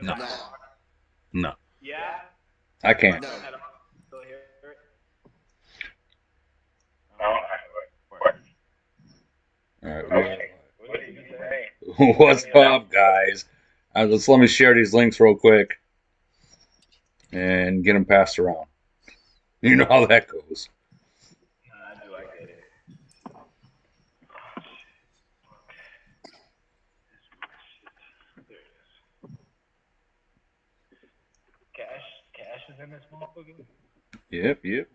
No. No. Yeah. I can't. No. Still hear it? No, All right. okay. What are you saying? What's up, guys? Let me share these links real quick and get them passed around. You know how that goes. I do. I get it. There it is. Cash is in this motherfucker. Yep, yep.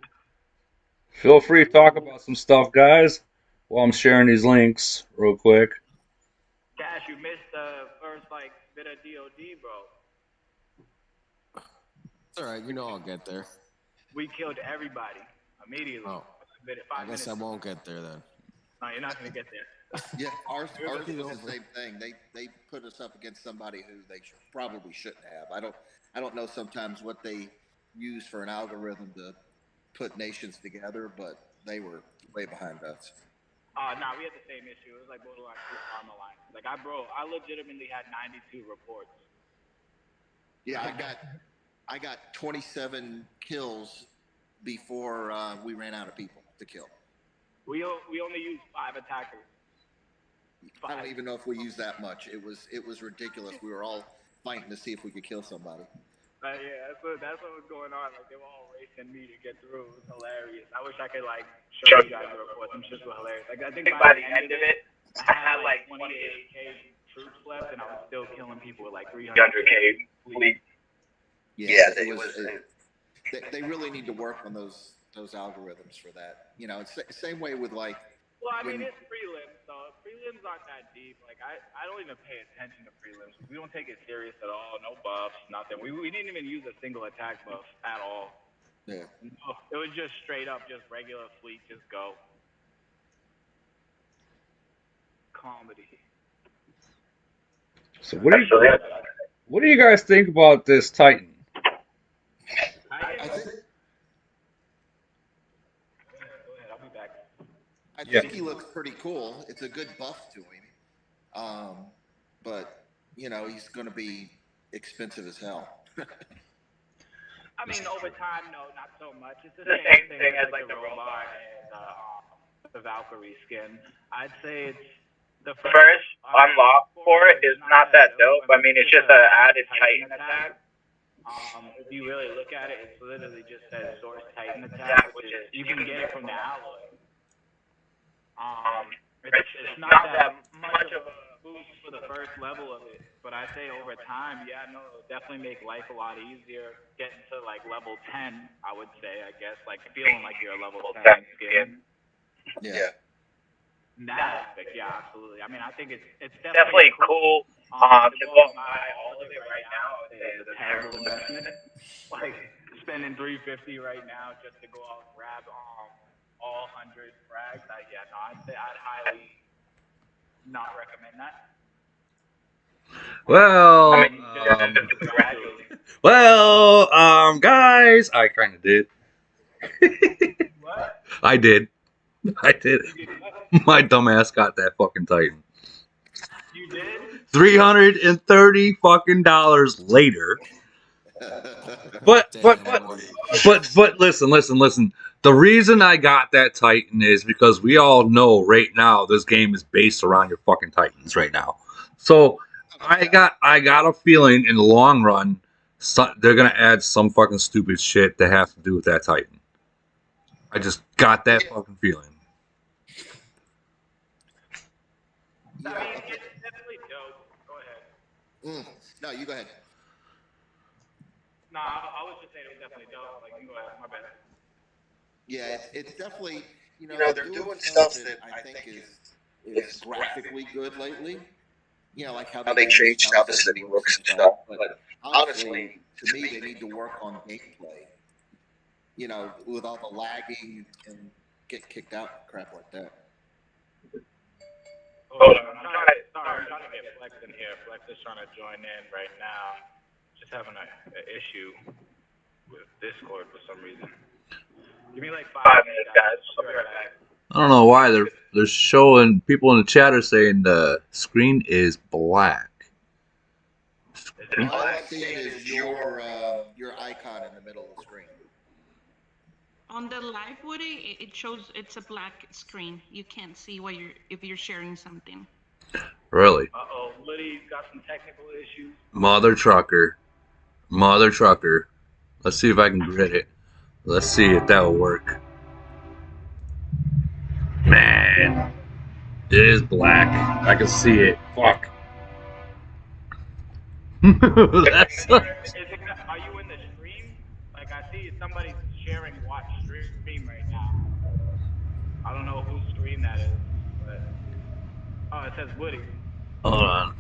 Feel free to talk about some stuff, guys, while I'm sharing these links real quick. Cash, you missed the first like bit of DOD, bro. It's all right. You know I'll get there. We killed everybody immediately. Oh, I guess I won't get there then. No, you're not gonna get there. Yeah, ours was the same thing. They put us up against somebody who they probably shouldn't have. I don't know sometimes what they use for an algorithm to put nations together, but they were way behind us. Nah, we had the same issue. It was like borderline armor line. Like I legitimately had 92 reports. Yeah, I got 27 kills before we ran out of people to kill. We only used 5 attackers. I don't even know if we used that much. It was ridiculous. We were all fighting to see if we could kill somebody. Yeah, that's what was going on. Like they were all racing me to get through. It was hilarious. I wish I could like show you guys the reports. Them shits were hilarious. Like I think by the end of it, I had like 28k troops left, and I was still killing people with like 300k fleet. Yeah, they really need to work on those algorithms for that. You know, it's the same way with like. Well, I mean, it's prelims, so prelims aren't that deep. Like, I don't even pay attention to prelims. We don't take it serious at all. No buffs, nothing. We didn't even use a single attack buff at all. Yeah. No, it was just straight up, just regular fleet, just go. Comedy. So what do you guys think about this Titan? I think. Go ahead, I'll be back. I think he looks pretty cool. It's a good buff to him. But you know he's going to be expensive as hell. I mean, over time, no, not so much. It's the same thing as like the robot and the Valkyrie skin. I'd say it's the First unlock for it is not that dope. I mean, it's just an added Titan attack. If you really look at it, it's literally just that source Titan attack, which is you can get it from the alloy. It's not that much of a boost for the first level of it, but I say over time, yeah, no, it'll definitely make life a lot easier. Getting to like level 10, I would say, I guess, like feeling like you're a level 10 skin. Yeah. That aspect, yeah, absolutely. I mean, I think it's Definitely cool to go buy all of it right now. It's a terrible investment. Like spending 350 right now just to go out and grab all 100 frags. I'd say I'd highly not recommend that. Well, guys, I kind of did. What? I did. My dumbass got that fucking Titan. You did? $330 fucking dollars later. But listen. The reason I got that Titan is because we all know right now this game is based around your fucking Titans right now. So I got a feeling in the long run they're gonna add some fucking stupid shit that has to do with that Titan. I just got that fucking feeling. I mean, it's definitely dope. Go ahead. No, you go ahead. No, I was just saying it was definitely dope. Like, you go ahead. My bad. Yeah, it's definitely, you know, they're doing stuff that I think is graphically good lately. You know, like how they changed how the city looks and stuff. But honestly, to me, they need to work on gameplay. You know, with all the lagging and get kicked out and crap like that. Hold on, I'm trying to get Flex in here. Flex is trying to join in right now. Just having an issue with Discord for some reason. Give me like 5 minutes, guys. I'll be right back. I don't know why they're showing people in the chat are saying the screen is black. Is All I'm seeing is your icon in the middle of the screen. On the live Woody, it shows it's a black screen. You can't see what if you're sharing something. Really? Uh-oh, Woody's got some technical issues. Mother trucker. Let's see if I can grid it. Let's see if that will work. Man, it is black. I can see it. Fuck. That's Are you in the stream? Like, I see somebody's sharing watch stream right now. I don't know whose stream that is, but oh, it says Woody. Hold on.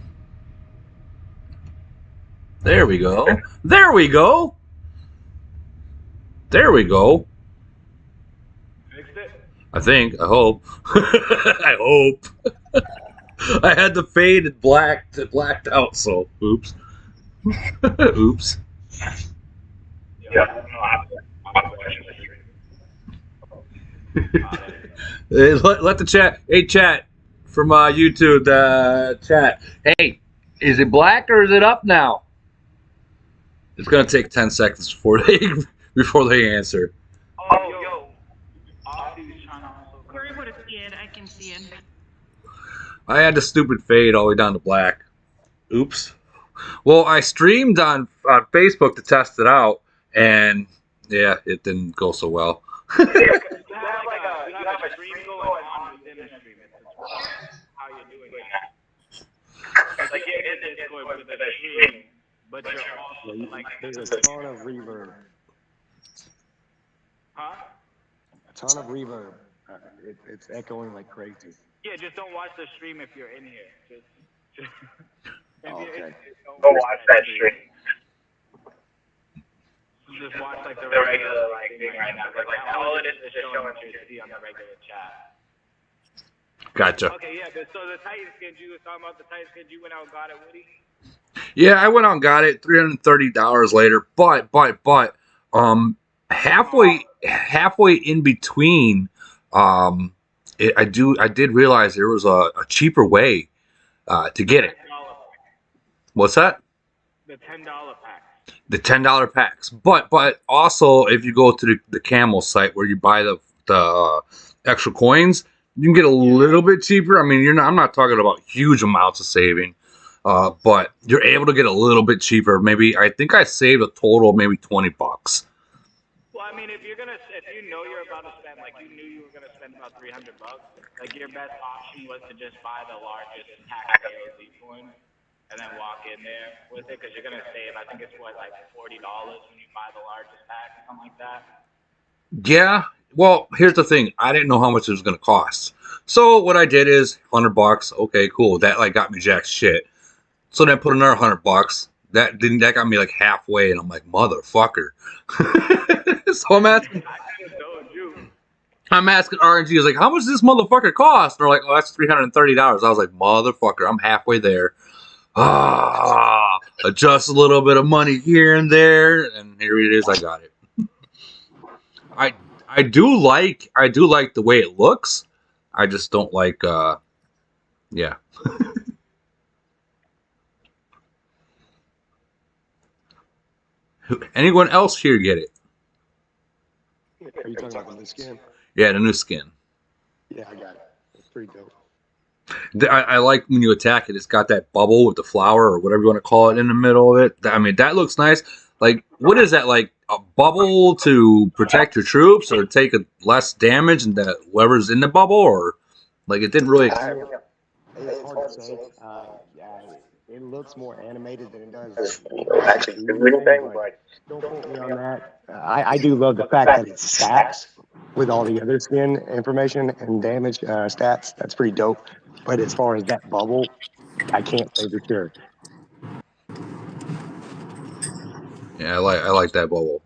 There we go. There we go. There we go. Fixed it? I think. I hope. I hope. I had the fade and blacked out, so oops. Oops. Yeah, I don't know. I'm watching the stream. Let the chat. Hey, chat from YouTube. Chat. Hey, is it black or is it up now? It's gonna take 10 seconds before they answer. Oh, yo. Aussie's trying to also. We're able to see it. I can see it. I had the stupid fade all the way down to black. Oops. Well, I streamed on Facebook to test it out, and yeah, it didn't go so well. You have a stream going on within the stream. It's how you're doing that. Like, you're in the Discord with the stream, but you're also like. There's a ton of reverb. Huh? A ton of reverb. It's echoing like crazy. Yeah, just don't watch the stream if you're in here. Just Okay. Don't watch that stream. Just watch like the regular like thing right now. Like all it is just showing you to see on the regular chat. Gotcha. Okay, yeah. So the Titan skins you was talking about, the Titan skins you went out and got it, Woody? Yeah, I went out and got it $330 later, but halfway in between, I did realize there was a cheaper way to get it. What's that? The $10 pack. The $10 packs, but also if you go to the Camel site where you buy the extra coins, you can get a little bit cheaper. I mean, I'm not talking about huge amounts of saving, but you're able to get a little bit cheaper. Maybe I think I saved a total of maybe $20. Well, I mean, if you know you're about to spend, like you knew you were gonna spend about $300, like your best option was to just buy the largest pack of AOZ coins. And then walk in there with it, because you're gonna save. I think it's like $40 when you buy the largest pack, something like that. Yeah. Well, here's the thing. I didn't know how much it was gonna cost. So what I did is $100. Okay, cool. That like got me jack shit. So then I put another $100. That got me like halfway, and I'm like, motherfucker. So I'm asking RNG, I was like, how much does this motherfucker cost? And they're like, oh, that's $330. I was like, motherfucker, I'm halfway there. Adjust a little bit of money here and there, and here it is. I got it. I do like the way it looks. I just don't like yeah. Anyone else here get it? Are you talking about the new skin? Yeah, the new skin. Yeah, I got it. It's pretty dope. I like when you attack it. It's got that bubble with the flower or whatever you want to call it in the middle of it. I mean, that looks nice. Like, what is that? Like a bubble to protect your troops or take less damage and that whoever's in the bubble, or like it didn't really. It's hard to say. It looks more animated than it does actually do anything, but don't quote me on that. I do love the fact that it stacks with all the other skin information and damage stats. That's pretty dope. But as far as that bubble, I can't say for sure. Yeah, I like that bubble.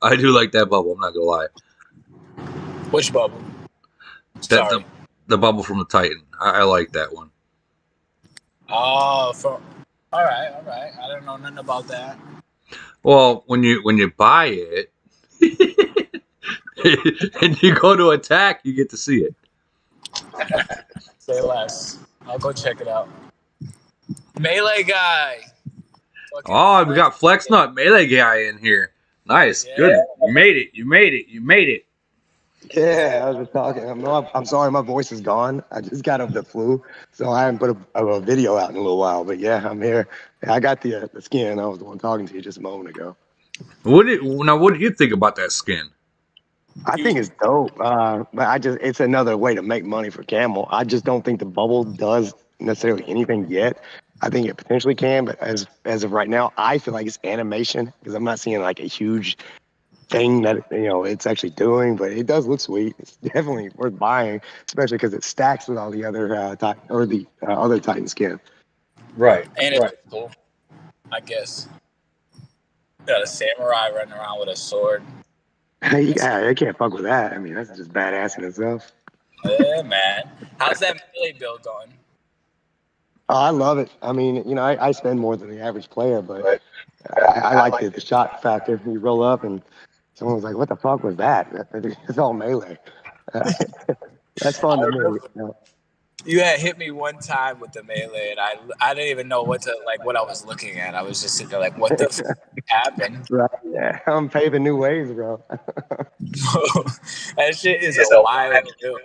I do like that bubble. I'm not gonna lie. Which bubble? The bubble from the Titan. I like that one. Oh, all right. I don't know nothing about that. Well, when you buy it and you go to attack, you get to see it. Say less. I'll go check it out. Melee guy. Oh, we got Flex Nut Melee guy in here. Nice, Yeah. good. You made it. You made it. You made it. Yeah, I was just talking. I'm sorry, my voice is gone. I just got over the flu, so I haven't put a video out in a little while. But yeah, I'm here. I got the skin. I was the one talking to you just a moment ago. What do you think about that skin? I think it's dope, but it's another way to make money for Camel. I just don't think the bubble does necessarily anything yet. I think it potentially can, but as of right now, I feel like it's animation because I'm not seeing like a huge thing that it's actually doing, but it does look sweet. It's definitely worth buying, especially because it stacks with all the other other Titan skin. Right. And it's cool, I guess. Got a samurai running around with a sword. Yeah, I can't fuck with that. I mean, that's just badass in itself. Yeah, man. How's that melee build going? Oh, I love it. I mean, I spend more than the average player, but I like the shot factor. You roll up and someone was like, "What the fuck was that?" It's all melee. That's fun to me. You had hit me one time with the melee, and I didn't even know what I was looking at. I was just sitting there like, what the fuck happened? Right. Yeah, I'm paving new ways, bro. That shit is a wild build.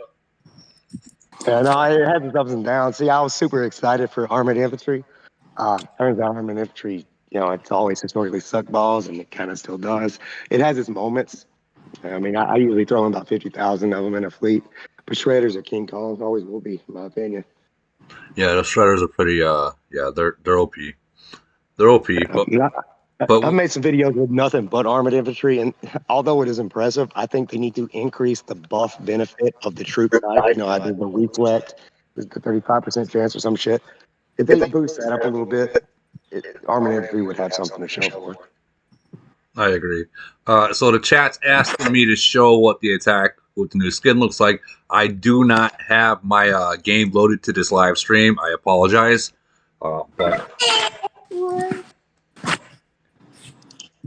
Yeah, no, it has its ups and downs. See, I was super excited for armored infantry. Turns out armored infantry, it's always historically sucked balls, and it kind of still does. It has its moments. I mean, I usually throw in about 50,000 of them in a fleet, but shredders are King Kongs, always will be, in my opinion. Yeah, the shredders are pretty. Yeah, they're OP. They're OP, but I've made some videos with nothing but armored infantry, and although it is impressive, I think they need to increase the buff benefit of the troop type. I did the reflect, the 35% chance or some shit. If they boost that up a little bit, armored infantry would have something to show for it. I agree. So the chat's asking me to show what the attack with the new skin looks like. I do not have my game loaded to this live stream. I apologize. But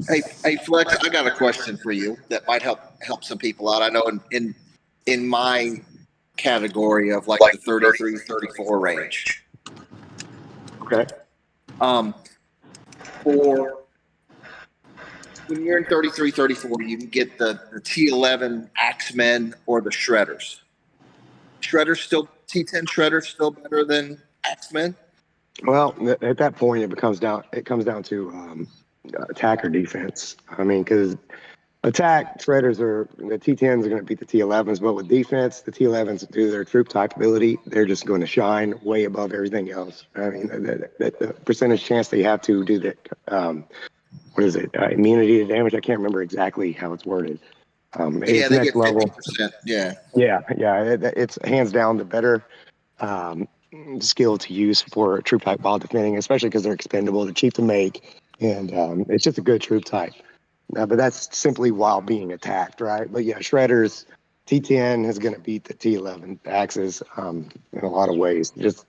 Hey, Flex, I got a question for you that might help some people out. I know in my category of like the 33, 34 range. Okay. For when you're in 33, 34, you can get the T11 Axemen or the Shredders. T10 Shredders still better than Axemen? Well, at that point, it comes down to attack or defense. I mean, because attack shredders the T10s are going to beat the T11s, but with defense, the T11s, due to their troop type ability, they're just going to shine way above everything else. I mean, the percentage chance they have to do that. What is it? Immunity to damage. I can't remember exactly how it's worded. It's they next get 50%. level. Yeah. It's hands down the better skill to use for a troop type while defending, especially because they're expendable, they're cheap to make, and it's just a good troop type. But that's simply while being attacked, right? But yeah, Shredder's T10 is going to beat the T11 axes in a lot of ways. It just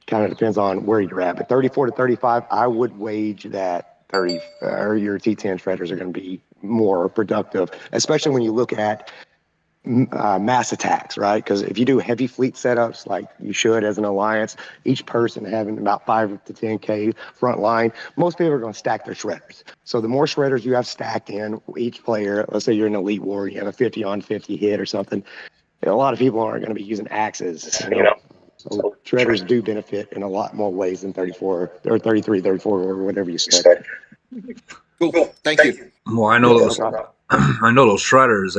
kind of depends on where you're at. But 34 to 35, I would wage that 30 or your T10 Shredders are going to be more productive, especially when you look at mass attacks, right? Because if you do heavy fleet setups like you should as an alliance, each person having about 5 to 10K front line, most people are going to stack their shredders. So the more shredders you have stacked in each player, let's say you're an elite war, you have a 50 on 50 hit or something, a lot of people aren't going to be using axes, So shredders do benefit in a lot more ways than 34 or 33, 34 or whatever you said. Cool. Thank you. Well, I know those. I know those shredders.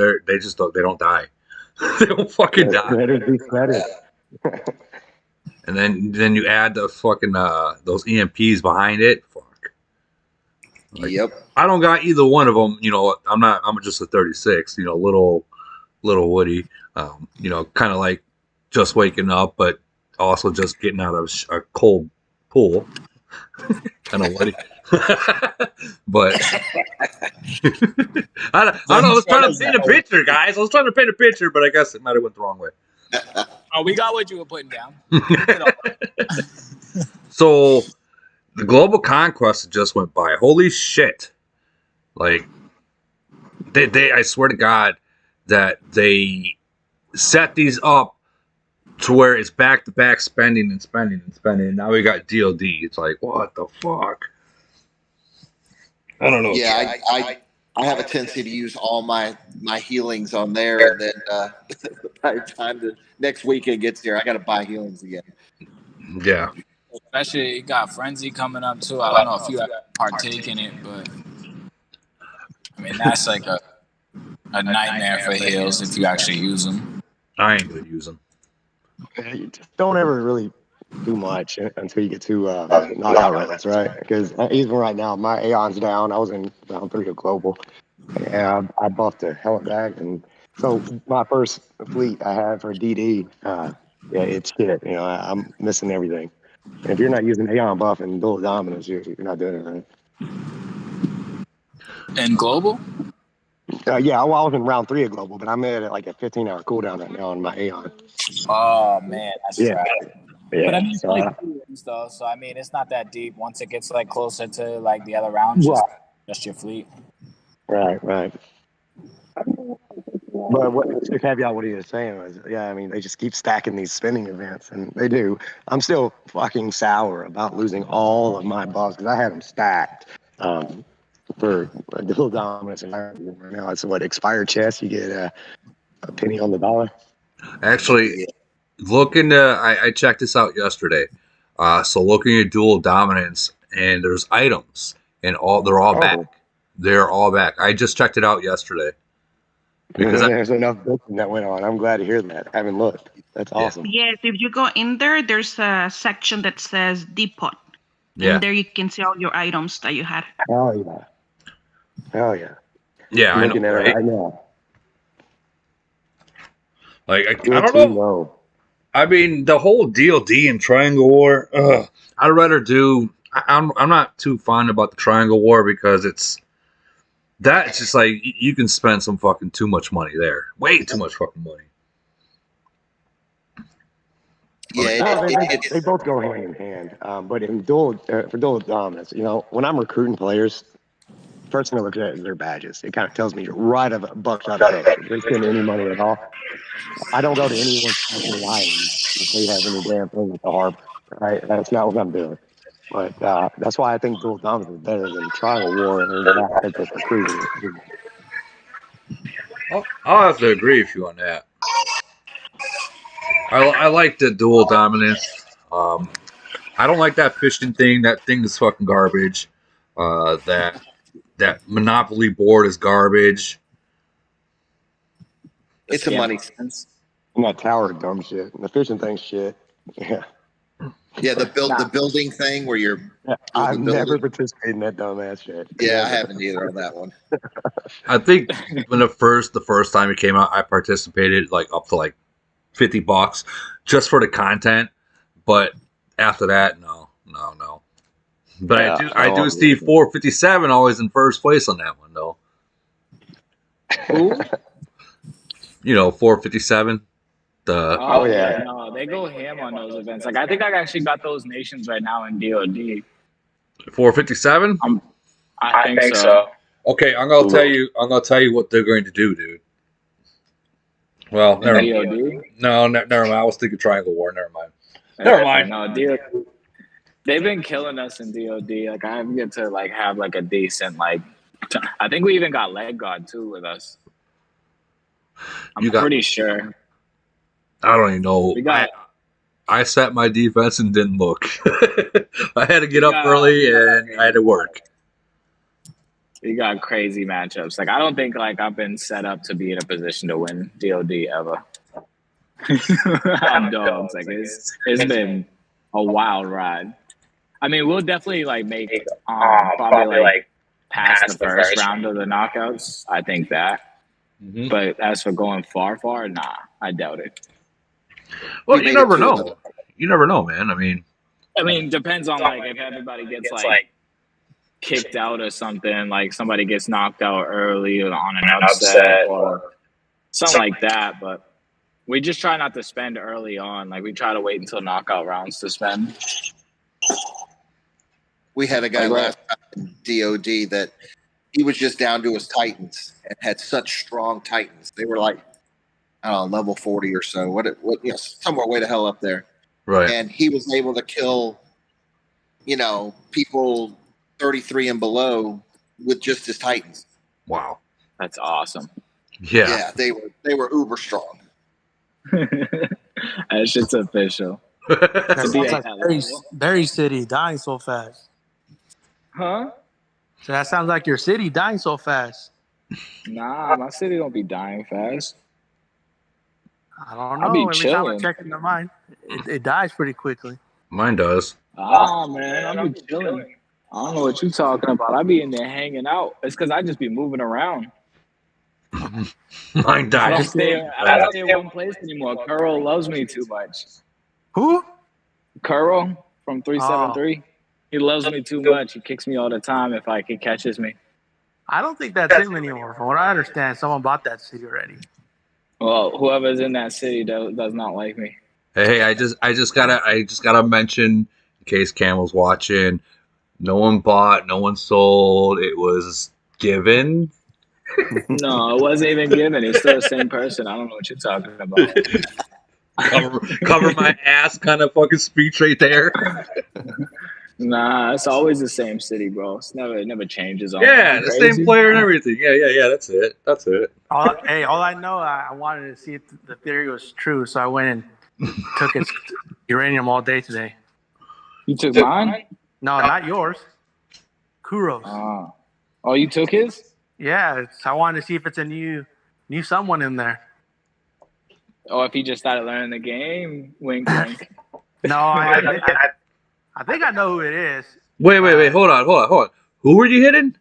They don't die. They don't fucking die. Shredders be shredders. And then you add the fucking those EMPs behind it. Fuck. Yep. I don't got either one of them. I'm just a 36. Little Woody. Kind of like just waking up, but also just getting out of a cold pool. Kind of Woody. But I don't know. I was trying to paint a picture, guys. I was trying to paint a picture, but I guess it might have went the wrong way. Oh, we got what you were putting down. So the global conquest just went by. Holy shit! Like I swear to God that they set these up to where it's back to back spending and spending and spending. And now we got DOD. It's like, what the fuck? I don't know. Yeah, I have a tendency to use all my healings on there, and then by the time the next weekend gets here, I got to buy healings again. Yeah. Especially you got Frenzy coming up too. I don't know if you have partake in it, but I mean that's like a nightmare for heals if you actually use them. I ain't gonna use them. You just don't ever really do much until you get to knockout rounds, right? Because even right now, my Aeon's down. I was in round 3 of Global, and I buffed the hell of that. And so my first fleet I had for DD, yeah, it's shit. You know, I'm missing everything. And if you're not using Aeon buff and dual dominance, you're not doing it right. In Global? Yeah, well, I was in round 3 of Global, but I'm at like a 15-hour cooldown right now on my Aeon. Oh man, that's Yeah. trash. Yeah, But I mean, it's so, like 2 wins though, so I mean, it's not that deep. Once it gets like closer to like the other rounds, just your fleet. right. But the caveat what he was saying was, yeah, I mean, they just keep stacking these spinning events, and they do. I'm still fucking sour about losing all of my buffs because I had them stacked for dual dominance. And right now, it's what expired chest. You get a penny on the dollar. Actually, looking I checked this out yesterday. So looking at dual dominance, and there's items, and they're all back. They're all back. I just checked it out yesterday. Because there's enough bitching that went on. I'm glad to hear that. I haven't looked. That's awesome. Yes, if you go in there's a section that says depot. Yeah. In there you can see all your items that you had. Hell yeah. Hell yeah. Yeah, I'm looking I know, at right? it right now. Like I don't know. I mean, the whole DLD and Triangle War. I'd rather do. I'm not too fond about the Triangle War because it's just like you can spend some fucking too much money there. Way too much fucking money. Yeah, they both go hand in hand. But in dual for dual dominance, you know, when I'm recruiting players, first thing I look at is their badges. It kind of tells me right of a buckshot ahead. If they spend any money at all, I don't go to anyone's fucking island if they have any damn thing with the harbor. Right? That's not what I'm doing. But that's why I think dual dominance is better than Triangle War and that type of recruiting. I'll have to agree with you on that. I like the dual dominance. I don't like that fishing thing. That thing is fucking garbage. That Monopoly board is garbage. It's a money sense. And that tower dumb shit. And the fishing thing's shit. Yeah. Yeah, the building thing where you're. I've never participated in that dumbass shit. Yeah, I haven't either on that one. I think when the first time it came out, I participated like up to like $50 just for the content. But after that, no. But yeah, I do see 457 always in first place on that one though. Who? You know, 457. No, they go ham on those events. Like I think I actually got those nations right now in DOD. 457? I think so. Okay, I'm gonna tell you what they're going to do, dude. Well, never mind. No, never mind. I was thinking Triangle War. Never mind. No, DOD. They've been killing us in DOD. Like I get to like have like a decent like. I think we even got Leg God too with us. I'm pretty sure. I don't even know. I set my defense and didn't look. I had to get up early and I had to work. You got crazy matchups. Like I don't think like I've been set up to be in a position to win DOD ever. I'm dogs. Like it's been a wild ride. I mean, we'll definitely like make probably like past the first round of the knockouts. I think that. Mm-hmm. But as for going far, nah, I doubt it. Well, you never know. You never know, man. I mean, depends on like if everybody gets like kicked out or something, like somebody gets knocked out early or on an upset or something like that. But we just try not to spend early on. Like we try to wait until knockout rounds to spend. We had a guy last time in DOD that he was just down to his Titans and had such strong Titans. They were like, I don't know, level 40 or so. Somewhere way the hell up there. Right. And he was able to kill, people 33 and below with just his Titans. Wow. That's awesome. Yeah. They were uber strong. That shit's official. That To be sounds at like that level. Berry City dying so fast. Huh? So that sounds like your city dying so fast. Nah, my city don't be dying fast. I don't I'll be know. Every time I chilling. check into mine, it dies pretty quickly. Mine does. Ah, man, I'll be chilling. I don't know what you talking about. I be in there hanging out. It's because I just be moving around. Mine I dies. don't stay in one place anymore. Curl loves me too much. Who? Curl from 373. He loves me too much. He kicks me all the time if he catches me. I don't think that's him anymore. From what I understand, someone bought that city already. Well, whoever's in that city does not like me. Hey, I just gotta mention, in case Camel's watching, no one bought, no one sold. It was given. No, it wasn't even given. It's still the same person. I don't know what you're talking about. Cover my ass kind of fucking speech right there. Nah, it's always the same city, bro. It never changes. Yeah, the same player and everything. Yeah. That's it. All I know, I wanted to see if the theory was true, so I went and took its uranium all day today. You took mine? No, not yours. Kuro's. Oh, you took his? Yeah, I wanted to see if it's a new someone in there. Oh, if he just started learning the game, wink, wink. No, I think I know who it is. Wait. Hold on. Who were you hitting?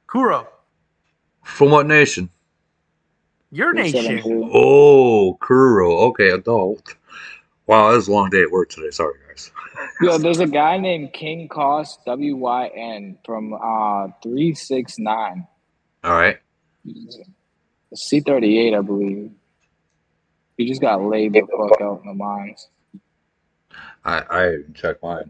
Kuro. From what nation? Your nation. Oh, Kuro. Okay, adult. Wow, that was a long day at work today. Sorry, guys. Yo, there's a guy named King Cost WYN from 369. All right. C38, I believe. He just got laid the fuck out in the mines. I check mine.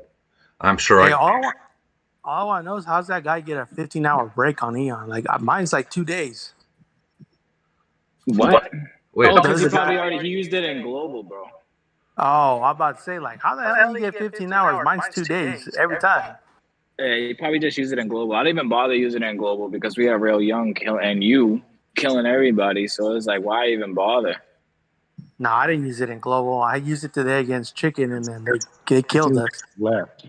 I'm sure. Hey, all I know is how's that guy get a 15-hour break on Eon? Like mine's like 2 days. What? Wait. Oh, because he used it in global, bro. Oh, I'm about to say, like, how the hell do you get 15 hours? Mine's 2 days every time. Yeah, he probably just used it in global. I didn't even bother using it in global because we have real young and you killing everybody. So it's like, why even bother? No, I didn't use it in global. I used it today against chicken, and then they killed us. Left.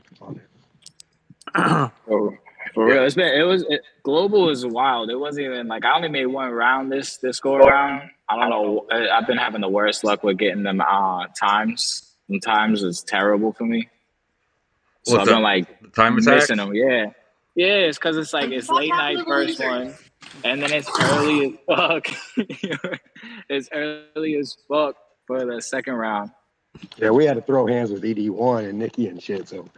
For real, global is wild. It wasn't even like I only made one round this go around. I don't know. I've been having the worst luck with getting them times. And times is terrible for me. So I've been like time missing them. Yeah, it's because it's like it's late night first one, and then it's early as fuck. It's early as fuck for the second round. Yeah, we had to throw hands with ED1 and Nikki and shit. So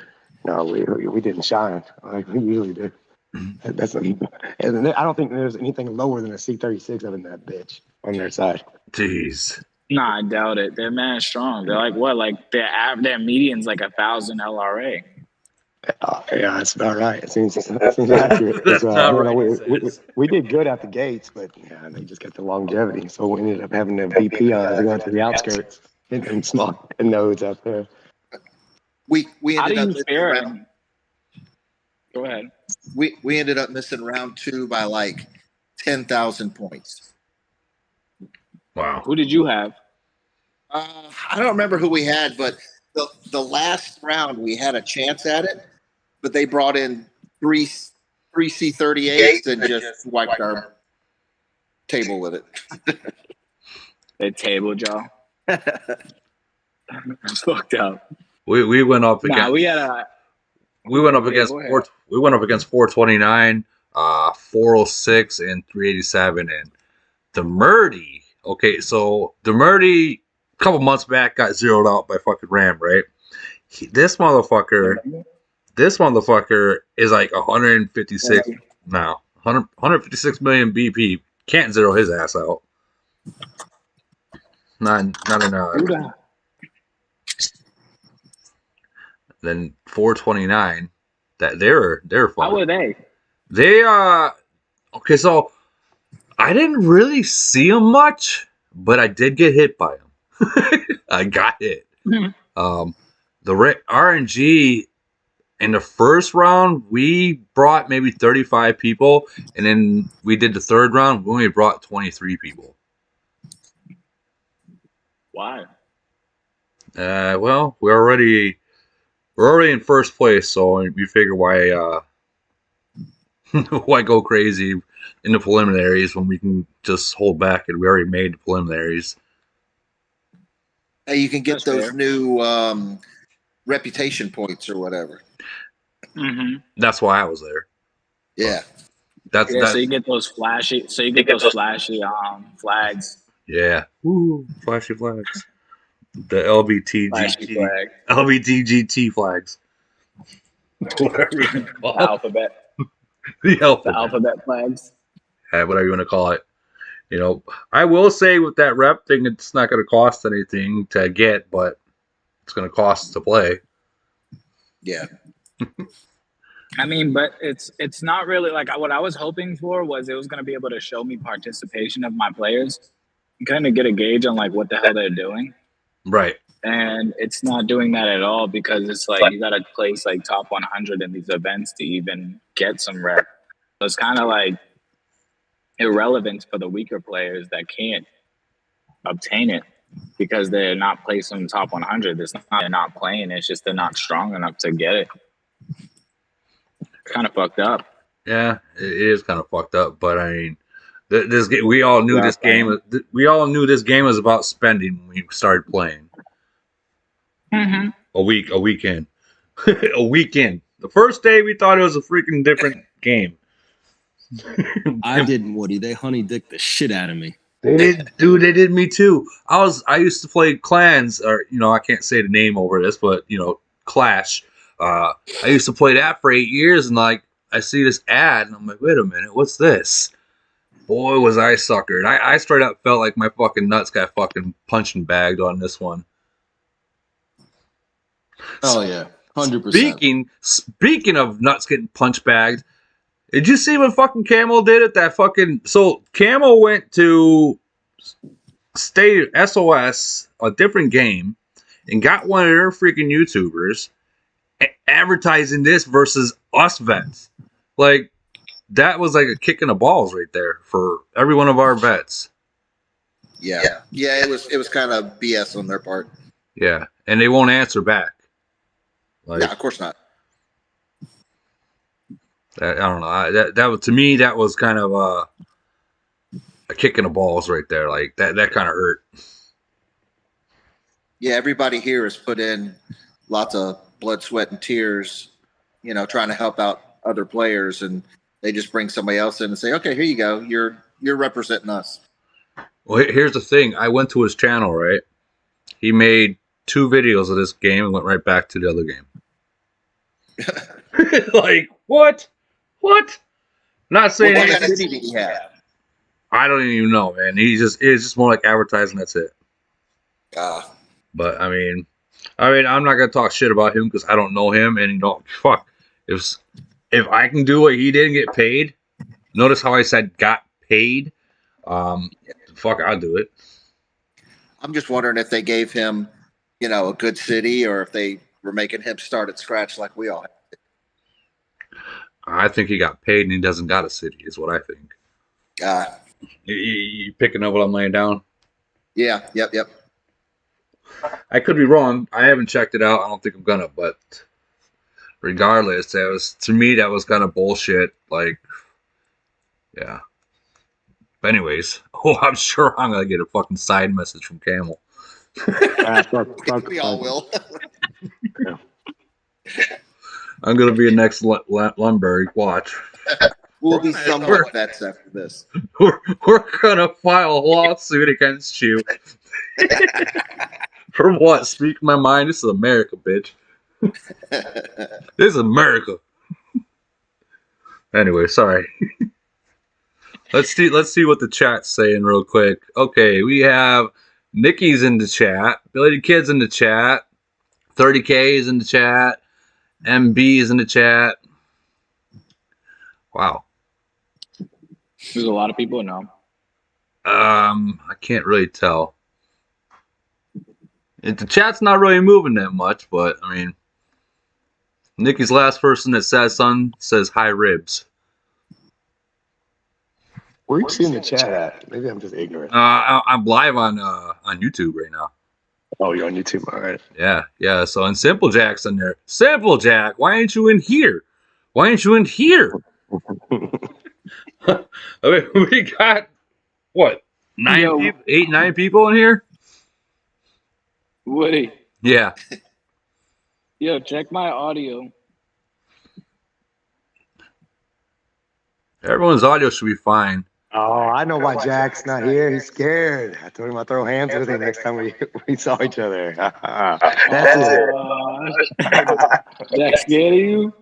no, we didn't shine like we usually do. And I don't think there's anything lower than a C36 up in that bitch on their side. Jeez. Nah, I doubt it. They're mad strong. They're like what? Like their median's like 1,000 LRA. Yeah, that's about right. It seems accurate. That's not right. We did good out the gates, but yeah, they just got the longevity. So we ended up having to be peons going to the outskirts and small nodes out there. We ended up missing round. Go ahead. We ended up missing round 2 by like 10,000 points. Wow. Who did you have? I don't remember who we had, but the last round we had a chance at it, but they brought in three C38s and just wiped our table with it. They tabled y'all. It's fucked up. We went up against. We went up against 429, 406, and 387, and Demerdy. Okay, so Demerdy a couple months back got zeroed out by fucking Ram, right? This motherfucker is like 156 now. 156 million BP. Can't zero his ass out. Not in Then 429. That they're fun. How were they? They okay. So I didn't really see them much, but I did get hit by them. I got hit. The RNG in the first round, we brought maybe 35 people, and then we did the third round. We only brought 23 people. Why? Well, we're already in first place, so we figure why why go crazy in the preliminaries when we can just hold back and we already made the preliminaries. Hey, you can get That's those fair. new reputation points or whatever. Mm-hmm. That's why I was there. Yeah. That's Yeah, so you get those flashy. So you get those flashy flags. yeah. Ooh, flashy flags. The Flashy LBTGT flag. LBTGT flags. Whatever you want to The call it. alphabet. The The alphabet. alphabet flags. Whatever you want to call it. You know, I will say with that rep thing, it's not going to cost anything to get, but it's going to cost to play. Yeah. I mean, but it's not really like what I was hoping for was it was going to be able to show me participation of my players, kind of get a gauge on like what the hell they're doing. Right. And it's not doing that at all because it's like you got to place like top 100 in these events to even get some rep. So it's kind of like irrelevant for the weaker players that can't obtain it because they're not placing in the top 100. It's not they're not playing. It's just they're not strong enough to get it. It's kind of fucked up. Yeah, it is kind of fucked up, but I mean, we all knew this game. We all knew this game was about spending when we started playing. Mm-hmm. A weekend, a weekend. The first day we thought it was a freaking different game. I didn't, Woody. They honey dicked the shit out of me. They did, dude. They did me too. I used to play Clans, or I can't say the name over this, but Clash. I used to play that for 8 years, and like I see this ad, and I'm like, wait a minute, what's this? Boy, was I suckered. I straight up felt like my fucking nuts got fucking punched and bagged on this one. Oh yeah, 100%. Speaking of nuts getting punch bagged, did you see what fucking Camel did at that fucking? So Camel went to State SOS, a different game, and got one of their freaking YouTubers advertising this versus us vets. Like that was like a kick in the balls right there for every one of our vets. Yeah. It was kind of BS on their part. Yeah, and they won't answer back. Like, yeah, of course not. I don't know. That was, to me, that was kind of a kick in the balls right there. Like that kind of hurt. Yeah, everybody here has put in lots of blood, sweat, and tears, trying to help out other players, and they just bring somebody else in and say, "Okay, here you go. You're representing us." Well, here's the thing. I went to his channel, right? He made 2 videos of this game and went right back to the other game. Like, what? Not saying What kind of city did he have? I don't even know, man. It's just more like advertising. That's it. But I mean, I'm not gonna talk shit about him because I don't know him, and fuck. If I can do what he did and get paid, notice how I said got paid. Fuck, I'll do it. I'm just wondering if they gave him, a good city, or if they were making him start at scratch like we all have. I think he got paid and he doesn't got a city, is what I think. You picking up what I'm laying down? Yeah, yep. I could be wrong. I haven't checked it out. I don't think I'm gonna, but regardless, to me that was kind of bullshit. Like, yeah. But anyways, I'm sure I'm gonna get a fucking side message from Camel. We all will. I'm gonna be a next Lundberg. Watch. We'll be somewhat vets after this. We're gonna file a lawsuit against you. For what? Speak my mind. This is America, bitch. This is America. Anyway, sorry. Let's see what the chat's saying real quick. Okay, we have Nikki's in the chat, Billy the Kid's in the chat, 30K is in the chat, MB is in the chat. Wow. There's a lot of people now. I can't really tell. The chat's not really moving that much, but I mean, Nikki's last person that says something says hi ribs. Where you seeing the chat at? Maybe I'm just ignorant. I'm live on YouTube right now. Oh, you're on YouTube. All right. Yeah. So and Simple Jack's in there. Simple Jack, why ain't you in here? Why ain't you in here? I mean, we got what 9 people in here. Woody. Yeah. Yo, check my audio. Everyone's audio should be fine. Oh, I know why Jack's not here. He's scared. I told him I'd throw hands with him next time we saw each other. That's it. Jack scared of you?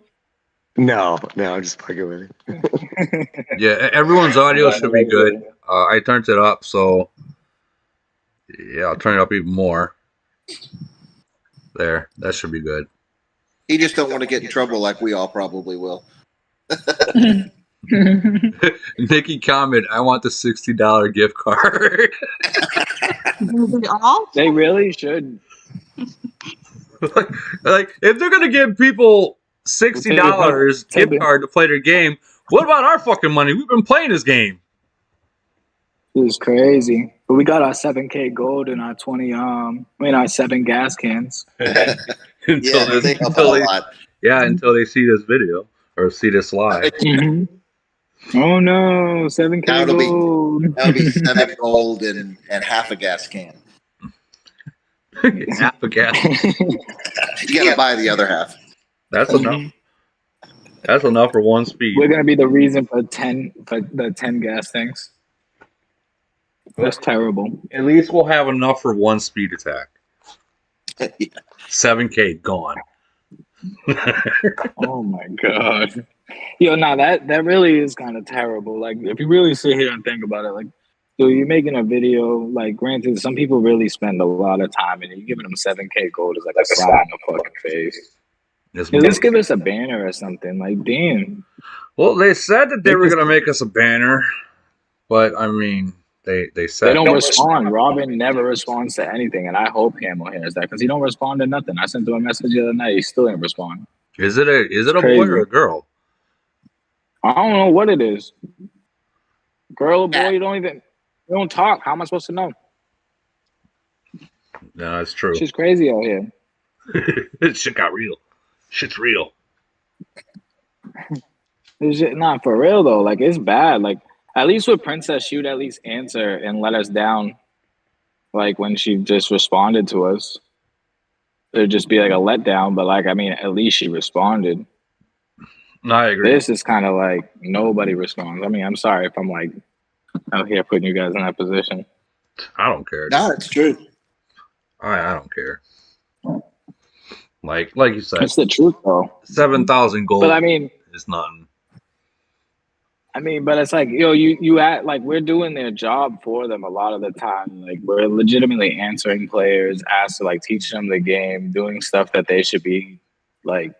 No, I'm just fucking with him. Yeah, everyone's audio should be good. I turned it up, so yeah, I'll turn it up even more. There, that should be good. He just don't want to get in trouble like we all probably will. Nikki comment, I want the $60 gift card. They really should. like if they're gonna give people $60 gift card to play their game, what about our fucking money? We've been playing this game. It was crazy. But we got our 7K gold and our 7 gas cans. until they see this video or see this live. Mm-hmm. Oh no, 7K gold. That'll be 7 gold and half a gas can. Half a gas. You gotta buy the other half. That's enough. That's enough for one speed. We're gonna be the reason for the 10 gas tanks. That's terrible. At least we'll have enough for one speed attack. 7K gone. Oh my god. Yo, nah, that really is kind of terrible. Like, if you really sit here and think about it, like, so you're making a video, like, granted, some people really spend a lot of time, and you're giving them 7K gold is like a slap in the fucking face. At least give us a banner or something. Like, damn. Well, they said that they were going to make us a banner, but, I mean, they said... They don't respond. Robin never responds to anything, and I hope Hamill hears that, because he don't respond to nothing. I sent him a message the other night. He still didn't respond. Is it a boy or a girl? I don't know what it is. Girl or boy, you don't talk. How am I supposed to know? No, that's true. Shit's crazy out here. Shit got real. Shit's real. It's just, not for real though. Like, it's bad. Like, at least with Princess, she would at least answer and let us down. Like, when she just responded to us, it'd just be like a letdown. But like, I mean, at least she responded. No, I agree. This is kind of like nobody responds. I mean, I'm sorry if I'm like out here putting you guys in that position. I don't care. No, it's true. I don't care. Like you said, it's the truth though. 7,000 gold. But I mean, it's nothing. I mean, but it's like, yo, you act like we're doing their job for them a lot of the time. Like, we're legitimately answering players, asked to like teach them the game, doing stuff that they should be like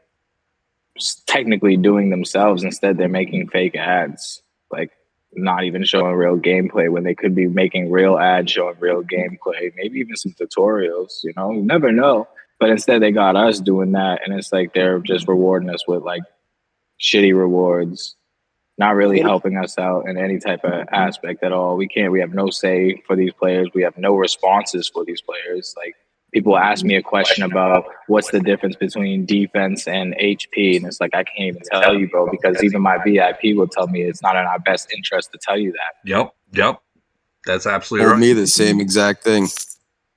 technically doing themselves. Instead, they're making fake ads, like not even showing real gameplay when they could be making real ads showing real gameplay, maybe even some tutorials. You never know. But instead, they got us doing that, and it's like they're just rewarding us with like shitty rewards, not really helping us out in any type of aspect at all. We have no say for these players. We have no responses for these players. Like, people ask me a question about what's the difference between defense and HP, and it's like, I can't even tell you, bro, because even my VIP will tell me it's not in our best interest to tell you that. Yep. That's absolutely Told right. me the same exact thing.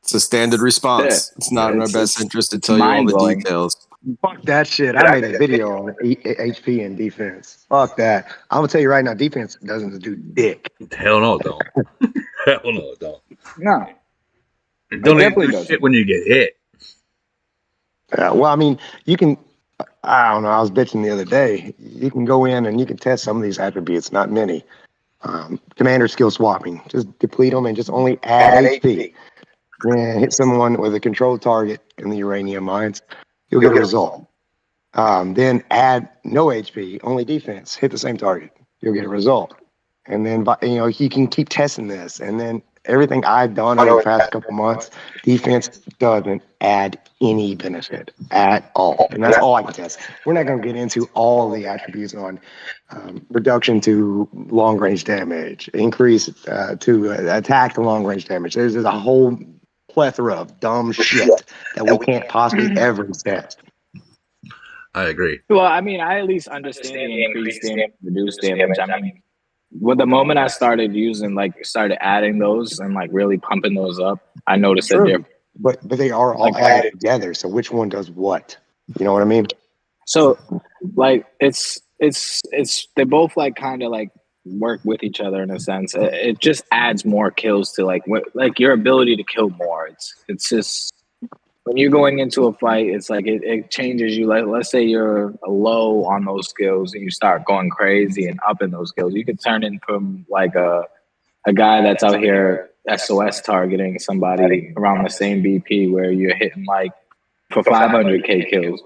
It's a standard response. It's not in our best interest to tell you all the details. Fuck that shit. I made a video on HP and defense. Fuck that. I'm gonna tell you right now, defense doesn't do dick. Hell no, it don't. Hell no, it don't. No. It don't even do shit when you get hit. Well, I mean, you can. I don't know. I was bitching the other day. You can go in and you can test some of these attributes. Not many. Commander skill swapping. Just deplete them and just only add HP. Then hit someone with a controlled target in the uranium mines. You'll get a result. Then add no HP, only defense. Hit the same target. You'll get a result. And then you can keep testing this. And then everything I've done over the past couple months, defense doesn't add any benefit at all. And that's all I can test. We're not going to get into all the attributes on reduction to long range damage, increase to attack to long range damage. There's a whole plethora of dumb shit that we can't possibly ever test. I agree. Well, I mean, I at least understand the increased damage, reduced damage. I mean, the moment I started started adding those and like really pumping those up, I noticed a difference. But they are all added together. So which one does what? You know what I mean? So, like, it's they both like kind of like work with each other in a sense. It just adds more kills to like your ability to kill more. It's just when you're going into a fight, it's like it changes you. Like, let's say you're low on those skills and you start going crazy and up in those skills. You could turn in from like a guy that's out here SOS targeting somebody around the same BP where you're hitting like for 500k kills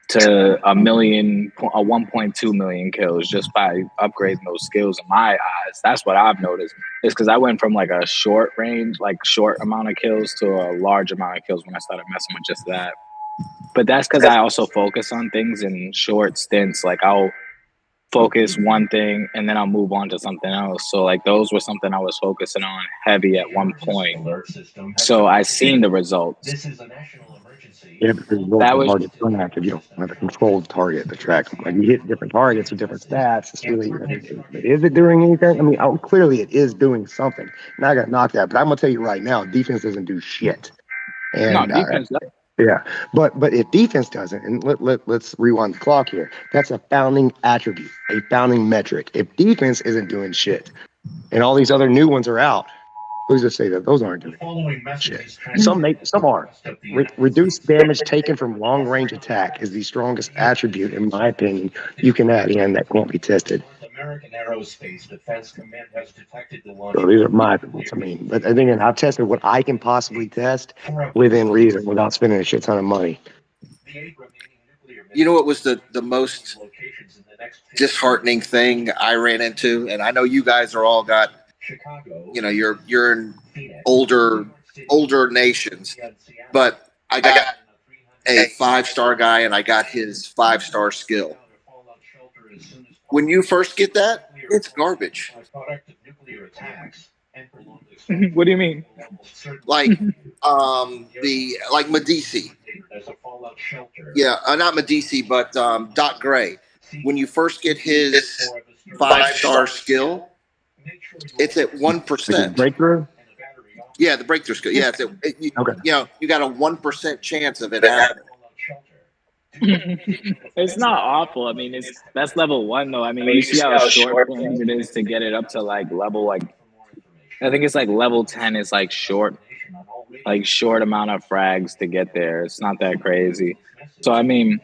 to a 1.2 million kills just by upgrading those skills. In my eyes, that's what I've noticed. Is because I went from like a short range, like short amount of kills to a large amount of kills when I started messing with just that. But that's because I also focus on things in short stints. Like I'll focus one thing and then I'll move on to something else. So like those were something I was focusing on heavy at one point. So I seen the results. This is a national emergency. Yeah, because that was hard to track if you don't have a controlled target to track them. Like you hit different targets with different stats. It's really, is it doing anything? I mean, clearly it is doing something. Now I got knocked out, but I'm gonna tell you right now, defense doesn't do shit. And no, defense yeah, but if defense doesn't, and let's rewind the clock here. That's a founding attribute, a founding metric. If defense isn't doing shit, and all these other new ones are out, who's to say that those aren't doing shit? Some are. Reduced damage taken from long range attack is the strongest attribute, in my opinion, you can add in that can't be tested. American Aerospace Defense Command has detected the launch. So these are my opinions. I mean, but again, I've tested what I can possibly test within reason without spending a shit ton of money. You know what was the most disheartening thing I ran into, and I know you guys are all got, you know, you're in older nations, but I got a 5-star guy and I got his 5-star skill. When you first get that, it's garbage. What do you mean? Like like Medici. Yeah, not Medici, but Dot Gray. When you first get his 5-star skill, it's at 1%. Breakthrough? Yeah, the breakthrough skill. Yeah, okay. You know, you got a 1% chance of it happening. It's not awful. I mean, that's level 1 though. I mean, you see how short it is to get it up to like level I think it's like level 10 is like short amount of frags to get there. It's not that crazy. So I mean,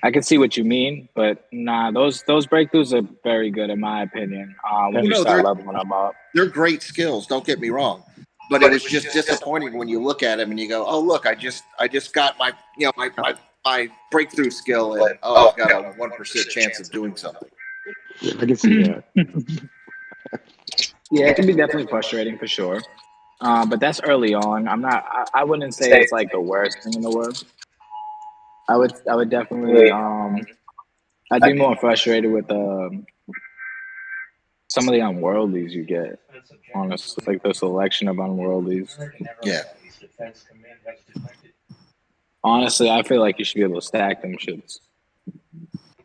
I can see what you mean, but nah, those breakthroughs are very good in my opinion. When you start leveling them up, they're great skills. Don't get me wrong, but it was just disappointing when you look at them and you go, "Oh, look, I just got my my breakthrough skill, and I've got a 1% chance of doing something." Yeah, I can see that. Yeah, it can be definitely frustrating for sure. But that's early on. I wouldn't say it's like the worst thing in the world. I would definitely I'd be more frustrated with some of the unworldlies you get. Honestly, like the selection of unworldlies. Yeah. Honestly, I feel like you should be able to stack them shits.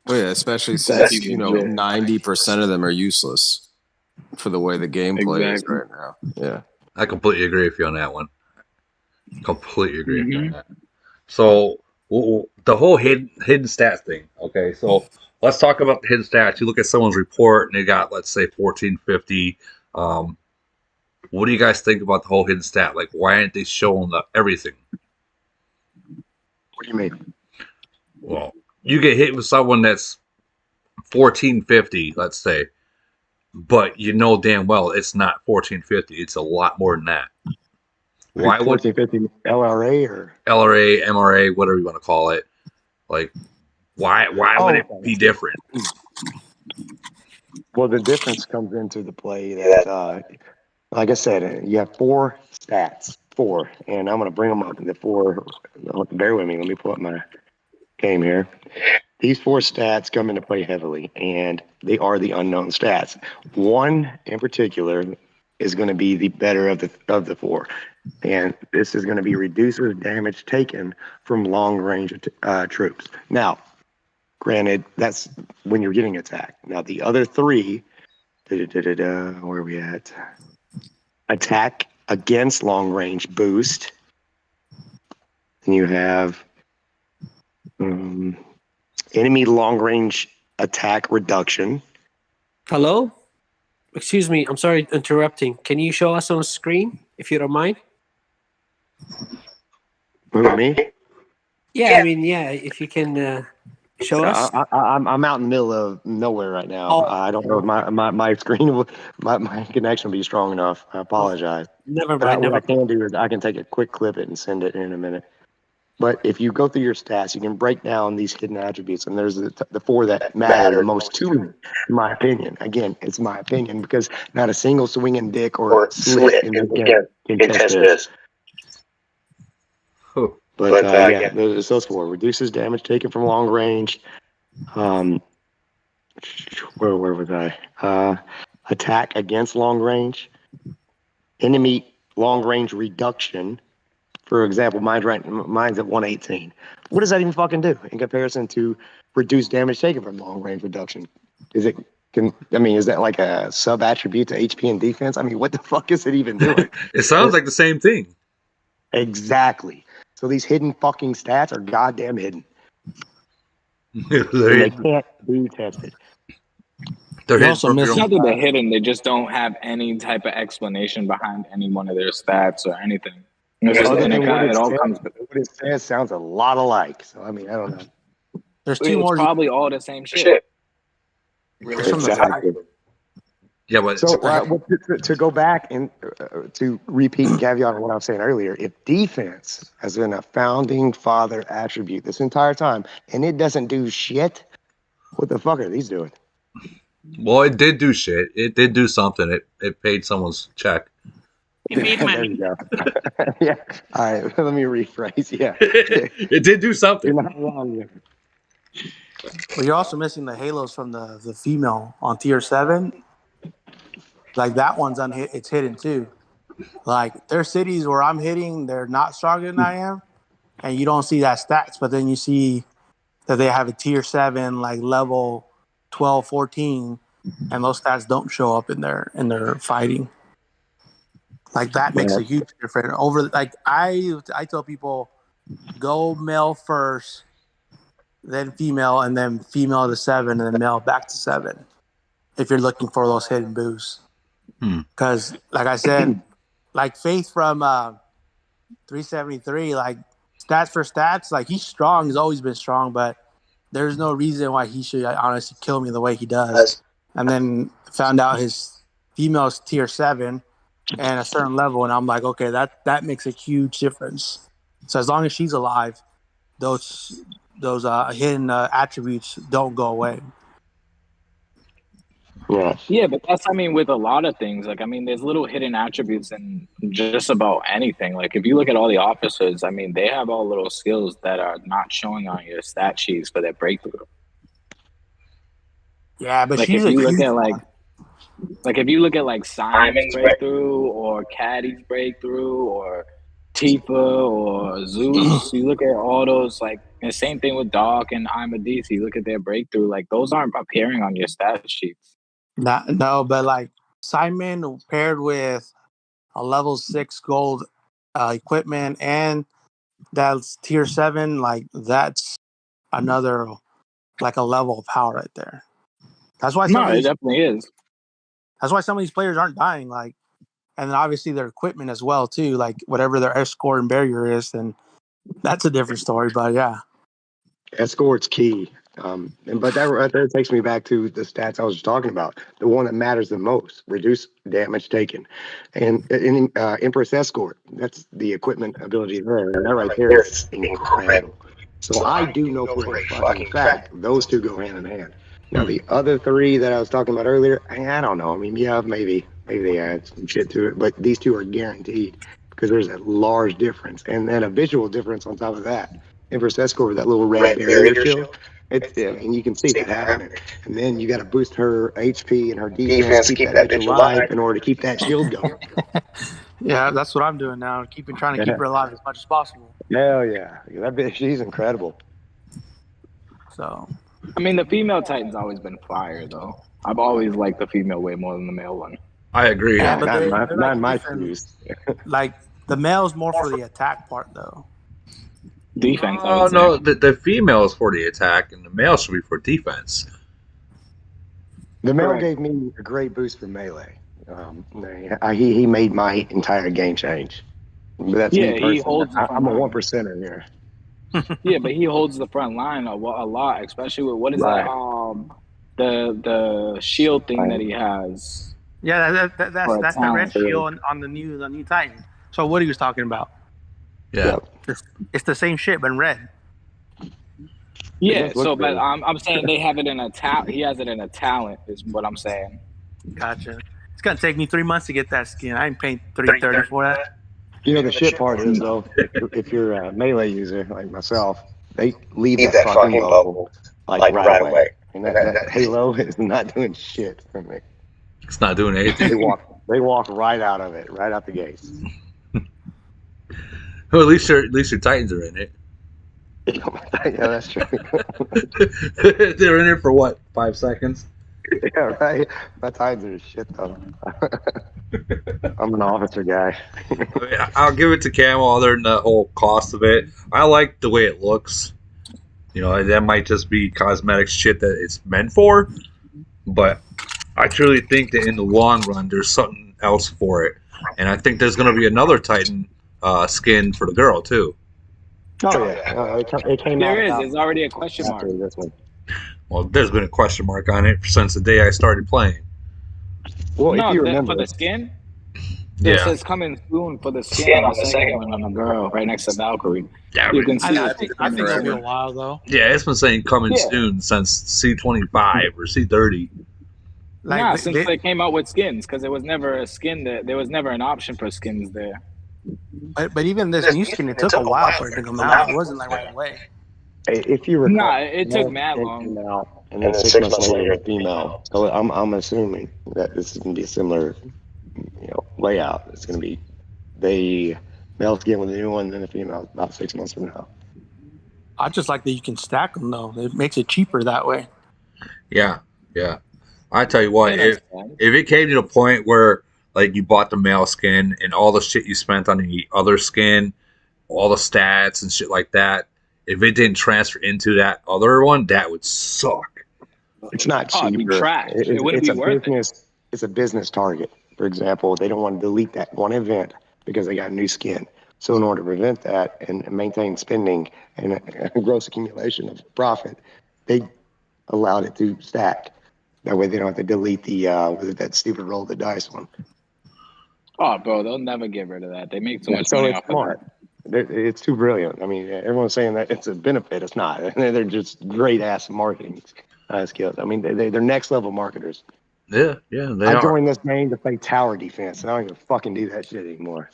Oh yeah, especially since 90% of them are useless for the way the gameplay is right now. Yeah. I completely agree with you on that one. Completely agree with you on that. So the whole hidden stats thing. Okay, so let's talk about the hidden stats. You look at someone's report and they got, let's say, 1450. What do you guys think about the whole hidden stat? Like, why aren't they showing everything? What do you mean? Well, you get hit with someone that's 1450, let's say, but you know damn well it's not 1450. It's a lot more than that. Why 1450 LRA or LRA, MRA, whatever you want to call it? Like, why would it be different? Well, the difference comes into the play that like I said, you have 4 stats. 4, and I'm going to bring them up. The 4, bear with me. Let me pull up my game here. These 4 stats come into play heavily, and they are the unknown stats. One in particular is going to be the better of the 4, and this is going to be reduces damage taken from long range troops. Now, granted, that's when you're getting attacked. Now, the other 3, where are we at? Attack against long range boost. And you have enemy long range attack reduction. Hello? Excuse me, I'm sorry interrupting. Can you show us on the screen, if you don't mind? Who, me? Yeah, I mean, if you can show us. I'm out in the middle of nowhere right now. Oh. I don't know if my screen, my connection will be strong enough. I apologize. Never But mind. what I can do is I can take a quick clip it and send it in a minute. But if you go through your stats, you can break down these hidden attributes, and there's the 4 that matter the most to me, in my opinion. Again, it's my opinion because not a single swinging dick or slit in this game can test this. But there's those 4. Reduces damage taken from long range. Where was I? Attack against long range. Enemy long range reduction. For example, mine's at 118. What does that even fucking do in comparison to reduced damage taken from long range reduction? Is that like a sub attribute to HP and defense? I mean, what the fuck is it even doing? It sounds like the same thing. Exactly. So these hidden fucking stats are goddamn hidden. They can't be tested. They're hidden also, it's not that they're hidden. They just don't have any type of explanation behind any one of their stats or anything. What it says sounds a lot alike. So, I mean, I don't know. There's 2 more. It's probably all the same shit. Really? Exactly. Yeah, but so to go back and to repeat and caveat on what I was saying earlier, if defense has been a founding father attribute this entire time and it doesn't do shit, what the fuck are these doing? Well, it did do shit. It did do something. It paid someone's check. It made money. There you go. Yeah. All right. Let me rephrase. Yeah. It did do something. You're not wrong. But you're also missing the halos from the female on tier 7. Like that one's it's hidden too. Like there's cities where I'm hitting, they're not stronger than I am, and you don't see that stats. But then you see that they have a tier 7, like level 12, 14, and those stats don't show up in their fighting. Like that makes a huge difference. I tell people, go male first, then female, and then female to 7, and then male back to 7. If you're looking for those hidden boosts, because like I said, like Faith from 373, like stats for stats, like he's strong. He's always been strong, but there's no reason why he should honestly kill me the way he does. And then found out his female's tier 7 and a certain level, and I'm like, okay, that makes a huge difference. So as long as she's alive, those hidden attributes don't go away. Yeah, but that's, I mean, with a lot of things. Like, I mean, there's little hidden attributes in just about anything. Like, if you look at all the officers, I mean, they have all little skills that are not showing on your stat sheets for their breakthrough. Yeah, but like she's if you look at like Simon's breakthrough or Caddy's breakthrough or Tifa or Zeus, you look at all those, like, the same thing with Doc and Amadis. You look at their breakthrough, like, those aren't appearing on your stat sheets. No, but like Simon paired with a level 6 gold equipment and that's tier 7, like that's another, like a level of power right there. That's why it definitely is. That's why some of these players aren't dying, like, and then obviously their equipment as well too, like whatever their escort and barrier is, then that's a different story. But yeah, escort's key. But that takes me back to the stats I was just talking about. The one that matters the most: reduce damage taken, and Empress Escort. That's the equipment ability there, and that right there is incredible. So I do know for a fucking fact those two go hand in hand. Now the other 3 that I was talking about earlier, I don't know. I mean, yeah, maybe Maybe they add some shit to it, but these two are guaranteed because there's a large difference and then a visual difference on top of that. Empress Escort with that little red barrier shield. I mean, you can see that happening. And then you got to boost her HP and her defense, keep that bitch alive in order to keep that shield going. Yeah, that's what I'm doing now. Trying to keep her alive as much as possible. Hell yeah. That bitch, she's incredible. So, I mean, the female Titan's always been fire, though. I've always liked the female way more than the male one. I agree. yeah, but they're Not like my different. views. Like the male's more for the attack part, though. Defense, I Oh would say. no, the female is for the attack, and the male should be for defense. The male Correct. gave me a great boost for melee. He made my entire game change. But that's Yeah, me he personally. holds the front I'm a line. 1%er here. Yeah, but he holds the front line a lot, especially with what is Right. that? The shield thing that he has. Yeah, For a that's the red talent. shield on the new Titan. So what he was talking about? Yeah. Yep. It's the same shit, but in red. Yeah, does look so but good. I'm saying they have it in a talent. He has it in a talent, is what I'm saying. Gotcha. It's gonna take me 3 months to get that skin. I ain't paying $330 for that. You know, the shit part is, though, if you're a melee user like myself, they leave that fucking bubble like right away. And that Halo is not doing shit for me. It's not doing anything. They walk right out of it, right out the gates. Well, at least your Titans are in it. Yeah, that's true. They're in it for what? 5 seconds? Yeah, right. My Titans are shit, though. I'm an officer guy. I mean, I'll give it to Camo other than the whole cost of it. I like the way it looks. You know, that might just be cosmetic shit that it's meant for, but I truly think that in the long run, there's something else for it. And I think there's going to be another Titan skin for the girl, too. Oh, yeah. It came There out. is. There's already a question mark. After this one. Well, there's been a question mark on it since the day I started playing. Well, No, if you remember. for the skin. Yeah. It says coming soon for the skin on the second one on the girl, right next to Valkyrie. Yeah, You can see I think it'll be a while though. Yeah, it's been saying coming Yeah. soon since C25 or C30. Nah, since they came out with skins, because there was never a skin there was never an option for skins there. But even this new skin, it took a while for it to come out. It wasn't like right away. If you recall, Nah, it took mad long. And then 6 months later, it's female. So I'm assuming that this is going to be a similar, layout. It's going to be the male skin with the new one, and then the female about 6 months from now. I just like that you can stack them though. It makes it cheaper that way. Yeah. I tell you what, if it came to the point where like you bought the male skin and all the shit you spent on the other skin, all the stats and shit like that, if it didn't transfer into that other one, that would suck. It's not cheaper. It'd be trash. It wouldn't be worth it. It's a business target. For example, they don't want to delete that one event because they got new skin. So in order to prevent that and maintain spending and a gross accumulation of profit, they allowed it to stack. That way they don't have to delete that stupid roll the dice one. Oh, bro, they'll never get rid of that. They make too much money off of that. It's too brilliant. I mean, everyone's saying that it's a benefit. It's not. They're just great ass marketing skills. I mean, they're next level marketers. Yeah, they I are. joined this game to play tower defense, and I don't even fucking do that shit anymore.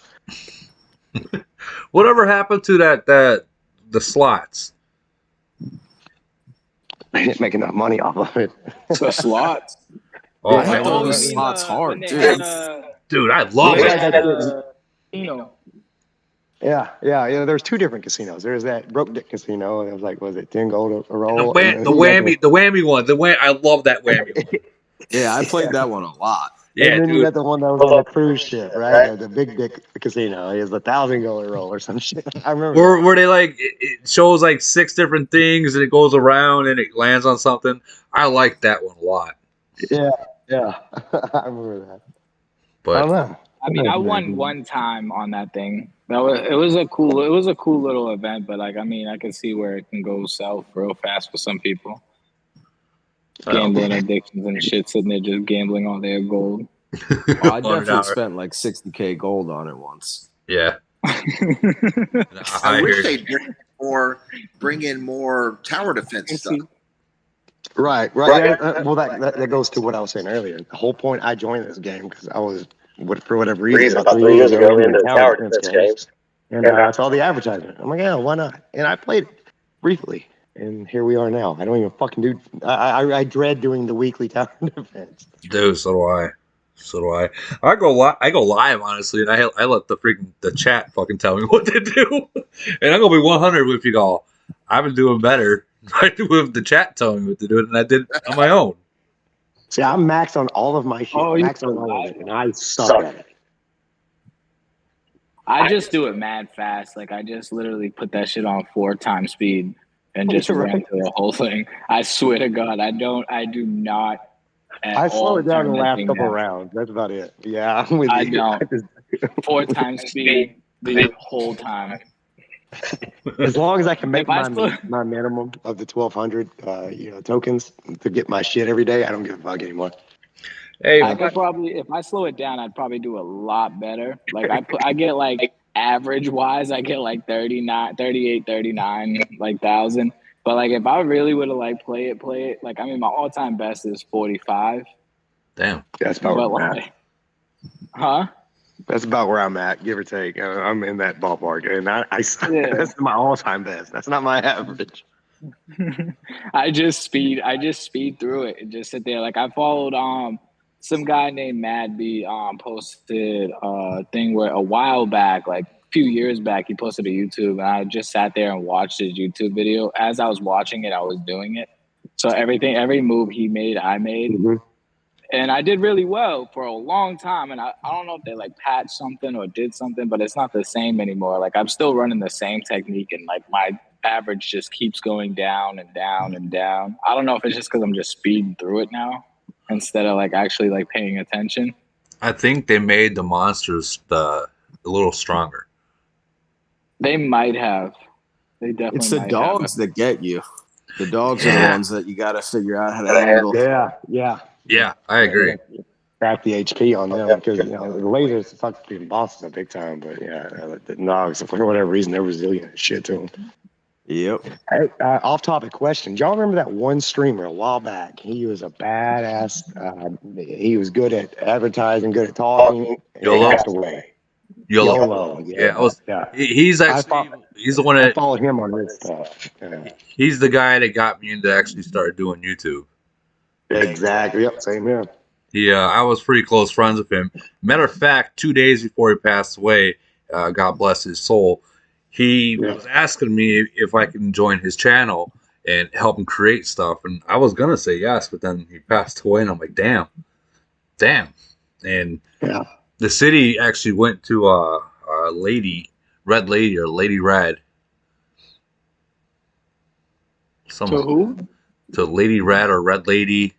Whatever happened to the slots? I didn't make enough money off of it. The slots. Oh, I hit all you those mean, slots hard, when dude. they had, dude, I love it. Yeah. There's two different casinos. There's that broke dick casino. It was like, was it 10 gold a roll? The whammy one. I love that whammy one. Yeah, I played that one a lot. Yeah, and then you got dude. the one that was on the cruise ship, right? The big dick casino. It was 1,000 gold roll or some shit. I remember. Where they like it shows like 6 different things and it goes around and it lands on something. I like that one a lot. Yeah. I remember that. But I don't know. I mean, I won one time on that thing. It was a cool little event, but like, I mean, I can see where it can go south real fast for some people. Gambling addictions and shit, sitting there just gambling all their gold. Well, I definitely spent like 60K gold on it once. Yeah. I wish they'd bring in more tower defense stuff. Right. Well, that goes to what I was saying earlier. The whole point I joined this game because I was, for whatever reason, about 3 years ago into tower defense games, and I saw the advertisement. I'm like, yeah, why not? And I played it briefly, and here we are now. I don't even fucking do. I dread doing the weekly tower defense. Dude, so do I. So do I. I go live honestly, and I let the chat fucking tell me what to do, and I'm gonna be 100 with you all. I've been doing better with the chat telling me what to do than I did on my own. See, I'm maxed on all of my shit. Maxed on all of it, and I suck at it. I just do it mad fast. Like I just literally put that shit on 4x speed and just ran through the whole thing. I swear to God, I do not. I slow it down in the last couple of rounds. That's about it. Yeah, I'm with you. I don't. 4x speed the whole time. As long as I can make my minimum of the 1,200, tokens to get my shit every day, I don't give a fuck anymore. Hey, I could probably, if I slow it down, I'd probably do a lot better. Like I get like average wise, I get like 38, 39, like thousand. But like if I really would have like play it, like I mean my all time best is 45. Damn. That's about where I'm at. Huh? That's about where I'm at, give or take. I'm in that ballpark, and that's my all time best. That's not my average. I just speed through it and just sit there. Like I followed some guy named Mad B posted a thing where a while back, like a few years back, he posted a YouTube, and I just sat there and watched his YouTube video. As I was watching it, I was doing it. So every move he made, I made. Mm-hmm. And I did really well for a long time. And I don't know if they like patched something or did something, but it's not the same anymore. Like I'm still running the same technique, and like my average just keeps going down and down and down. I don't know if it's just because I'm just speeding through it now instead of like actually like paying attention. I think they made the monsters a little stronger. They might have. They definitely. It's the dogs that get you. The dogs are the ones that you got to figure out how to handle. Yeah, I agree. Crack the HP on them because the lasers fucking bosses are big time, but the dogs, for whatever reason, they're resilient as shit to them. Yep. Hey, off-topic question. Do y'all remember that one streamer a while back? He was a badass. He was good at advertising, good at talking. YOLO. YOLO. He's actually he's the one that I follow him on his stuff. He's the guy that got me into actually start doing YouTube. Exactly. Yep. Same here. Yeah, I was pretty close friends with him. Matter of fact, 2 days before he passed away, God bless his soul, he was asking me if I can join his channel and help him create stuff. And I was going to say yes, but then he passed away, and I'm like, damn. And the city actually went to a Red Lady or Lady Red. To who? To Lady Red or Red Lady.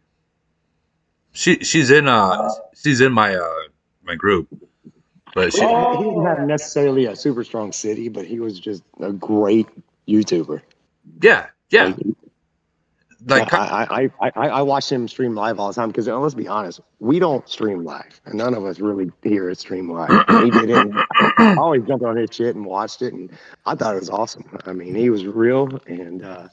She's in my group, but he didn't have necessarily a super strong city, but he was just a great YouTuber. Yeah. Like I watch him stream live all the time because let's be honest, we don't stream live, and none of us really here stream live. And he did it. I always jumped on his shit and watched it, and I thought it was awesome. I mean, he was real, and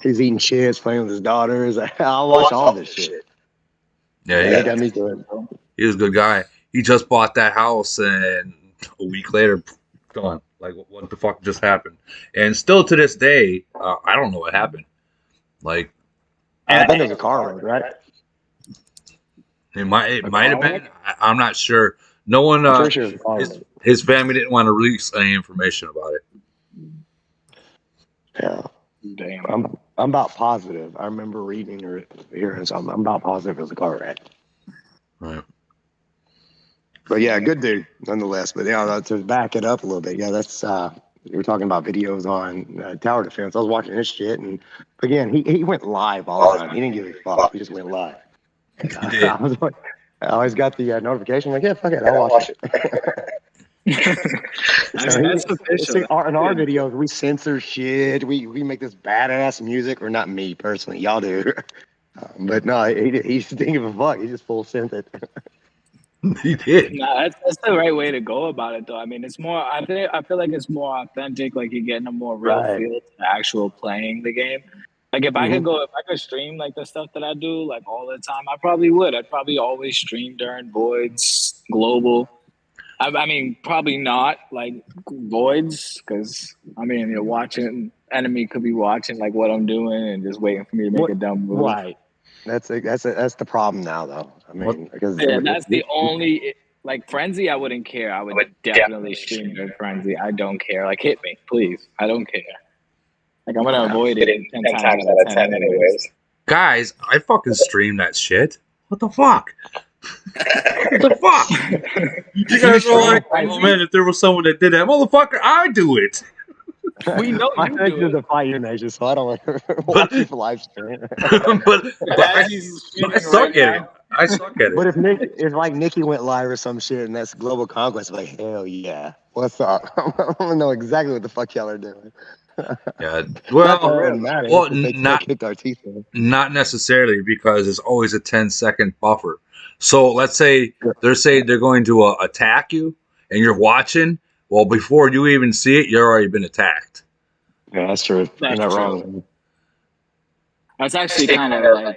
he's eating chips, playing with his daughters. I watch all this shit. Yeah, he got me good. He was a good guy. He just bought that house, and a week later, gone. Like, what the fuck just happened? And still to this day, I don't know what happened. Like, I think it was a car wreck, right? It might have been. I'm not sure. No one. His family didn't want to release any information about it. Yeah. Damn. I'm about positive. I remember reading or hearing something. I'm about positive it was a car wreck. Right. But yeah, good dude nonetheless. But to back it up a little bit, that's we were talking about videos on tower defense. I was watching his shit, and again, he went live all the time. He didn't give a fuck. He just went live. I always got the notification. Like, yeah, fuck it, I'll watch it. That's official. In our videos, we censor shit. We make this badass music, or not me personally, y'all do. But no, he didn't give a fuck. He just full sent it. He did. Nah, that's the right way to go about it, though. I mean, it's more. I feel like it's more authentic. Like you're getting a more real feel to actual playing the game. Like if I could stream like the stuff that I do like all the time, I probably would. I'd probably always stream during Voids Global. I mean, probably not like Voids because I mean, you're watching enemy could be watching like what I'm doing and just waiting for me to make a dumb move. Right. That's the problem now, though. I mean, because that's the only like Frenzy. I wouldn't care. I would definitely stream during Frenzy. I don't care. Like hit me, please. I don't care. Like I'm gonna avoid it 10 times out of 10 anyways. Guys, I fucking stream that shit. What the fuck? What the fuck? You guys are like, oh man, if there was someone that did that, motherfucker, I do it. We know you do it. The Fight Your Nation, so I don't watch you for live stream. but I suck at it. I suck at it. But if like Nikki went live or some shit and that's Global Conquest, I'm like, hell yeah. What's up? I want to know exactly what the fuck y'all are doing. Yeah. Well, not kicked our teeth in. Not necessarily, because there's always a 10-second buffer. So let's say they're going to attack you and you're watching. Well, before you even see it, you've already been attacked. Yeah, that's true. You're not wrong. That's actually kind of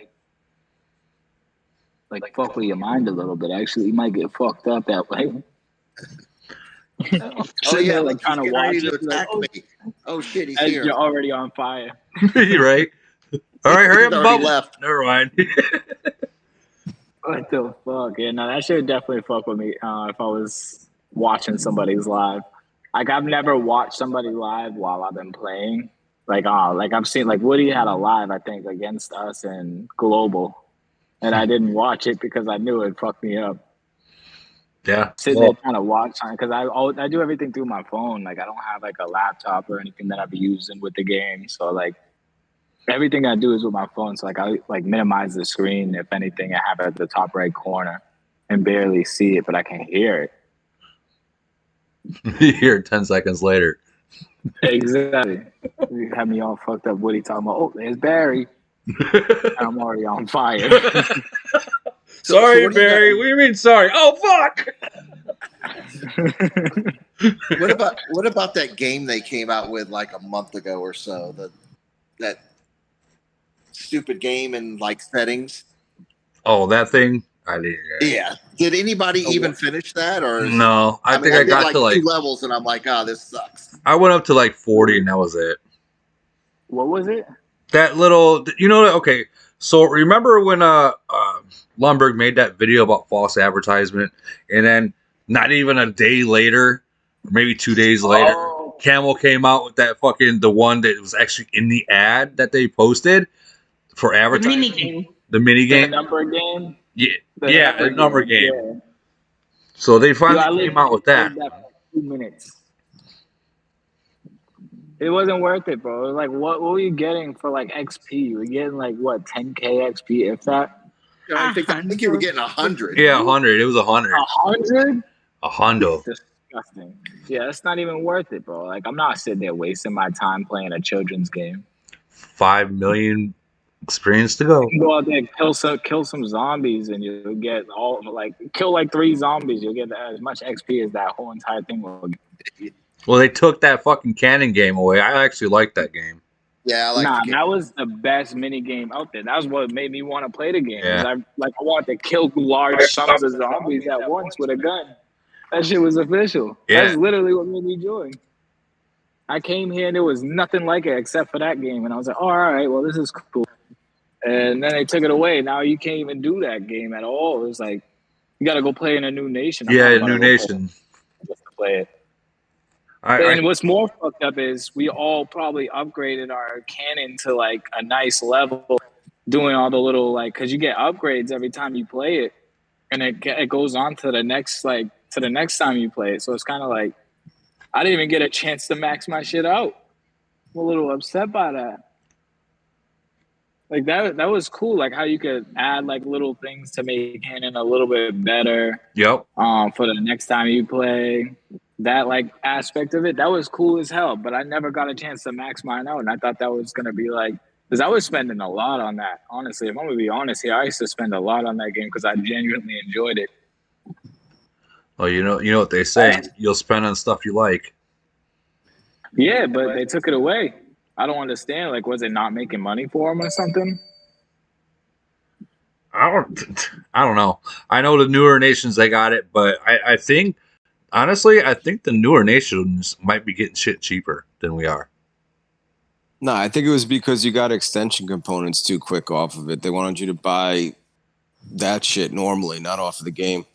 like fuck with your mind a little bit. Actually, you might get fucked up that way. Oh yeah, like trying to watch it. Like, oh shit, he's here. You're already on fire. Right. All right, hurry up, bubble. Left. Never mind. What the fuck? Yeah, no, that should definitely fuck with me if I was watching somebody's live. Like I've never watched somebody live while I've been playing. Like I've seen like Woody had a live, I think, against us in Global, and I didn't watch it because I knew it'd fuck me up. Yeah, sitting there trying to watch on because I do everything through my phone. Like I don't have like a laptop or anything that I'll be using with the game. So like everything I do is with my phone. So like I like minimize the screen. If anything, I have it at the top right corner and barely see it, but I can hear it. You hear it 10 seconds later. Exactly. You have me all fucked up. Woody talking about, oh, there's Barry. I'm already on fire. Sorry, Barry. What do you mean sorry? Oh fuck! What about that game they came out with like a month ago or so? That stupid game in like settings. Oh, that thing. I didn't. Yeah. Did anybody even finish that? Or no? I think I got like to like 2 levels, and I'm like, oh, this sucks. I went up to like 40, and that was it. What was it? That little, you know. Okay, so remember when Lundberg made that video about false advertisement, and then not even a day later, or maybe 2 days later, Camel came out with that fucking the one that was actually in the ad that they posted for advertising. The mini game. The number game. Yeah, the number game. Yeah. So they finally came out with that. That for 2 minutes. It wasn't worth it, bro. Like, what were you getting for like XP? You were getting like what, 10K XP, if that? I think you were getting 100. Yeah, 100. It was 100. 100? 100. Disgusting. Yeah, it's not even worth it, bro. Like, I'm not sitting there wasting my time playing a children's game. 5 million experience to go. You can go out there and kill some zombies, and you'll get kill like 3 zombies. You'll get as much XP as that whole entire thing will get. Well, they took that fucking cannon game away. I actually liked that game. Yeah, that was the best mini game out there. That was what made me want to play the game. Yeah. I wanted to kill large sums of zombies at once with a gun. That shit was official. Yeah. That's literally what made me join. I came here and there was nothing like it except for that game, and I was like, oh, all right, well, this is cool. And then they took it away. Now you can't even do that game at all. It was like you got to go play in a new nation. Yeah, new nation. Just to play it. And what's more fucked up is we all probably upgraded our cannon to like a nice level, doing all the little because you get upgrades every time you play it, and it goes on to the next time you play it. So it's kind of like I didn't even get a chance to max my shit out. I'm a little upset by that. Like that was cool. Like how you could add like little things to make cannon a little bit better. Yep. For the next time you play. That like aspect of it, that was cool as hell, but I never got a chance to max mine out, and I thought that was gonna be like, because I was spending a lot on that. Honestly, if I'm gonna be honest here, I used to spend a lot on that game because I genuinely enjoyed it. Well, you know what they say, you'll spend on stuff you like. Yeah, but they took it away. I don't understand. Like, was it not making money for him or something? I don't know. I know the newer nations they got it, but I think honestly, I think the newer nations might be getting shit cheaper than we are. No, I think it was because you got extension components too quick off of it. They wanted you to buy that shit normally, not off of the game.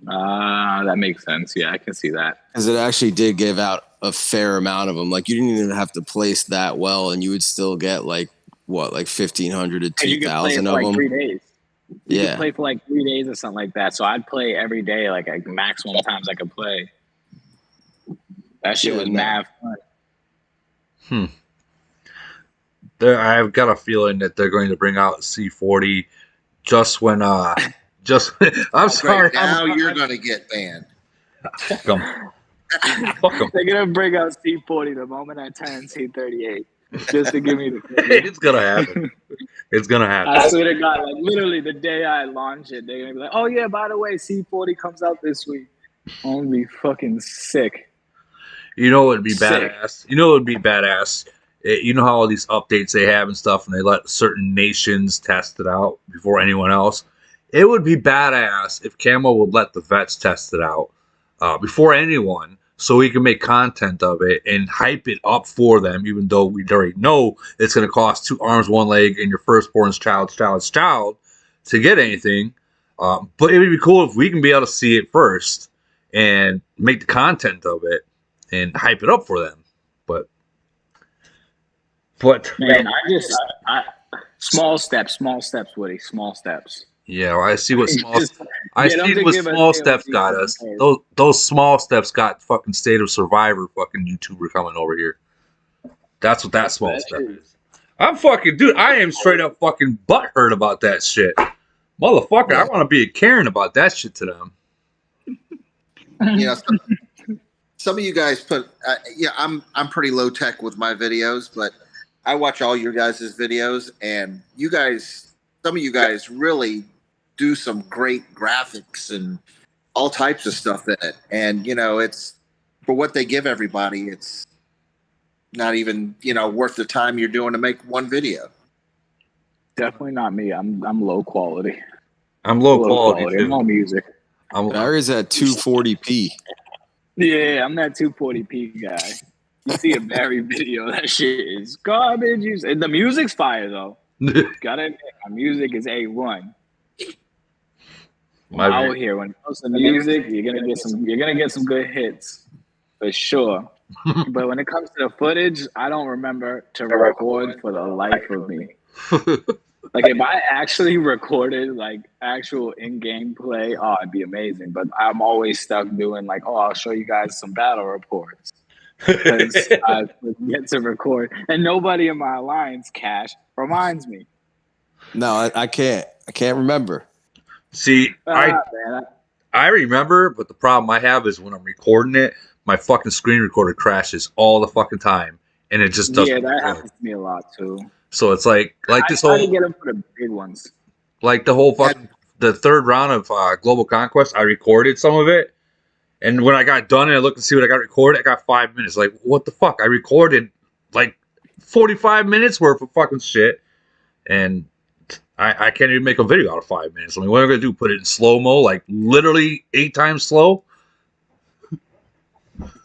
That makes sense. Yeah, I can see that. Because it actually did give out a fair amount of them. Like, you didn't even have to place that well, and you would still get, like, what, like 1,500 to 2,000 of like them? 3 days. You Yeah. could play for like 3 days or something like that. So I'd play every day, like maximum times I could play. That shit was mad fun. I've got a feeling that they're going to bring out C40 just when just I'm sorry. Now you're gonna get banned. Fuck them. Fuck them. They're gonna bring out C40 the moment I turn C38 just to give me the It's gonna happen. It's gonna happen. I swear to God, like literally the day I launch it, they're gonna be like, "Oh yeah, by the way, C40 comes out this week." I'm gonna be fucking sick. You know what would be badass? You know what would be badass? You know how all these updates they have and stuff, and they let certain nations test it out before anyone else? It would be badass if Camo would let the vets test it out before anyone, so we can make content of it and hype it up for them, even though we already know it's going to cost 2 arms, 1 leg, and your firstborn's child to get anything. But it would be cool if we can be able to see it first and make the content of it and hype it up for them. But man, I small steps, Woody, small steps. Yeah, well, I see what small steps got us. Those small steps got fucking State of Survivor fucking YouTuber coming over here. That's what that small step is. I'm fucking dude. I am straight up fucking butthurt about that shit, motherfucker. I want to be a Karen about that shit to them. You know, some of you guys put. I'm pretty low tech with my videos, but I watch all your guys' videos, and some of you guys really do some great graphics and all types of stuff in it. And, you know, it's for what they give everybody, it's not even, you know, worth the time you're doing to make one video. Definitely not me. I'm low quality. I'm low quality too. I'm on music. Larry's at 240p. Yeah, I'm that 240p guy. You see a Barry video, that shit is garbage. And the music's fire though. Gotta admit, my music is A1. Out here, when it comes to music, you're gonna get some good hits for sure. But when it comes to the footage, I don't remember to record for the life of me. Like if I actually recorded like actual in-game play, oh, it'd be amazing. But I'm always stuck doing like, oh, I'll show you guys some battle reports because I forget to record, and nobody in my alliance cache reminds me. No, I can't. I can't remember. See, I remember, but the problem I have is when I'm recording it, my fucking screen recorder crashes all the fucking time, and it just doesn't. Yeah, that happens to me a lot too. So it's like this I whole. try to get them for the big ones. Like the whole fucking the third round of Global Conquest, I recorded some of it, and when I got done and I looked to see what I got recorded, I got 5 minutes. Like, what the fuck? I recorded like 45 minutes worth of fucking shit, and I can't even make a video out of 5 minutes. I mean, what am I gonna do? Put it in slow mo, like literally 8 times slow?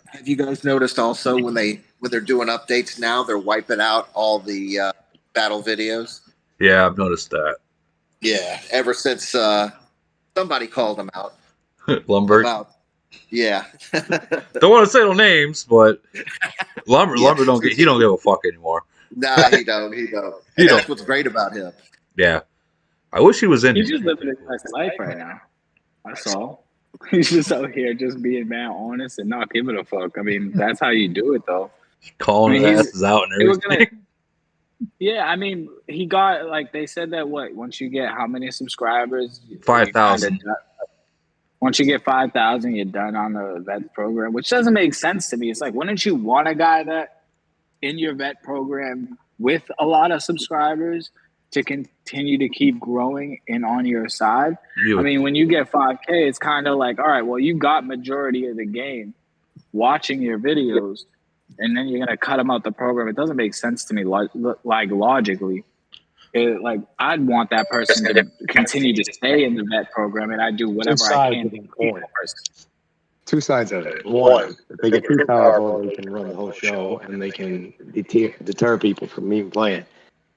Have you guys noticed also when they're doing updates now, they're wiping out all the battle videos? Yeah, I've noticed that. Yeah, ever since somebody called them out. Lumber. Yeah. Don't want to say no names, but Lumber don't give a fuck anymore. Nah, he don't. That's what's great about him. Yeah. I wish he was in. He's just living his best life right now. That's all. He's just out here just being man honest and not giving a fuck. I mean, that's how you do it though. Calling his asses out and everything. Yeah, I mean, he got like they said that once you get how many subscribers? 5,000. Once you get 5,000, you're done on the vet program, which doesn't make sense to me. It's like, wouldn't you want a guy that in your vet program with a lot of subscribers to continue to keep growing and on your side? I mean, when you get 5K, it's kind of like, all right, well, you got majority of the game watching your videos. and then you're gonna cut them out the program. It doesn't make sense to me, like logically. Like I'd want that person to continue to stay in the vet program, and I do Two whatever I sides can of to the keep coin. that person. Two sides of it. One, if they get too powerful, they can run the whole show and they can deter people from even playing.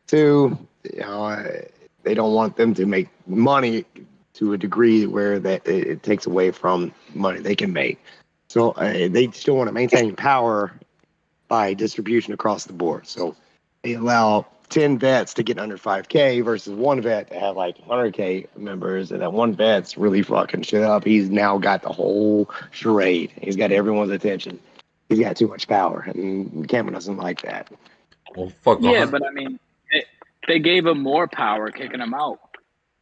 Two, they don't want them to make money to a degree where that it takes away from money they can make. So they still want to maintain power by distribution across the board. So they allow 10 vets to get under 5K versus one vet to have like 100K members, and that one vet's really fucking shit up. He's now got the whole charade. He's got everyone's attention. He's got too much power, and Cameron doesn't like that. Well, fuck. Yeah, but I mean, they gave him more power, kicking him out.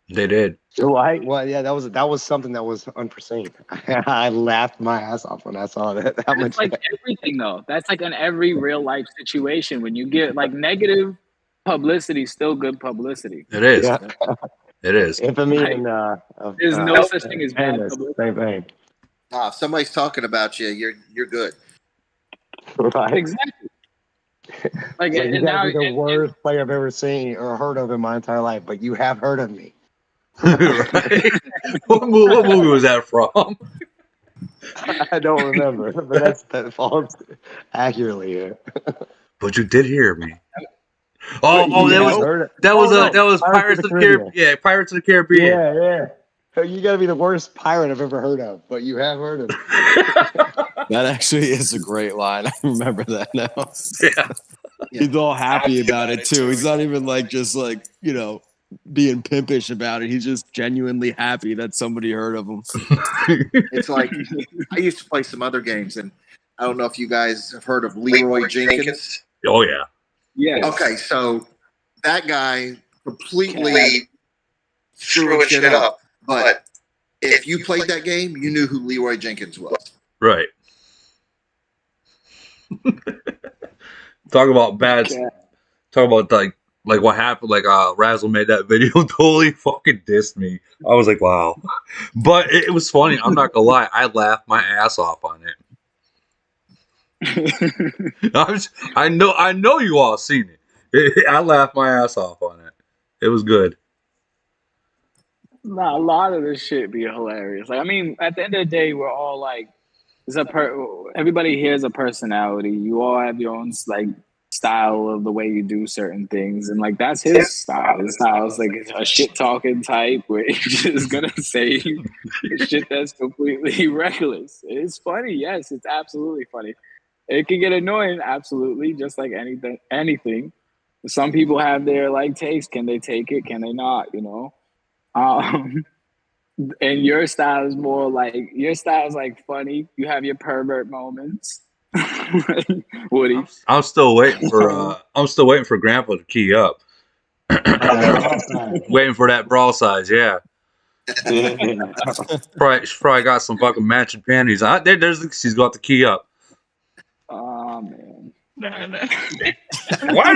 They did. Right? Well, yeah, that was something that was unforeseen. I laughed my ass off when I saw that. How much? It's like everything, though. That's like in every real life situation. When you get like negative publicity, still good publicity. It is. Yeah. It is. Infamy Like, and there's no such thing as bad famous, publicity. same thing. If somebody's talking about you, you're good. Right? Exactly. Like, So and you now gotta be the worst player I've ever seen or heard of in my entire life, but you have heard of me. Right? What movie was that from? I don't remember, but that falls accurately here. But you did hear me. Oh, You that have was heard it. that was Oh, no. that was Pirates of the Caribbean. Yeah, Pirates of the Caribbean. Yeah. So you gotta be the worst pirate I've ever heard of, but you have heard of me. That actually is a great line. I remember that now. Yeah. He's all happy about it too. He's not even being pimpish about it. He's just genuinely happy that somebody heard of him. It's like I used to play some other games, and I don't know if you guys have heard of Leroy Jenkins. Oh yeah. Yeah. Okay, so that guy completely screwing shit up. But if you played that game, you knew who Leroy Jenkins was. Right. Talk about bad. Talk about like what happened. Like Razzle made that video, totally fucking dissed me. I was like, wow. But it was funny. I'm not gonna lie. I laughed my ass off on it. I know you all seen it. I laughed my ass off on it. It was good. Nah, a lot of this shit be hilarious. Like, I mean, at the end of the day, we're all like, everybody here is a personality. You all have your own like style of the way you do certain things, and like that's his style. His style is like a shit talking type where he's just gonna say shit that's completely reckless. It's funny, yes, it's absolutely funny. It can get annoying, absolutely, just like anything. Some people have their like taste. Can they take it? Can they not? And your style is more like funny. You have your pervert moments. Woody, I'm still waiting for Grandpa to key up. Waiting for that bra size, yeah. Probably got some fucking matching panties. She's got the key up. Oh man. Why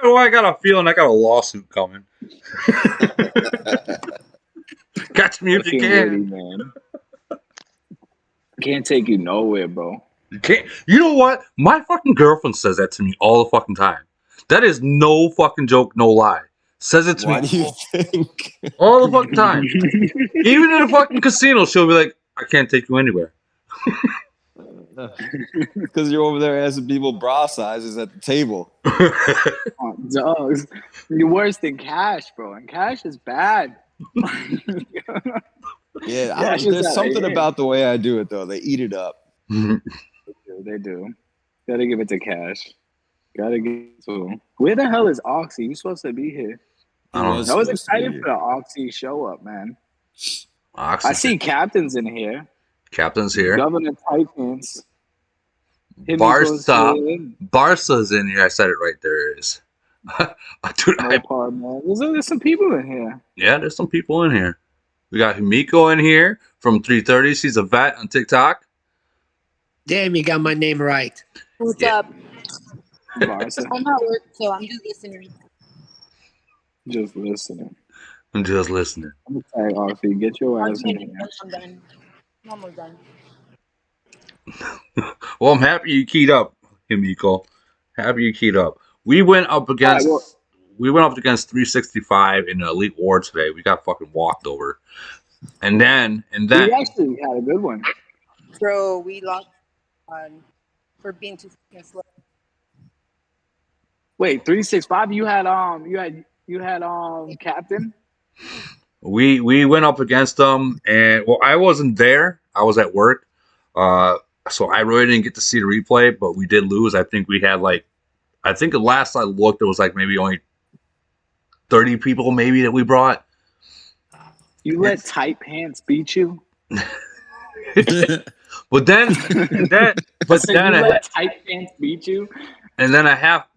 do I got a feeling I got a lawsuit coming? Catch me if you can. Woody, man. Can't take you nowhere, bro. You know what? My fucking girlfriend says that to me all the fucking time. That is no fucking joke, no lie. Says it to me. Why do you think? All the fucking time. Even in a fucking casino, she'll be like, I can't take you anywhere. Because you're over there asking people bra sizes at the table. Dogs. You're worse than Cash, bro. And Cash is bad. Yeah, there's something about the way I do it, though. They eat it up. They do. Gotta give it to Cash. Gotta give it to him. Where the hell is Oxy? You're supposed to be here. I was excited for the Oxy show up, man. Oxy. I see Captain's in here. Captain's here. Governor Titans. Barca's in here. I said it right. There is. Dude, there's some people in here. Yeah, there's some people in here. We got Himiko in here from 330. She's a vet on TikTok. Damn, you got my name right. What's up? Barca. I'm at work, so I'm just listening. Just listening. I'm just listening. I'm sorry, Oxy. Get your ass in here. I'm done. I'm almost done. Well, I'm happy you keyed up. Himiko. Have you keyed up? We went up against 365 in the Elite War today. We got fucking walked over. And then We actually had a good one. Bro, we lost for being too fucking slow. Wait, 365. You had Captain. we went up against them, and well, I wasn't there. I was at work, so I really didn't get to see the replay. But we did lose. I think we had I think the last I looked, there was like maybe only 30 people, maybe, that we brought. You let Tight Pants beat you. But then Tight Pants beat you. And then a half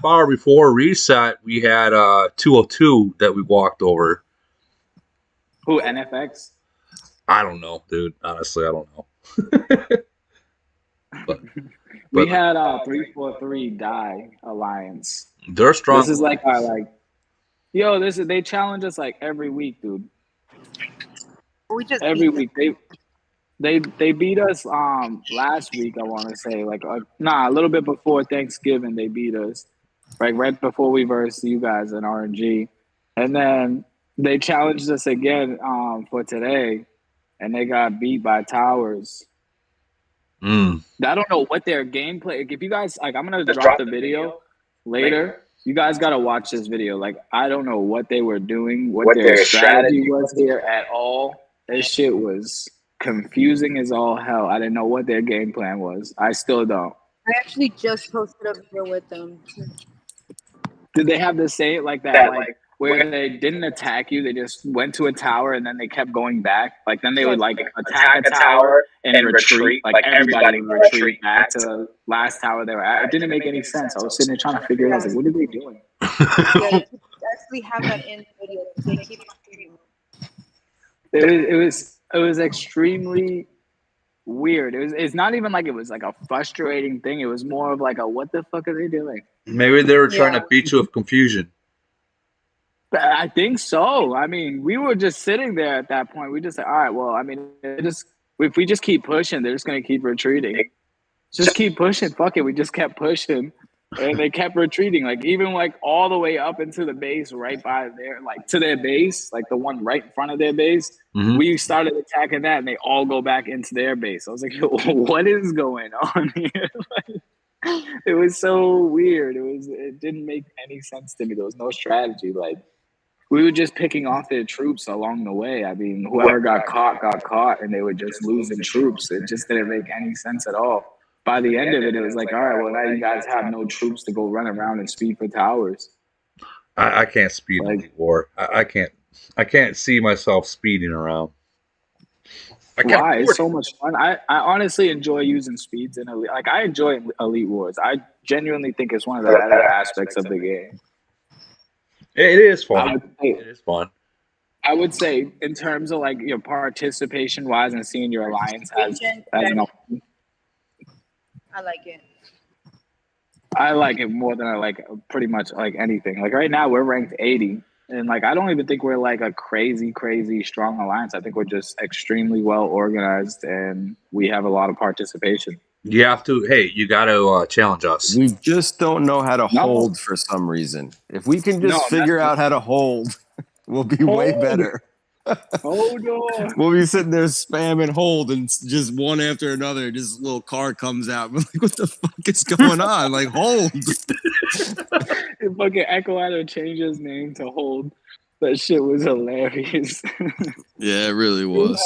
hour before reset, we had 202 that we walked over. Who, NFX? I don't know, dude. Honestly, I don't know. but we had 343 Die Alliance. They're strong. This is like they challenge us like every week, dude. Every week they beat us last week. I want to say a little bit before Thanksgiving they beat us, right before we versed you guys in RNG, and then they challenged us again for today, and they got beat by Towers. I don't know what their gameplay. If you guys I'm gonna drop the video later. You guys gotta watch this video. I don't know what they were doing, what their strategy was here at all. This shit was confusing as all hell. I didn't know what their game plan was. I still don't. I actually just posted a video with them. Did they have the same that where they didn't attack you, they just went to a tower and then they kept going back? Then they would attack a tower and retreat. Everybody would retreat back to the last tower they were at. It didn't make any sense. I was sitting there trying to figure it out. What are they doing? Yeah, actually have that in the video. They keep It was extremely weird. It's not even it was a frustrating thing. It was more of a what the fuck are they doing? Maybe they were trying to beat you with confusion. I think so. I mean, we were just sitting there at that point. We just said, all right, well, I mean, if we just keep pushing, they're just going to keep retreating. Just keep pushing. Fuck it. We just kept pushing. And they kept retreating, even all the way up into the base right by there, to their base, the one right in front of their base. Mm-hmm. We started attacking that, and they all go back into their base. I was like, what is going on here? It was so weird. It didn't make any sense to me. There was no strategy. We were just picking off their troops along the way. I mean, whoever got caught, and they were just losing troops. It just didn't make any sense at all. By the end of it, it was all right, well, now you guys have no troops to go run around and speed for towers. I can't speed in Elite War. I can't see myself speeding around. Why? It's so much fun. I honestly enjoy using speeds in Elite. I enjoy Elite Wars. I genuinely think it's one of the better aspects of the game. It is fun. It is fun. I would say, in terms of your participation wise and seeing your alliance as an option, I like it. I like it more than I like pretty much anything. Right now we're ranked 80, and I don't even think we're a crazy strong alliance. I think we're just extremely well organized, and we have a lot of participation. You have to. Hey, you got to challenge us. We just don't know how to hold for some reason. If we can just figure out how to hold, we'll be way better. Hold on. We'll be sitting there spamming hold, and just one after another, just a little car comes out. We're like, what the fuck is going on? Hold. Fucking Echo had to change his name to Hold. That shit was hilarious. Yeah, it really was.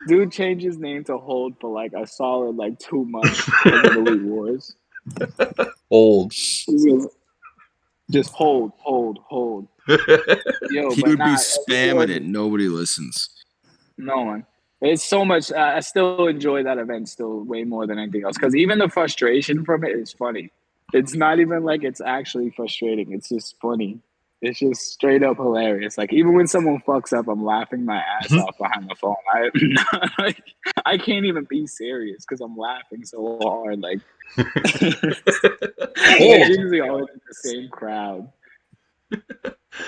Dude changed his name to Hold for a solid 2 months of the Elite Wars. Hold. Just hold. Yo, he would be spamming it. Nobody listens. No one. It's so much. I still enjoy that event still way more than anything else, because even the frustration from it is funny. It's not even it's actually frustrating. It's just funny. It's just straight up hilarious. Even when someone fucks up, I'm laughing my ass off behind the phone. I can't even be serious because I'm laughing so hard. It's usually always the same crowd.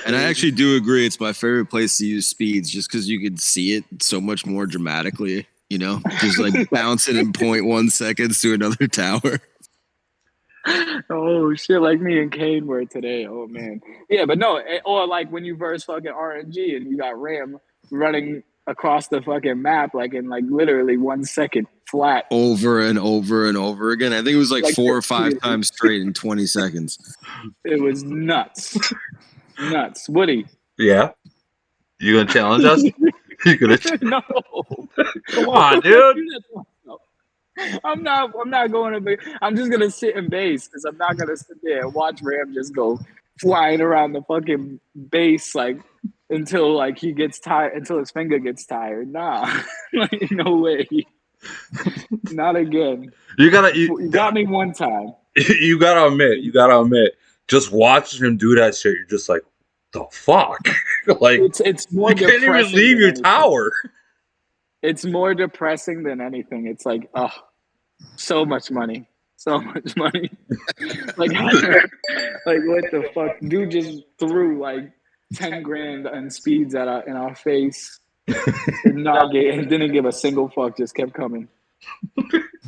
And I actually do agree. It's my favorite place to use speeds, just because you can see it so much more dramatically. Just bouncing in 0.1 seconds to another tower. Oh shit! Like me and Kane were today. Oh man. Yeah, but no. Or like when you verse fucking RNG and you got Ram running across the fucking map like in like literally 1 second flat. Over and over and over again. I think it was like Like 4 or 5 times straight in 20 seconds. it was nuts. Nuts. Woody. Yeah. You gonna challenge us? You gonna? No. Come on, dude. I'm not going to be. I'm just gonna sit in base because I'm not gonna sit there and watch Ram just go flying around the fucking base like until like he gets tired, until his finger gets tired. Nah, like, no way. Not again. You gotta. You got me one time. You gotta admit. You gotta admit. Just watching him do that shit, you're just like, the fuck. Like it's more. You can't even leave your tower. It's more depressing than anything. It's like, oh, so much money. So much money. like what the fuck? Dude just threw like 10 grand in speeds in our face. And didn't give a single fuck, just kept coming.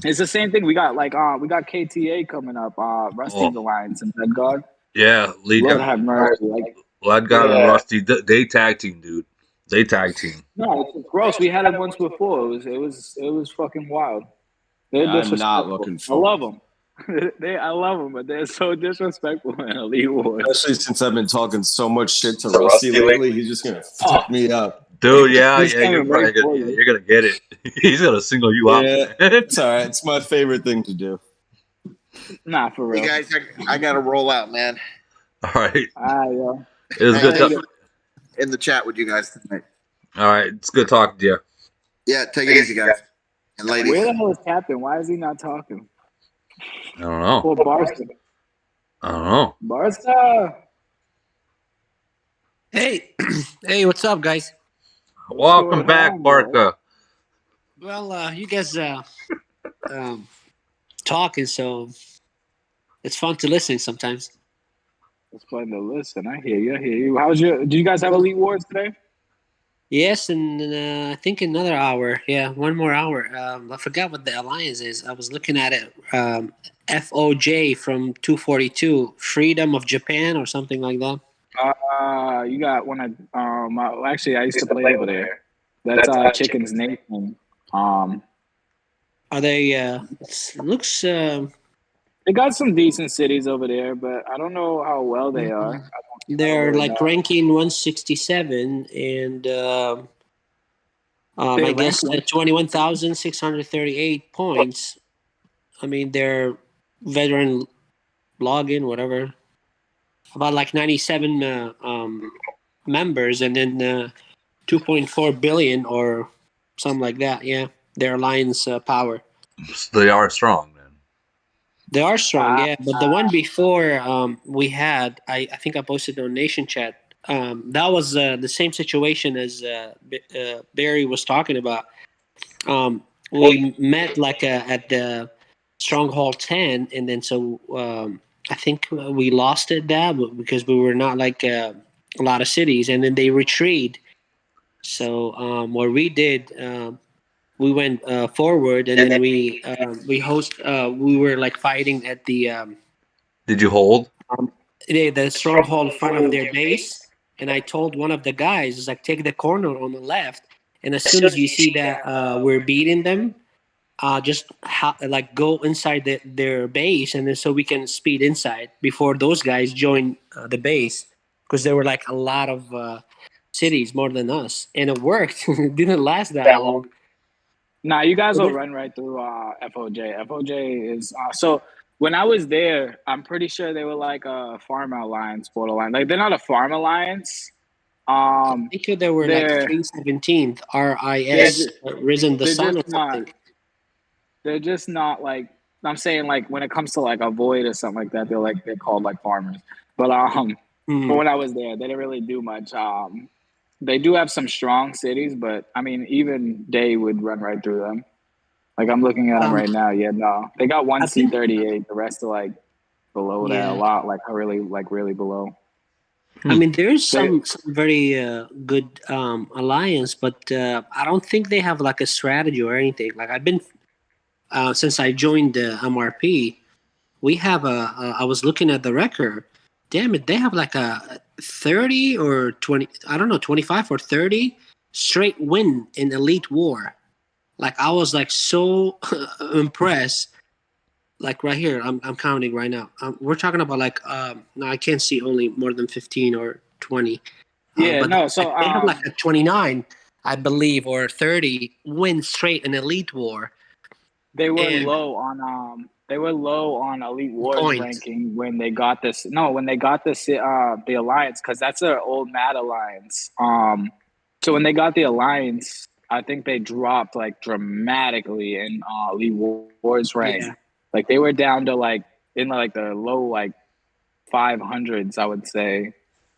It's the same thing. We got KTA coming up, Rusty's Alliance and Redguard. Yeah, Lord have mercy. Like, Redguard and Rusty, they tag team, dude. They tag team. No, it's gross. We had it once before. It was fucking wild. They're I'm not looking I love them. I love them, but they're so disrespectful in Elite Wars. Especially since I've been talking so much shit to Rusty lately, he's just gonna fuck me up. Dude, yeah, you're gonna get it. He's gonna single you out. Yeah, it's all right. It's my favorite thing to do. Nah, for real. Hey guys, I gotta roll out, man. All right. Yo. It was good in the chat with you guys tonight. All right, it's good talking to you. Yeah, take it easy, guys and ladies. Where the hell is Captain? Why is he not talking? I don't know. Or Barca. I don't know. Barca. Hey, hey, what's up, guys? Welcome back, Barca. Well, you guys talking, so it's fun to listen sometimes. It's fun to listen. I hear you. Do you guys have Elite Wars today? Yes, and I think another hour. Yeah, one more hour. I forgot what the alliance is. I was looking at it. FOJ from 242, Freedom of Japan or something like that. You got one of actually I used to play over there. That's Chicken's Nation. Are they looks they got some decent cities over there, but I don't know how well they are. They're like ranking 167 and I guess 21,638 points. I mean, they're veteran login, whatever. About like 97 members, and then 2.4 billion or something like that. Yeah, their alliance power. They are strong, man. They are strong, yeah. But the one before we had, I think I posted on Nation Chat. That was the same situation as Barry was talking about. We met like at the Stronghold 10, and then so I think we lost it because we were not like a lot of cities, and then they retreat. So what we did, we went forward, and then we we were like fighting at the. Did you hold? The Stronghold in front of their base, and I told one of the guys, "It's like take the corner on the left, and as soon as you see that we're beating them." Just like go inside their base, and then so we can speed inside before those guys join the base, because there were like a lot of cities more than us, and it worked. It didn't last that long. Nah, you guys will run right through FOJ. FOJ is so. When I was there, I'm pretty sure they were like a farm alliance, borderline. Like they're not a farm alliance. I think they were like 317th RIS, Risen the Sun or something. They're just not like, I'm saying like when it comes to like a void or something like that, they're called like farmers. But when I was there, they didn't really do much. They do have some strong cities, but I mean even Day would run right through them. Like I'm looking at them right now. Yeah, no, they got one C38. The rest are like below that a lot, like really below. I mean, there's some very good alliance, but I don't think they have like a strategy or anything. Like I've been since I joined the MRP, we have I was looking at the record. Damn it, they have like a 30 or 20, I don't know, 25 or 30 straight win in Elite War. Like I was like so impressed. Like right here, I'm counting right now. We're talking about like no, I can't see only more than 15 or 20. Yeah, But no. So they have like a 29, I believe, or 30 wins straight in Elite War. they were And low on Elite Wars points. ranking when they got this. No, when they got this the alliance, because that's an old Mad alliance. So when they got the alliance, I think they dropped like dramatically in Elite Wars rank. Yeah. Like they were down to like in like the low like 500s, I would say.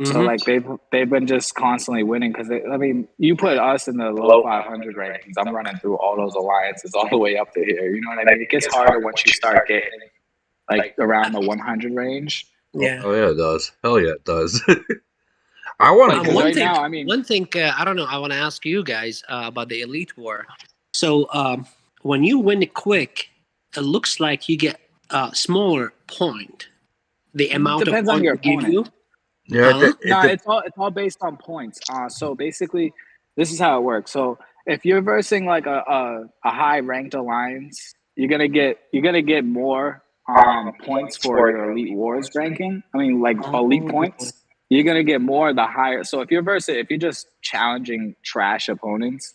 So like they've been just constantly winning because I mean you put us in the low 500 rankings. I'm running through all those alliances all the way up to here. You know what I mean? It gets harder once you start getting like around the 100 range. Yeah. Oh yeah, it does. Hell yeah, it does. I want to Because one right thing, now, I mean, one thing I don't know. I want to ask you guys about the Elite War. So when you win it quick, it looks like you get a smaller point. The amount of depends on points your they give opponent. you. Yeah, Huh? No, it's all based on points. So basically, this is how it works. So if you're versing like a high ranked alliance, you're gonna get more points for your Elite Wars ranking. I mean, like elite Oh, points. You're gonna get more the higher. So if you're just challenging trash opponents,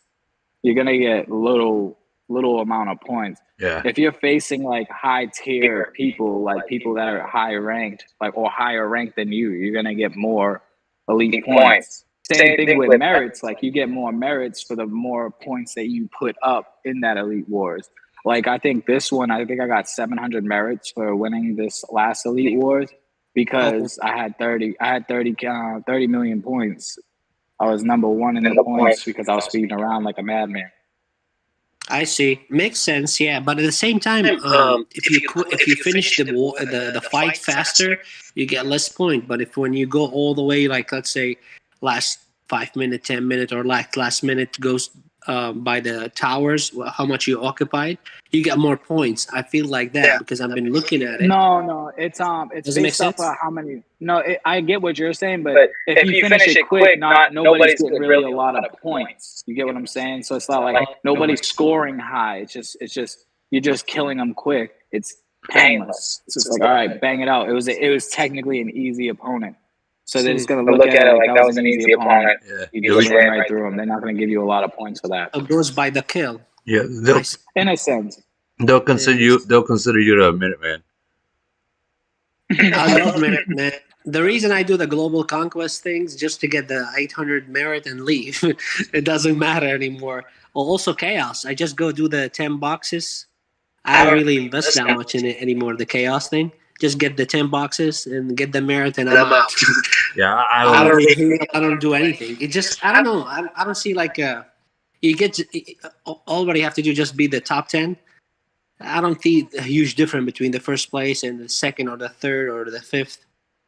you're gonna get little amount of points. yeah, If you're facing like high tier people, like people that are high ranked, like or higher ranked than you, you're gonna get more elite points. Same thing with merits, like you get more merits for the more points that you put up in that Elite Wars. Like I think this one, I think I got 700 merits for winning this last Elite Wars because I had 30 million points. I was number one in the points because I was speeding around like a madman. I see. Makes sense. Yeah, but at the same time, if you finish the war, the fight faster, you get less point. But if when you go all the way, like let's say last 5 minute, 10 minute, or like last minute goes by the towers, how much you occupied, you get more points. I feel like that because I've been looking at it. No, it's Does it make based off sense? of how many. No, I get what you're saying, but if you finish it quick, not nobody's getting really a lot of points. You get what I'm saying? So it's not like nobody's scoring high. It's just you're just killing them quick. It's painless. So it's like all right, bang it out. It was technically an easy opponent. So they're just gonna look at it like that was an easy opponent. yeah. You just ran right through them. They're not gonna give you a lot of points for that. It goes by the kill. Yeah, In a sense. they'll consider you. They'll consider you the Minuteman. I love merit, man. The reason I do the global conquest things just to get the 800 merit and leave. It doesn't matter anymore. Also chaos. I just go do the 10 boxes. I don't really invest that much in it anymore. The chaos thing. Just get the 10 boxes and get the merit and I'm out. Yeah, I don't do anything. It just I don't know. I don't see like you get all what you have to do just be the top 10. I don't see a huge difference between the first place and the second or the third or the fifth.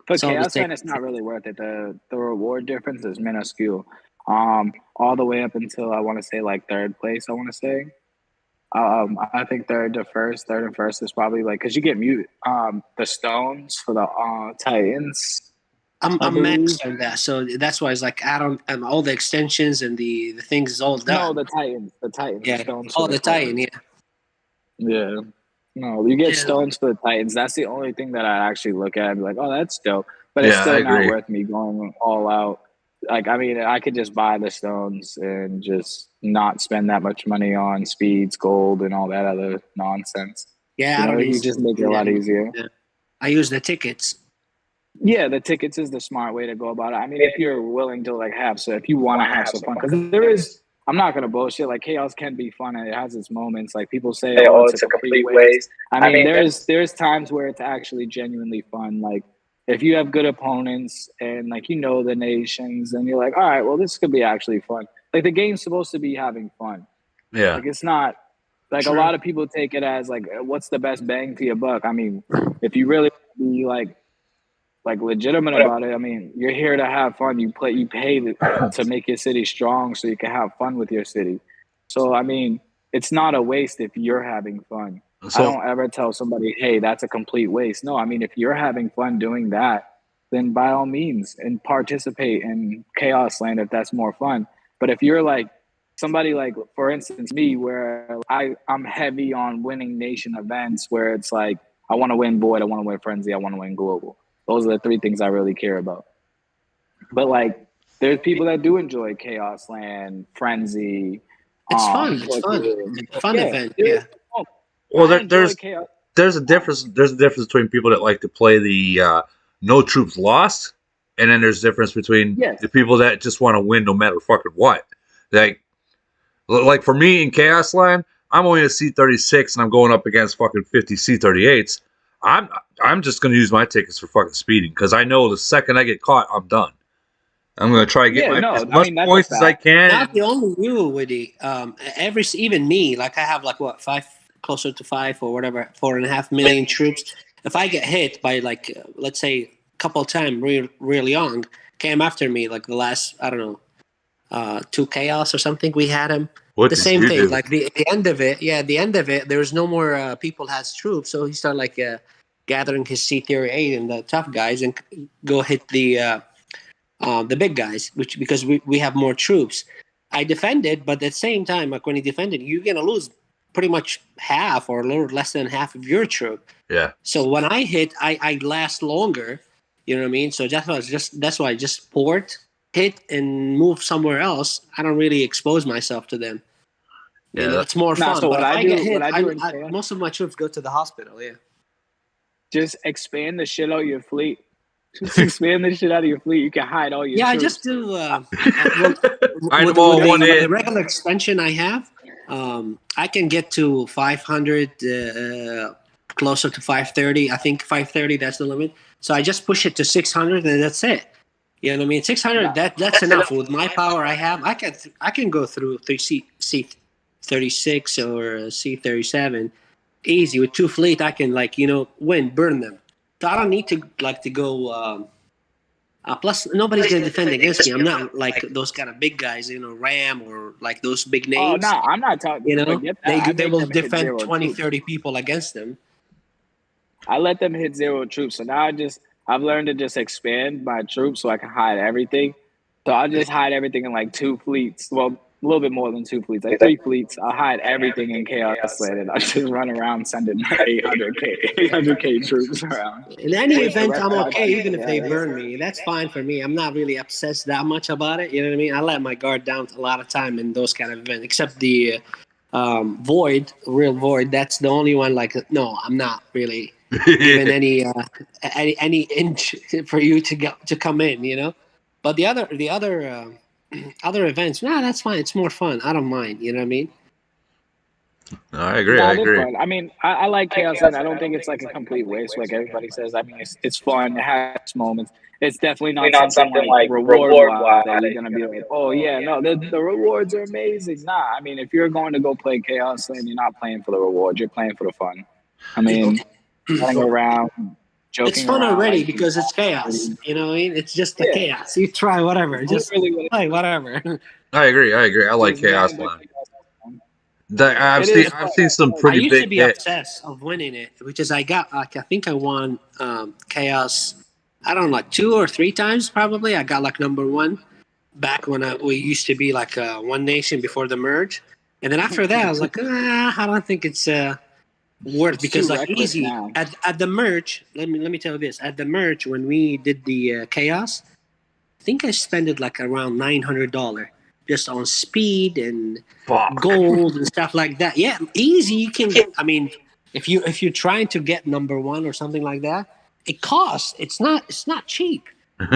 For It's all the Chaos same. Fan, it's not really worth it. The reward difference is minuscule. All the way up until I want to say like third place. I want to say. I think third and first is probably like because you get the stones for the Titans. I'm maxed on that, so that's why it's like I don't all the extensions and the things is all done. No, the Titans. Yeah. The stones Oh, for the Titan. Yeah. Yeah. No, you get stones for the Titans. That's the only thing that I actually look at and be like, oh, that's dope. But it's Yeah, still I not agree. worth me going all out. Like, I mean, I could just buy the stones and just not spend that much money on speeds, gold, and all that other nonsense. Yeah. You I know, don't you use just make it a lot easier. Yeah. I use the tickets. Yeah, the tickets is the smart way to go about it. I mean, if you're willing to like have, so if you want to have some fun, because there is, I'm not gonna bullshit. Like chaos can be fun and it has its moments. Like people say, oh, it's a complete waste. I mean, there's times where it's actually genuinely fun. Like if you have good opponents and like you know the nations, and you're like, all right, well, this could be actually fun. Like the game's supposed to be having fun. Yeah. Like it's not. Like True. a lot of people take it as like, what's the best bang for your buck? I mean, if you really be like legitimate about it. I mean, you're here to have fun. You pay to make your city strong so you can have fun with your city. So I mean, it's not a waste if you're having fun. I don't ever tell somebody, hey, that's a complete waste. No, I mean, if you're having fun doing that, then by all means and participate in Chaos Land if that's more fun. But if you're like somebody like, for instance, me, where I'm heavy on winning nation events, where it's like, I want to win Void, I want to win Frenzy, I want to win Global. Those are the three things I really care about. But like, there's people that do enjoy Chaos Land, Frenzy. It's fun. It's fun. It's a fun event. Yeah. Well, there's a difference. There's a difference between people that like to play the no troops lost, and then there's a difference between the people that just want to win no matter fucking what. Like for me in Chaos Land, I'm only a C36 and I'm going up against fucking 50 C38s. I'm just gonna use my tickets for fucking speeding because I know the second I get caught, I'm done. I'm gonna try to get as much points as I can. Not the only you, Woody. Even me, like I have like what closer to 5 or whatever, 4.5 million troops. If I get hit by like let's say a couple of times real young, came after me like the last I don't know 2 chaos or something. We had him. The same thing. Do? Like the end of it, there was no more people has troops, so he started like gathering his C38 and the tough guys and go hit the big guys, because we have more troops. I defended, but at the same time, like when he defended, you're gonna lose pretty much half or a little less than half of your troop. Yeah. So when I hit, I last longer. You know what I mean? So that's why I just port, hit, and move somewhere else. I don't really expose myself to them. You know, it's more fun. So but if I get hit, I most of my troops go to the hospital. Yeah. Just expand the shit out of your fleet. Just expand the shit out of your fleet. You can hide all your troops. I just do hide them all in one hit. The regular expansion I have, I can get to 500, closer to 530. I think 530, that's the limit. So I just push it to 600 and that's it. You know what I mean? 600, that's enough. With my power I have, I can go through C36 or C37 easy. With 2 fleet, I can burn them. So I don't need to go. Plus, nobody's gonna defend against me. I'm not like those kind of big guys, Ram or like those big names. Oh no, I'm not talking. They will defend 20, 30 people against them. I let them hit 0 troops. So now I've learned to just expand my troops so I can hide everything. So I'll just hide everything in like 2 fleets. Well, a little bit more than 2 fleets, like 3 fleets. I'll hide everything in Chaos Land, and I'll just run around sending 800k troops around. In any event, I'm okay, even if they burn me. That's fine for me. I'm not really obsessed that much about it. You know what I mean? I let my guard down a lot of time in those kind of events, except the Void, real Void. That's the only one. No, I'm not really giving any inch for you to come in. But the other events, that's fine. It's more fun. I don't mind. You know what I mean? No, I agree. I agree. Fun. I mean, I like Chaos Land. I don't think it's like a complete waste, like everybody says. I mean, it's fun. It has moments. It's definitely not something like reward-wise that you're gonna be like, oh yeah, no, the rewards are amazing. Nah, I mean, if you're going to go play Chaos Land, you're not playing for the reward. You're playing for the fun. I mean, running around. It's fun already because it's chaos. You know what I mean? It's just the chaos. You try whatever. Just play whatever. I agree. I like Chaos Land. I've seen some pretty big. I used to be obsessed of winning it, which is I think I won Chaos. I don't know, like 2 or 3 times probably. I got like number 1 back when we used to be like one nation before the merge, and then after that I was like, I don't think it's worth, because like easy at the merge. Let me tell you this: at the merge when we did the chaos, I think I spent it like around $900 just on speed and gold and stuff like that. Yeah, easy. You can get. I mean, if you're trying to get number 1 or something like that, it costs. It's not cheap.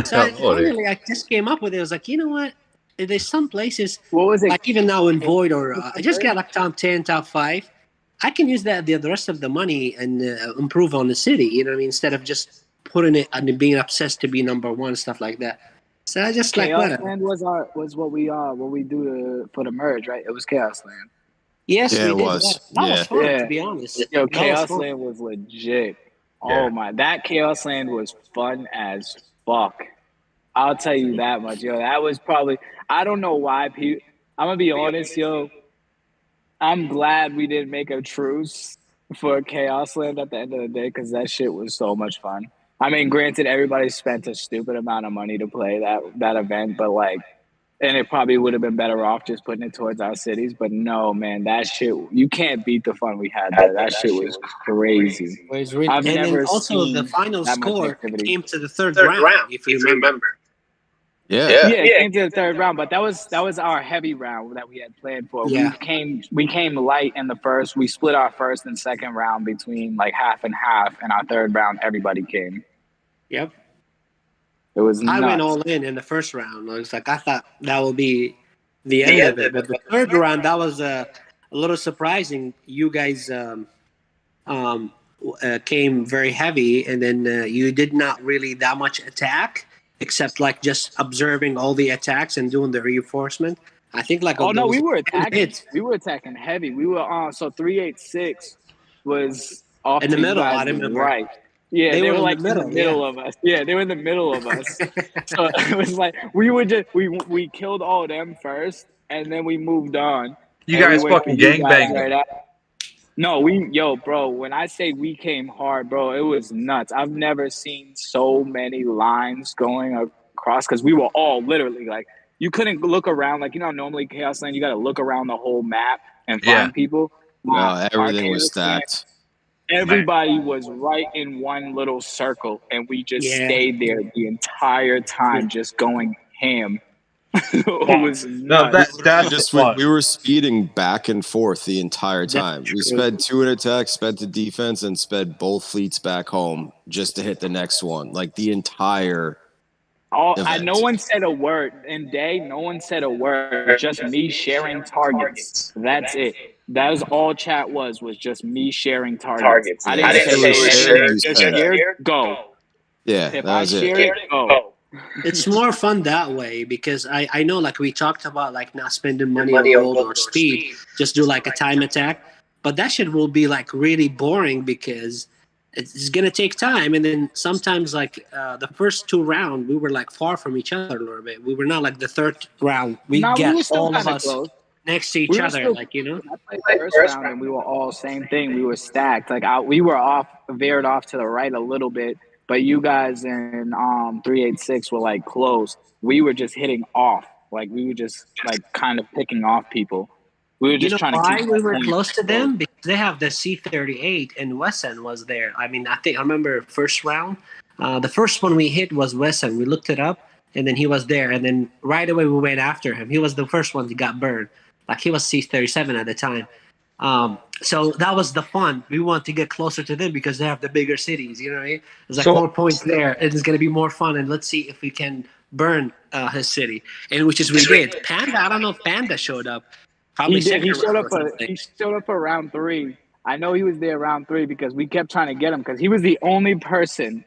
So I just came up with it. I was like, you know what? There's some places. What was it? Like even now in Void, or I just got like top 10, top 5. I can use the rest of the money and improve on the city. You know what I mean? Instead of just putting it and being obsessed to be number 1, stuff like that. So I just Chaos Land was what we do for the merge, right? It was Chaos Land. Yes, yeah, we did. Was. That was fun, to be honest. Yo, Chaos Land was legit. Oh my, that Chaos Land was fun as fuck. I'll tell you that much, yo. That was probably, I don't know why people. I'm gonna be honest, yo. I'm glad we didn't make a truce for Chaos Land at the end of the day because that shit was so much fun. I mean, granted, everybody spent a stupid amount of money to play that event, but like, and it probably would have been better off just putting it towards our cities. But no, man, that shit, you can't beat the fun we had there. That shit was crazy. I've And then never also the seen final that much score activity. came to the third round, if you remember. Yeah. Yeah, it came to the third round, but that was our heavy round that we had planned for. Yeah. We came light in the first. We split our first and second round between like half and half, and our third round everybody came. Yep. It was nuts. I went all in the first round. I was like, I thought that will be the end of it, but the third round that was a little surprising. You guys came very heavy, and then you did not really that much attack, except like just observing all the attacks and doing the reinforcement. I think like Oh no, those we were attacking. hits. We were attacking heavy. We were on. So 386 was off In the to you middle, I guys' remember. right. Yeah, They they were were in like the middle, in the middle yeah. of us. Yeah, they were in the middle of us. So it was like we killed all of them first, and then we moved on. You and guys we went for fucking you guys gangbanged right them. after. No, bro, when I say we came hard, bro, it was nuts. I've never seen so many lines going across because we were all literally like, you couldn't look around. Like, you know, normally Chaos Land, you got to look around the whole map and Yeah. find people. Our Everything was Chaos Land, stacked. everybody was right in one little circle, and we just Yeah. stayed there the entire time, just going ham. It was No, nuts. that's We were speeding back and forth the entire time. We true. sped 2 in attack, sped to defense, and sped both fleets back home just to hit the next one. Like the entire event. No one said a word. In day, no one said a word. Just me sharing targets. That's it. That was all chat was just me sharing targets. I didn't say anything. Just shared, go. Yeah, If that I was it. share it, go. It's more fun that way because I know like we talked about like not spending money on gold or speed, just do like a time attack. But that shit will be like really boring because it's gonna take time, and then sometimes like the first two rounds we were like far from each other a little bit. We were not like the third round. We Nah, we get were still all of kind of us close. next to each We were other, still- like you know. I played the first round and we were all same thing. We were stacked. Like we were veered off to the right a little bit, but you guys in 386 were like close. We were just hitting off. Like we were just like kind of picking off people. We were You just know trying to why keep we were that close to them? Because they have the C-38 and Wesson was there. I mean, I remember first round. The first one we hit was Wesson. We looked it up, and then he was there. And then right away we went after him. He was the first one that got burned. Like he was C-37 at the time. So that was the fun. We want to get closer to them because they have the bigger cities. You know what I mean? There's like more points there. It's going to be more fun. And let's see if we can burn his city. And which is we did. Panda, I don't know if Panda showed up. He did. He showed up for round 3. I know he was there round 3 because we kept trying to get him because he was the only person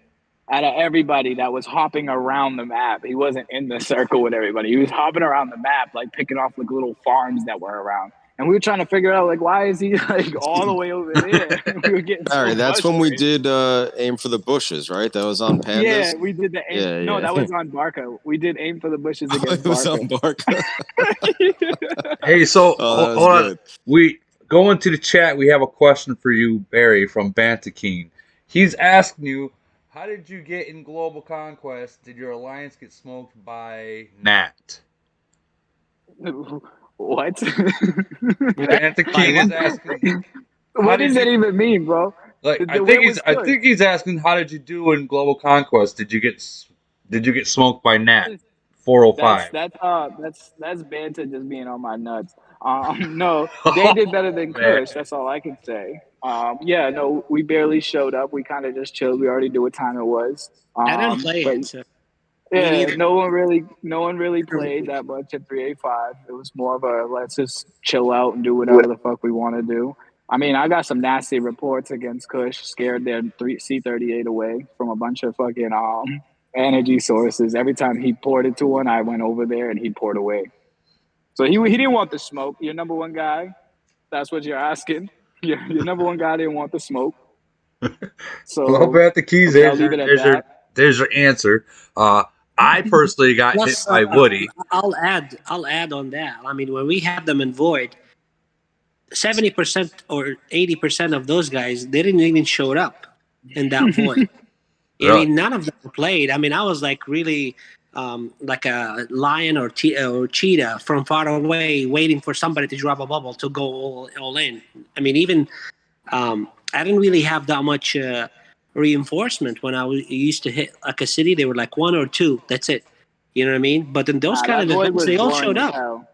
out of everybody that was hopping around the map. He wasn't in the circle with everybody. He was hopping around the map, like picking off like little farms that were around. And we were trying to figure out like why is he like all the way over there? We were getting Barry, that's when we did aim for the bushes, right? That was on Pandas. Yeah, we did the aim. Yeah, no, yeah. that was on Barca. We did aim for the bushes against It was Barca. on Barca. Hey, so Oh, that was hold on. good. We go into the chat. We have a question for you, Barry from Bantakeen. He's asking you, how did you get in Global Conquest? Did your alliance get smoked by Nat? What? Bantakeen is asking. What does that even mean, bro? Like, I think he's asking, how did you do in Global Conquest? Did you get smoked by Nat? 405. That's Banta just being on my nuts. No, they did better than Kush. That's all I can say. Yeah, no, we barely showed up. We kind of just chilled. We already knew what time it was. I didn't play but, it. So. Yeah, no one really played that much at 385. It was more of a let's just chill out and do whatever the fuck we want to do. I mean, I got some nasty reports against Kush, scared their C-38 away from a bunch of fucking energy sources. Every time he poured into one, I went over there and he poured away. So he didn't want the smoke. Your number one guy, that's what you're asking. Your number one guy didn't want the smoke. So well, about the keys, there's your answer. I personally got hit by Woody. I'll add on that. I mean, when we had them in Void, 70% or 80% of those guys, they didn't even show up in that void. I Really? mean, none of them played. I mean, I was like really like a lion or cheetah from far away, waiting for somebody to drop a bubble to go all in. I mean, even I didn't really have that much reinforcement when I used to hit like a city. They were like 1 or 2. That's it. You know what I mean? But in those kind That of void events, was they all boring showed as up. hell.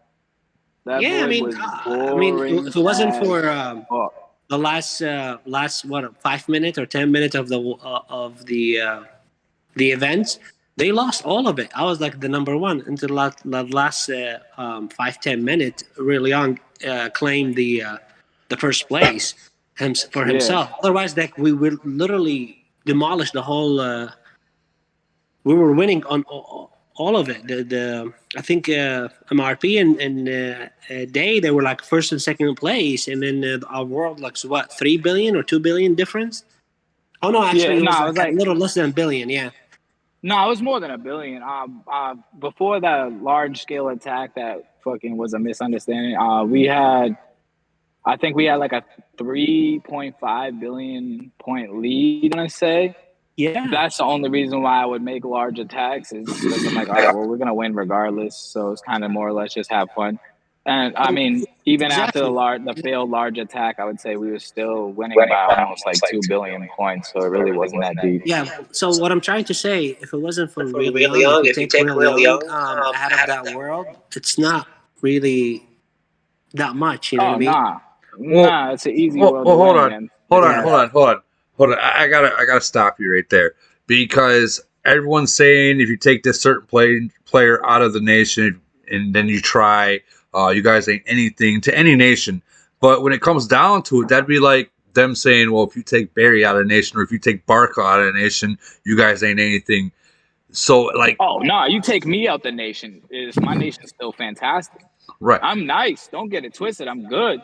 That Yeah, void was I mean, boring if it wasn't as for fuck. the last what 5 minutes or 10 minutes of the events, they lost all of it. I was like the number one until the last 5-10 minutes. Really Young claimed the first place for Yeah. himself. Otherwise, like we would literally demolish the whole. We were winning on all of it. The I think MRP and Day, they were like first and second place, and then our world like what 3 billion or 2 billion difference. Oh no, Yeah, actually it was no, it like was a like little less than a billion. Yeah. no, it was more than a billion. Before that large scale attack that fucking was a misunderstanding, I think we had like a 3.5 billion point lead. I say Yeah. that's the only reason why I would make large attacks is because I'm like, all right, well, we're gonna win regardless. So it's kind of more or less just have fun. And I mean, even after Exactly. the failed large attack, I would say we were still winning by almost like 2 billion points. So it really wasn't that deep. Yeah. So what I'm trying to say, if it wasn't for Real Young, if you take Real Young out of that world, it's not really that much. You know what Oh I mean? Well, nah, it's an easy world to hold win on, against. hold on, Yeah. hold on, hold on, hold on. I gotta stop you right there because everyone's saying if you take this certain player out of the nation and then you try, you guys ain't anything to any nation. But when it comes down to it, that'd be like them saying, well, if you take Barry out of the nation or if you take Barca out of the nation, you guys ain't anything. So like, Oh no, you take me out the nation. Is my nation's still fantastic? right? I'm nice. Don't get it twisted. I'm good.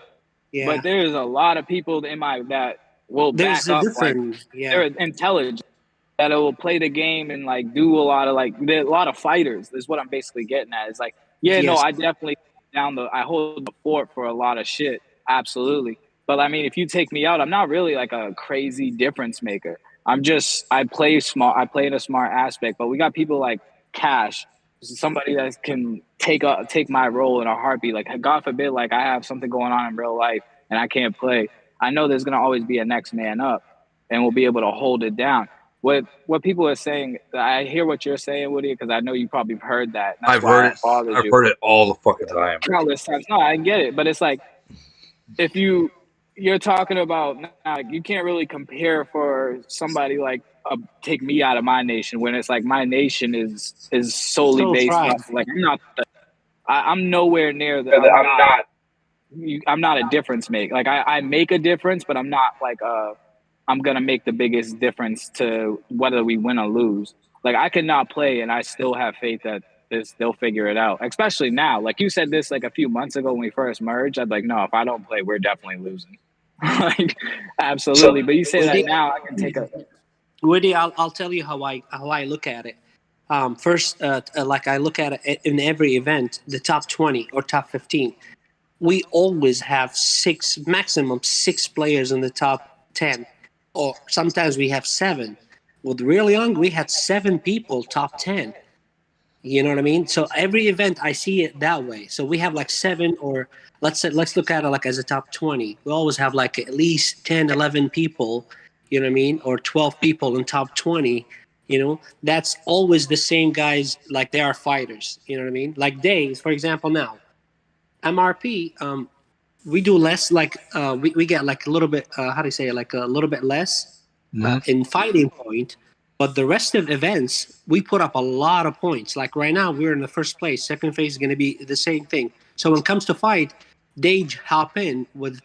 Yeah. But there's a lot of people in my that will There's back a up like different. Yeah. they're intelligent that will play the game and like do a lot of like there are a lot of fighters is what I'm basically getting at. It's like, yeah, no, Yes. I definitely I hold the fort for a lot of shit. Absolutely. But I mean if you take me out, I'm not really like a crazy difference maker. I play smart, I play in a smart aspect, but we got people like Cash, somebody that can take my role in a heartbeat. Like God forbid, like I have something going on in real life and I can't play. I know there's gonna always be a next man up and we'll be able to hold it down. What people are saying, I hear what you're saying, Woody, because I know you probably heard that. And that's I've heard why it it. bothers I've you. heard it all the fucking time. Countless times. No, I get it, but it's like if you're talking about like you can't really compare for somebody like take me out of my nation when it's like my nation is solely So based fried. off like I'm nowhere near the I'm not a difference make like I make a difference but I'm not like I'm gonna make the biggest difference to whether we win or lose. Like I could not play and I still have faith that they'll figure it out. Especially now. Like you said this like a few months ago when we first merged, I'd like, no, if I don't play, we're definitely losing. Like absolutely. But you say that now I can take a Woody, I'll tell you how I look at it. First, like I look at it in every event, the top 20 or top 15. We always have maximum 6 players in the top 10, or sometimes we have 7. With Real Young, we had 7 people top 10. You know what I mean? So every event, I see it that way. So we have like 7, or let's look at it like as a top 20. We always have like at least 10, 11 people. You know what I mean? Or 12 people in top 20. You know, that's always the same guys. Like they are fighters. You know what I mean? Like Days, for example. Now MRP, we do less. Like we get like a little bit. How do you say it? Like a little bit less in fighting point. But the rest of events, we put up a lot of points. Like right now, we're in the first place. Second phase is going to be the same thing. So when it comes to fight, they hop in with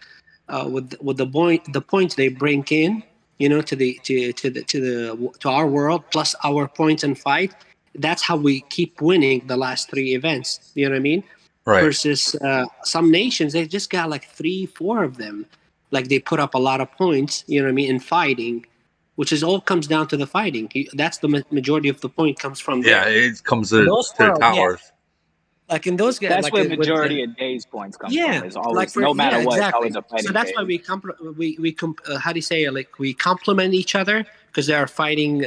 the points they bring in, you know, to our world plus our points and fight. That's how we keep winning the last 3 events. You know what I mean? Right. Versus some nations, they just got like 3, 4 of them. Like they put up a lot of points. You know what I mean? In fighting, which is all comes down to the fighting. That's the majority of the point comes from Yeah, there. it comes In to those the world, yeah. towers. Like in those guys, That's like where with majority of days points come from. It's like always, for no matter what, it's exactly. always a So fighting that's why phase. how do you say it? Like we complement each other because they are fighting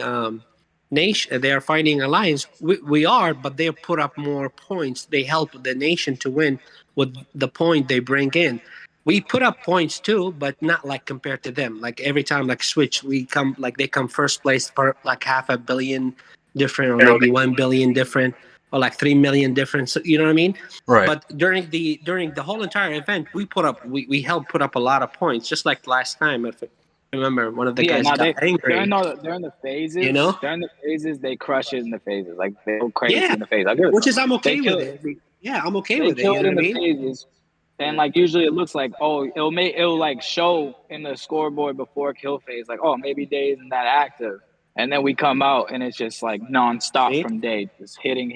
nation. They are fighting alliance. We are, but they put up more points. They help the nation to win with the point they bring in. We put up points too, but not like compared to them. Like every time, like Switch, we come like they come first place for like 500 million different, or maybe 1 billion different, or like 3 million different. So, you know what I mean? Right. But during the whole entire event, we helped put up a lot of points. Just like last time, if I remember, one of the Yeah, guys now got angry. during the phases, You know? they crush it in the phases. Like they go crazy Yeah, in the phase. I agree with which them. is I'm They okay with kill it. Yeah, I'm okay they with it. kill You it know in what I the mean? phases, and like usually it looks like, oh, it'll like show in the scoreboard before kill phase, like, oh, maybe Day isn't that active, and then we come out and it's just like nonstop See? from Day, just hitting,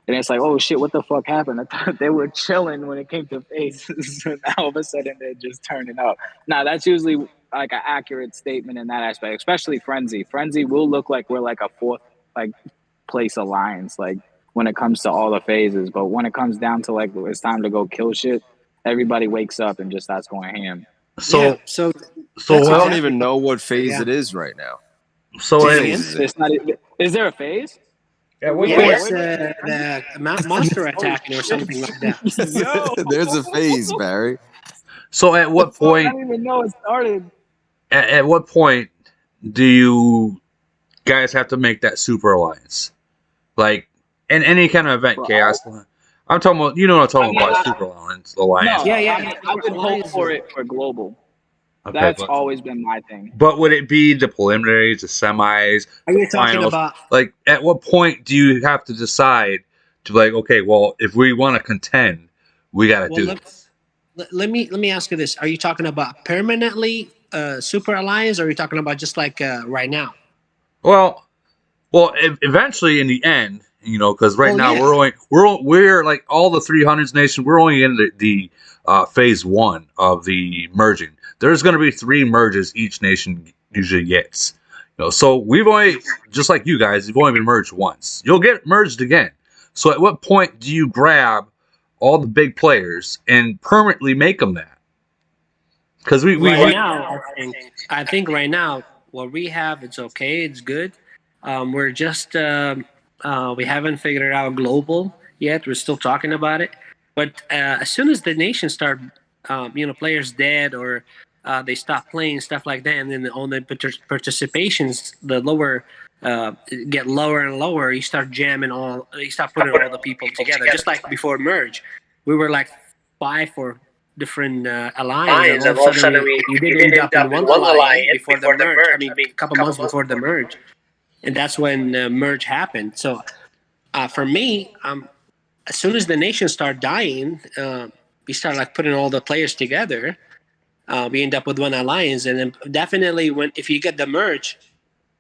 and it's like, oh shit, what the fuck happened? I thought they were chilling when it came to phases, and now all of a sudden they're just turning up. Now that's usually like an accurate statement in that aspect, especially Frenzy. Frenzy will look like we're like a fourth like place alliance, like when it comes to all the phases. But when it comes down to like it's time to go kill shit, everybody wakes up and just starts going ham. So Yeah. So so that's I don't exactly. even know what phase Yeah. it is right now. so What Say it at, again. phase is it? It's not. Is there a phase? at what Yeah, point? it's the monster Oh attacking or shit! something like that. Yo, There's a phase, Barry. So at the what fuck! I point? didn't even know it started. At what point do you guys have to make that super alliance? Like in any kind of event, For chaos. us? I'm talking about, you know what I'm I talking mean, about, super alliance. no. Yeah, I yeah. mean, I Super would hope Alliance for is it for global. Okay, That's always been my thing. but would it be the preliminaries, the semis, Are the you talking finals? about? Like, at what point do you have to decide to be like, okay, well, if we want to contend, we got to Well, do this? let me ask you this: are you talking about permanently Super Alliance, or are you talking about just like right now? Well, eventually in the end, because right Well, now yeah. we're like all the 300s nation. We're only in the phase one of the merging. There's going to be 3 merges each nation usually gets. So we've only, just like you guys, you've only been merged once. You'll get merged again. So at what point do you grab all the big players and permanently make them that? Because Right now, I think right now what we have, it's okay, it's good. We're just we haven't figured out global yet. We're still talking about it. But as soon as the nations start, players dead or they stop playing stuff like that, and then on the participations, the lower get lower and lower. You start jamming all. You start putting all the people together, just like before merge. We were like 5 or different alliance, and all of a sudden we did end up in one alliance before the merge. I mean, a couple months before the merge, and that's when merge happened. So for me, as soon as the nations start dying, we start like putting all the players together. We end up with one alliance, and then definitely when if you get the merge,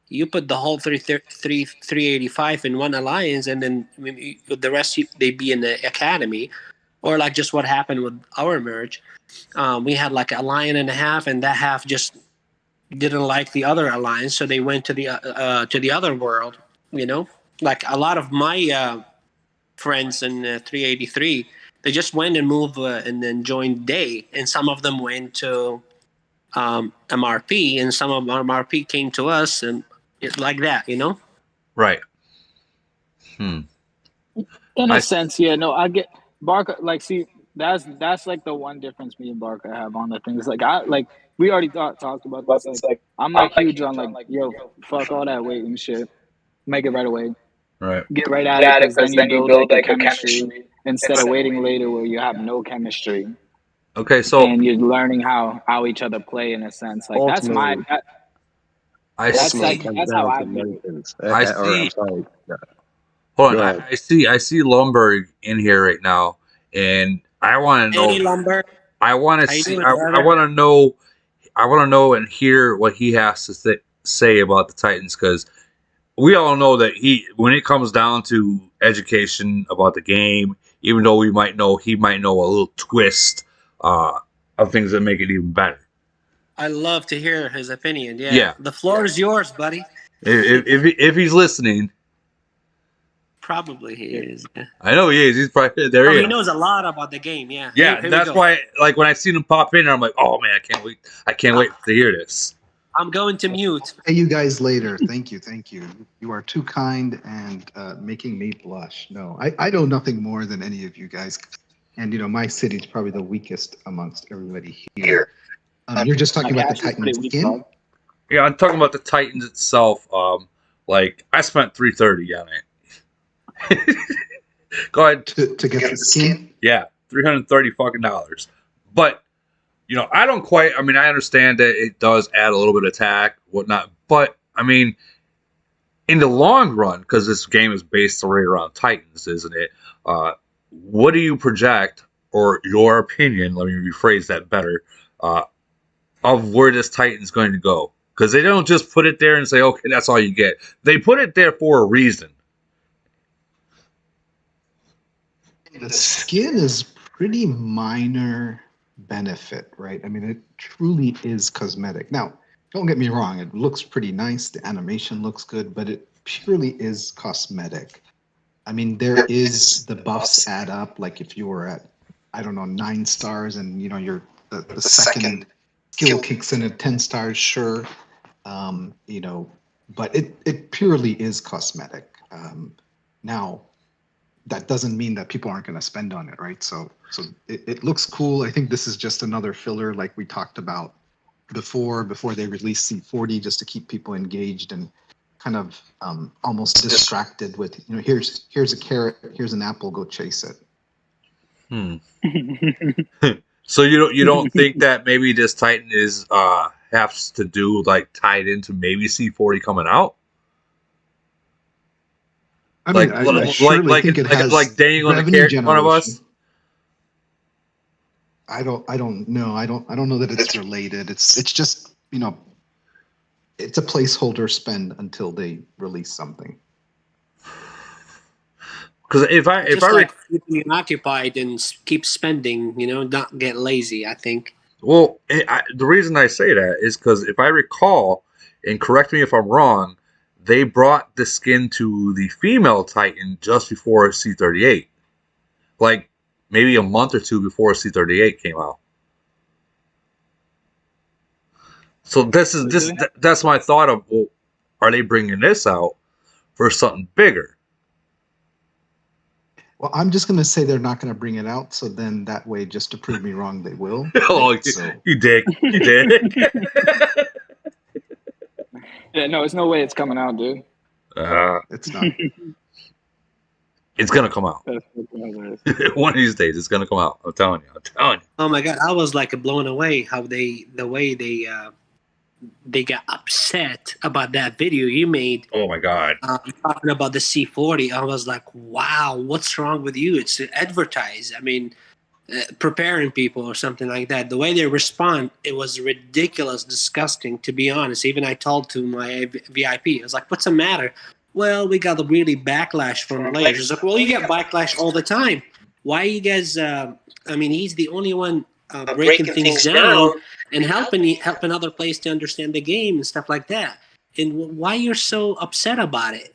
you put the whole 385 in one alliance, and then the rest they be in the academy, or like just what happened with our merge. We had like a lion and a half, and that half just didn't like the other alliance, so they went to the other world. You know, like a lot of my friends in 383, they just went and moved and then joined Day, and some of them went to MRP, and some of MRP came to us, and it's like that. You know. Right. In I a sense, yeah. No, I get Barca. Like, see, that's like the one difference me and Barca have on the things. Like, we already talked about this. Like, I'm like huge on like, yo, fuck all that waiting shit. Make it right away. right. Get right at it, because then you build like a chemistry instead of waiting later where you have no chemistry Okay, so and you're learning how each other play in a sense. Like that's my Ultimately, I that's ultimately like it see. comes that's how down I to view it. nations. I Or I'm see. sorry. Hold on. Go I, ahead. I see. I see Lumberg in here right now, and I want to know. Hey, Lumber, I want to how you see. doing, I brother? want to know. I want to know and hear what he has to say about the Titans, because we all know that when it comes down to education about the game, even though we might know, he might know a little twist of things that make it even better. I love to hear his opinion. Yeah, Yeah. the floor is yours, buddy. If he's listening, Probably he is. Yeah. I know he is. He's probably there. Oh, He he is. knows a lot about the game. Yeah. Yeah, Here we that's go. why. Like when I seen him pop in, I'm like, oh man, I can't wait. I can't wait to hear this. I'm going to mute. Hey, you guys later. Thank you. You are too kind and making me blush. No, I know nothing more than any of you guys. And, my city's probably the weakest amongst everybody here. You're just talking about the Titan skin? Yeah, I'm talking about the Titans itself. Like I spent $330 on it. Go ahead. To get the skin? Yeah, $330 fucking dollars. But I don't quite. I mean, I understand that it does add a little bit of attack, whatnot. But I mean, in the long run, because this game is based right around Titans, isn't it? What do you project, or your opinion? Let me rephrase that better. Of where this Titan's going to go, because they don't just put it there and say, okay, that's all you get. They put it there for a reason. The skin is pretty minor benefit, right? I mean, it truly is cosmetic. Now, don't get me wrong, it looks pretty nice, the animation looks good, but it purely is cosmetic. I mean, there is the buffs add up, like if you were at, I don't know, 9 stars and you're the second skill kicks in at 10 stars, sure. But it purely is cosmetic. Now, that doesn't mean that people aren't going to spend on it, right? So it looks cool. I think this is just another filler, like we talked about before they released C40, just to keep people engaged and kind of almost distracted with, here's a carrot, here's an apple, go chase it. So you don't think that maybe this Titan is has to do like tied into maybe C40 coming out? I mean, I surely think it has like dangling a carrot in front of us. I don't know. I don't know that it's related. It's just it's a placeholder spend until they release something. Because if I keeping you occupied and keep spending, not get lazy. I think. Well, the reason I say that is because if I recall, and correct me if I'm wrong, they brought the skin to the female Titan just before C38, like maybe a month or two before C38 came out. So that's my thought of, well, are they bringing this out for something bigger? Well, I'm just going to say they're not going to bring it out. So then that way, just to prove me wrong, they will. Oh, you dick. You dick. Yeah, no, there's no way it's coming out, dude. It's not. It's going to come out. One of these days, it's going to come out. I'm telling you. Oh, my God. I was like blown away how the way they got upset about that video you made. Oh my God! Talking about the C40, I was like, "Wow, what's wrong with you? It's to advertise. I mean, preparing people or something like that." The way they respond, it was ridiculous, disgusting. To be honest, even I told to my VIP, I was like, "What's the matter?" Well, we got a really backlash from players. I was like, "Well, you get backlash all the time. Why you guys?" I mean, he's the only one breaking things down and helping other players to understand the game and stuff like that. And why you're so upset about it?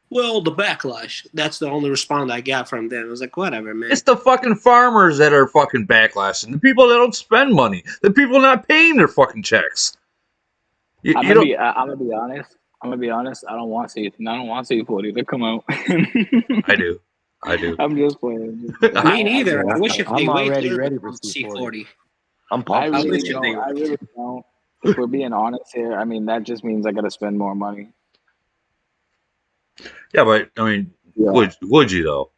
Well, the backlash. That's the only response I got from them. I was like, whatever, man. It's the fucking farmers that are fucking backlashing. The people that don't spend money. The people not paying their fucking checks. I'm gonna be honest. I don't want C40 to come out. I do. I'm just playing. Me neither. I wish if they already wait ready for C40. I'm pumped. I really don't. If we're being honest here, I mean, that just means I got to spend more money. Yeah, but I mean, would you though?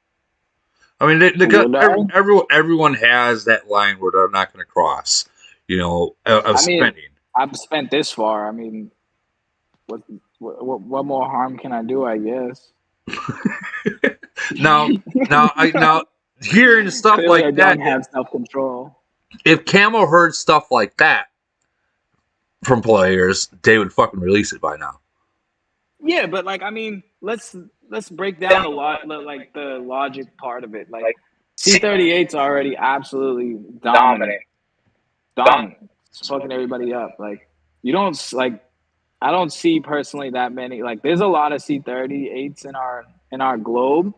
I mean, everyone has that line where they're not going to cross. Spending. I've spent this far. I mean, what more harm can I do? I guess. now, hearing stuff Clearly like that, have self-control. If Camo heard stuff like that from players, they would fucking release it by now. Yeah, but I mean, let's break down the logic part of it. Like C38's already absolutely dominant. It's fucking everybody up. I don't see personally that many. There's a lot of C38s in our globe,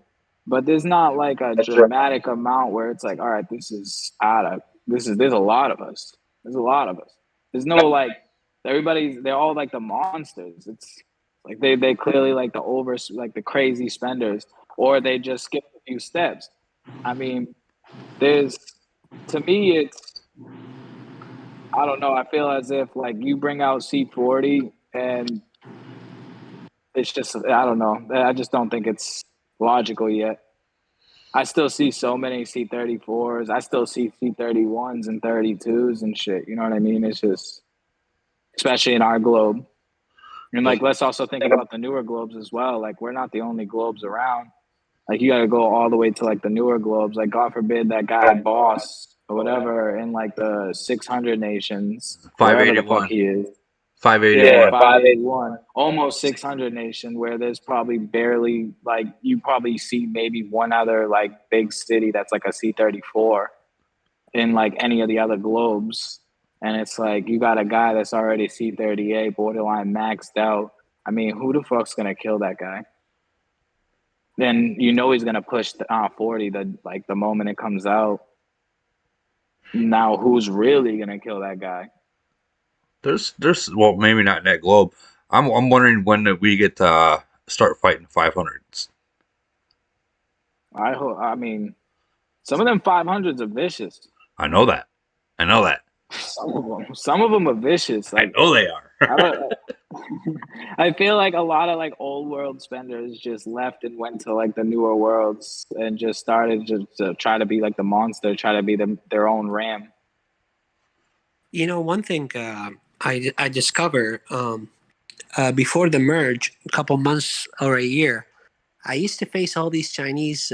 but there's not like a dramatic amount where it's like, all right, there's a lot of us. There's a lot of us. There's no like they're all like the monsters. It's like they clearly like the crazy spenders, or they just skip a few steps. I mean, to me it's, I don't know. I feel as if like you bring out C40 and it's just, I don't know. I just don't think it's logical yet. I still see so many C34s. I still see C31s and 32s and shit. You know what I mean? It's just, especially in our globe. And like, let's also think about the newer globes as well. Like, we're not the only globes around. Like, you got to go all the way to like the newer globes. Like, God forbid that guy boss or whatever in like the 600 nations, wherever the fuck 581. he is. 581. Yeah, 581. Almost 600 nation, where there's probably barely, like, you probably see maybe one other like big city that's like a C34 in like any of the other globes. And it's like, you got a guy that's already C38, borderline maxed out. I mean, who the fuck's gonna kill that guy? Then you know he's gonna push 40 the moment it comes out. Now, who's really gonna kill that guy? There's well, maybe not in that globe. I'm wondering when that we get to start fighting 500s. I mean, some of them 500s are vicious. I know that. Some of them are vicious. Like, I know they are. I feel like a lot of like old world spenders just left and went to like the newer worlds and just started to try to be like the monster, try to be their own ram. You know, one thing I discovered before the merge, a couple months or a year, I used to face all these Chinese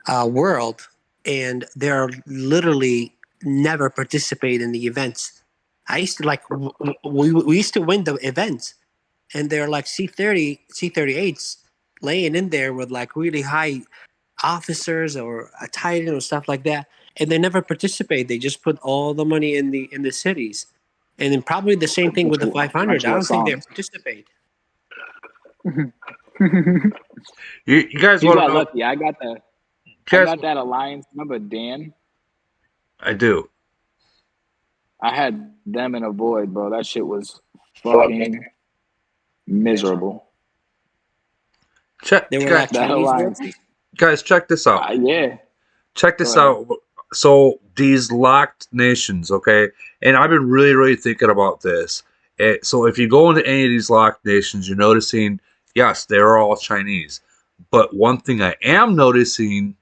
world, and they're literally never participate in the events. I used to like we used to win the events, and they're like C30, C38s laying in there with like really high officers or a titan or stuff like that, and they never participate. They just put all the money in the cities, and then probably the same thing with the 500. I don't think they participate. You guys You want got to know? lucky. I got that alliance number, Dan. I do. I had them in a void, bro. That shit was fucking miserable. Check. They were guys, like Chinese. Guys, check this out. Yeah. Check this out. So these locked nations, okay, and I've been really thinking about this. So if you go into any of these locked nations, you're noticing, yes, they're all Chinese. But one thing I am noticing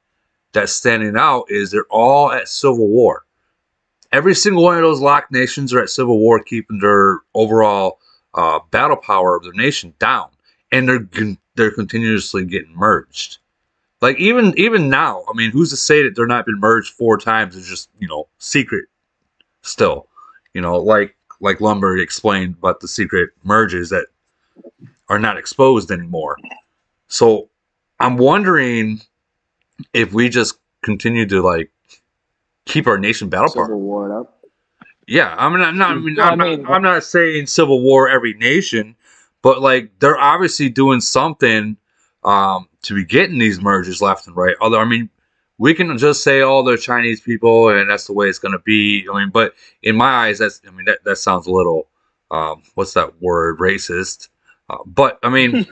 that's standing out is they're all at civil war. Every single one of those locked nations are at civil war, keeping their overall battle power of their nation down, and they're continuously getting merged. Like even now, I mean, who's to say that they're not been merged 4 times? It's just secret still, like Lumber explained, but the secret merges that are not exposed anymore. So I'm wondering if we just continue to like keep our nation battle power. Civil war up. Yeah, I'm not saying civil war every nation, but like they're obviously doing something to be getting these mergers left and right. Although I mean, we can just say, "Oh, they're Chinese people, and that's the way it's going to be." I mean, but in my eyes, that sounds a little what's that word? Racist. But I mean,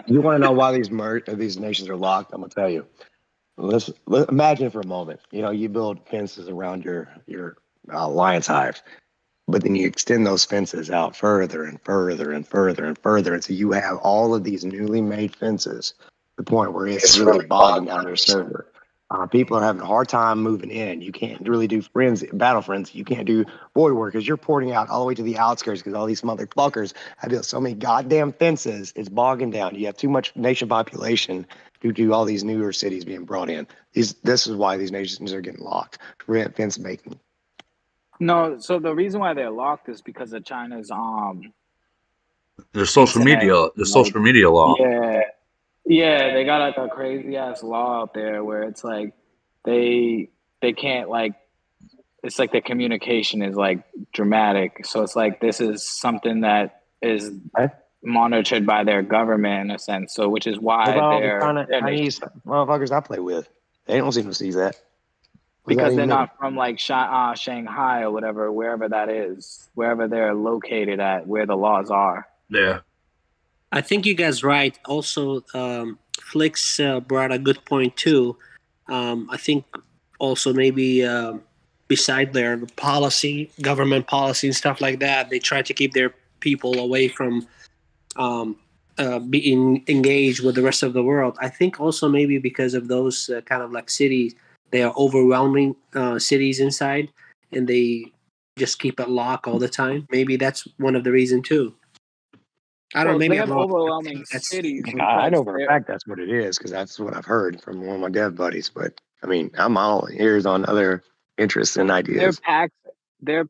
You want to know why these nations are locked? I'm gonna tell you. Let's imagine for a moment. You build fences around your lion's hive, but then you extend those fences out further and further and further and further, and so you have all of these newly made fences to the point where it's really bogging down your server. People are having a hard time moving in. You can't really do battle frenzy. You can't do void war because you're porting out all the way to the outskirts because all these motherfuckers have built so many goddamn fences. It's bogging down. You have too much nation population due to all these newer cities being brought in. This is why these nations are getting locked. Prevent fence making. No, so the reason why they're locked is because of China's their social media law. Yeah, they got like a crazy ass law out there where it's like they can't like, it's like the communication is like dramatic. So it's like this is something that is monitored by their government in a sense. So, which is What why about all the they're Chinese motherfuckers I play with? They don't seem to see that. What does that because they're even mean? not from like Shanghai or whatever, wherever that is, wherever they're located at, where the laws are. Yeah. I think you guys right. Also, Flix brought a good point too. I think also maybe beside their policy, government policy and stuff like that, they try to keep their people away from um, being engaged with the rest of the world. I think also maybe because of those kind of like cities, they are overwhelming cities inside, and they just keep it locked all the time. Maybe that's one of the reason too. I don't know. Well, they Maybe I'm have wrong. overwhelming That's cities I because know for a fact that's what it is because that's what I've heard from one of my dev buddies. But I mean, I'm all ears on other interests and their ideas.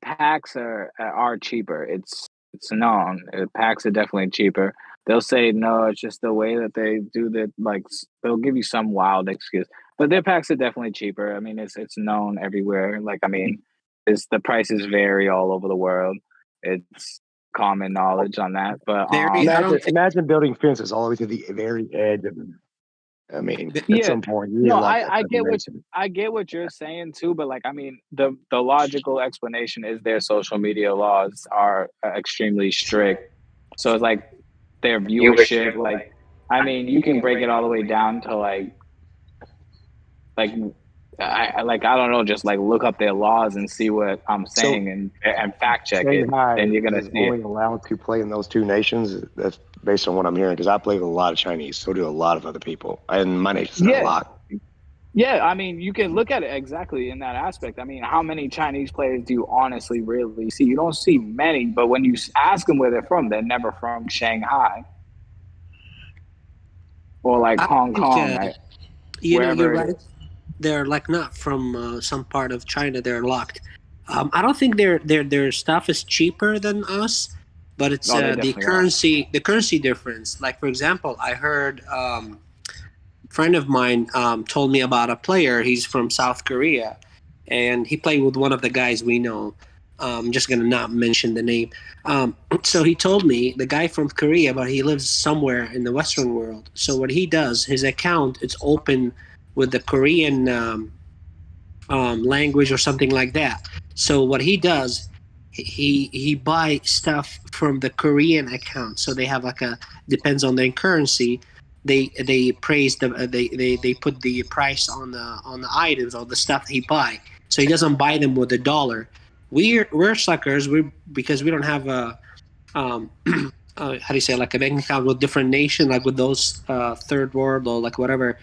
packs are cheaper. It's known. Packs are definitely cheaper. They'll say no, it's just the way that they do that. Like they'll give you some wild excuse, but their packs are definitely cheaper. I mean, it's known everywhere. Like I mean, it's the prices vary all over the world. It's common knowledge on that. But very. I don't think. Imagine building fences all the way to the very edge of them. I mean, at yeah, some point you no, lock that I get what information. you're saying too, but like I mean, the logical explanation is their social media laws are extremely strict. So it's like their viewership, like I mean, you can break it all the way down to like I don't know, just like look up their laws and see what I'm So saying and fact check it. Shanghai Then you're gonna is see it. only allowed to play in those two nations. That's based on what I'm hearing because I play with a lot of Chinese. So do a lot of other people, and my nation's not Yeah, locked. yeah, I mean, you can look at it exactly in that aspect. I mean, how many Chinese players do you honestly really see? You don't see many, but when you ask them where they're from, they're never from Shanghai or like I Hong think Kong, right? you're Wherever it right. is. They're like not from some part of China. They're locked. I don't think their stuff is cheaper than us, but it's No, they the definitely are. currency difference. Like for example, I heard friend of mine told me about a player. He's from South Korea, and he played with one of the guys we know. I'm just gonna not mention the name. So he told me the guy from Korea, but he lives somewhere in the Western world. So what he does, his account, it's open with the Korean language or something like that. So what he does, he buy stuff from the Korean account. So they have like a depends on their currency. They praise the they put the price on the items or the stuff he buy. So he doesn't buy them with a dollar. We're suckers. We because we don't have a how do you say like a bank account with different nation like with those third world or like whatever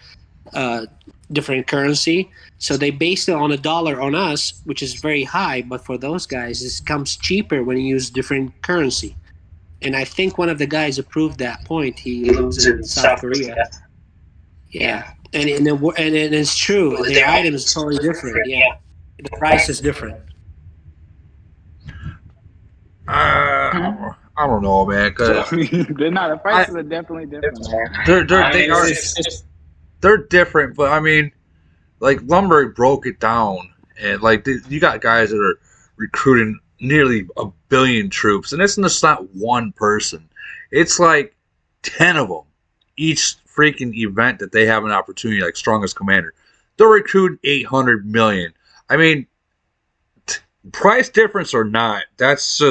uh, different currency. So they based it on a dollar on us, which is very high, but for those guys, it comes cheaper when you use different currency. And I think one of the guys approved that point. He lives in South Korea. Yeah, and it's true. Their item is totally different. Yeah, the price is different. I don't know, man, So because they're not. The I prices are definitely different, man. they It's are just they're different, but I mean, like Lumberg broke it down, and like you got guys that are recruiting nearly 1 billion troops, and it's just not one person. It's like 10 of them each freaking event that they have an opportunity, like strongest commander. They're recruiting 800 million. I mean, price difference or not, that's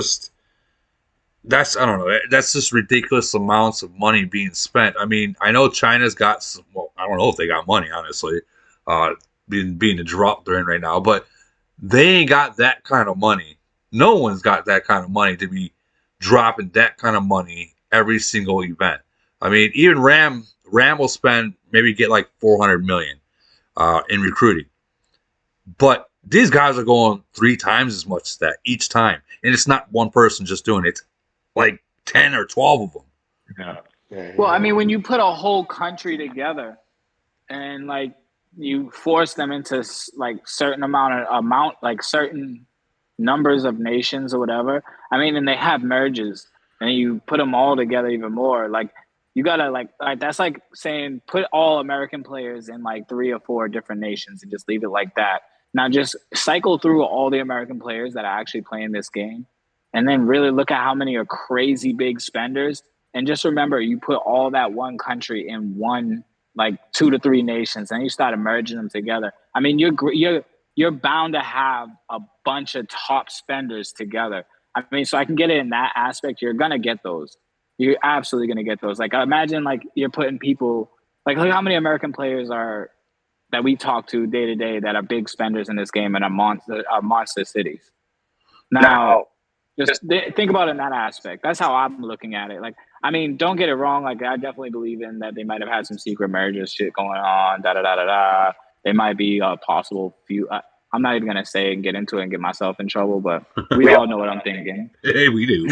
I don't know. That's just ridiculous amounts of money being spent. I mean, I know China's got some, well, I don't know if they got money, honestly, uh, being the drop they're in right now, but they ain't got that kind of money. No one's got that kind of money to be dropping that kind of money every single event. I mean, even Ram will spend maybe get like 400 million in recruiting, but these guys are going 3 times as much as that each time, and it's not one person just doing it. It's like 10 or 12 of them. well, I mean, when you put a whole country together and like you force them into like certain like certain numbers of nations or whatever. I mean, and they have merges, and you put them all together even more. Like you gotta like that's like saying put all American players in like 3 or 4 different nations and just leave it like that. Now just cycle through all the American players that are actually playing this game, and then really look at how many are crazy big spenders, And just remember, you put all that one country in one, like 2 to 3 nations, and you start merging them together. I mean, you're bound to have a bunch of top spenders together. I mean, so I can get it in that aspect. You're gonna get those. You're absolutely gonna get those. Like, imagine like you're putting people like look how many American players are that we talk to day to day that are big spenders in this game and are monster cities. Now, just think about it in that aspect. That's how I'm looking at it. Like, I mean, don't get it wrong. Like, I definitely believe in that they might have had some secret marriages shit going on. Da da da da da. They might be a possible few. I'm not even gonna say and get into it and get myself in trouble, but we all know what I'm thinking. Hey, we do.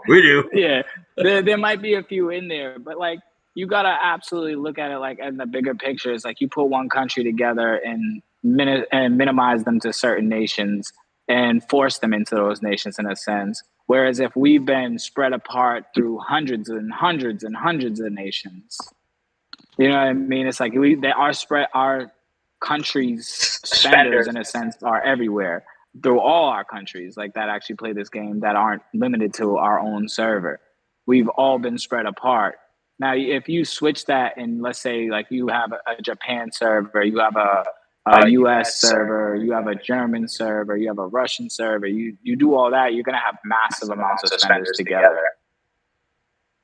We do. Yeah, there might be a few in there, but like you gotta absolutely look at it like in the bigger picture. It's like you put one country together and minimize them to certain nations and force them into those nations in a sense. Whereas if we've been spread apart through hundreds and hundreds and hundreds of nations, you know what I mean? It's like our countries' spenders in a sense are everywhere through all our countries like that actually play this game that aren't limited to our own server. We've all been spread apart. Now, if you switch that and let's say like you have a Japan server, you have a US server, you have a German server, you have a Russian server, you do all that, you're going to have massive amounts of spenders together.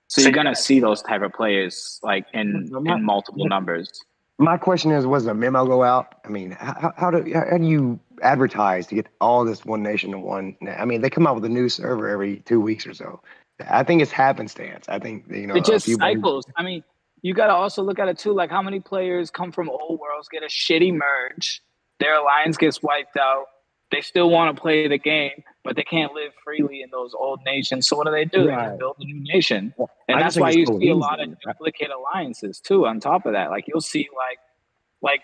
So you're going to see those type of players like in multiple numbers. My question is, was a memo go out? I mean, how do you advertise to get all this one nation to one? I mean, they come out with a new server every 2 weeks or so. I think it's happenstance. I think, you know, it just cycles. I mean, you got to also look at it too. Like how many players come from old worlds, get a shitty merge, their alliance gets wiped out. They still want to play the game, but they can't live freely in those old nations. So what do? They just build a new nation. And that's why you see a lot of duplicate alliances too. On top of that, like you'll see like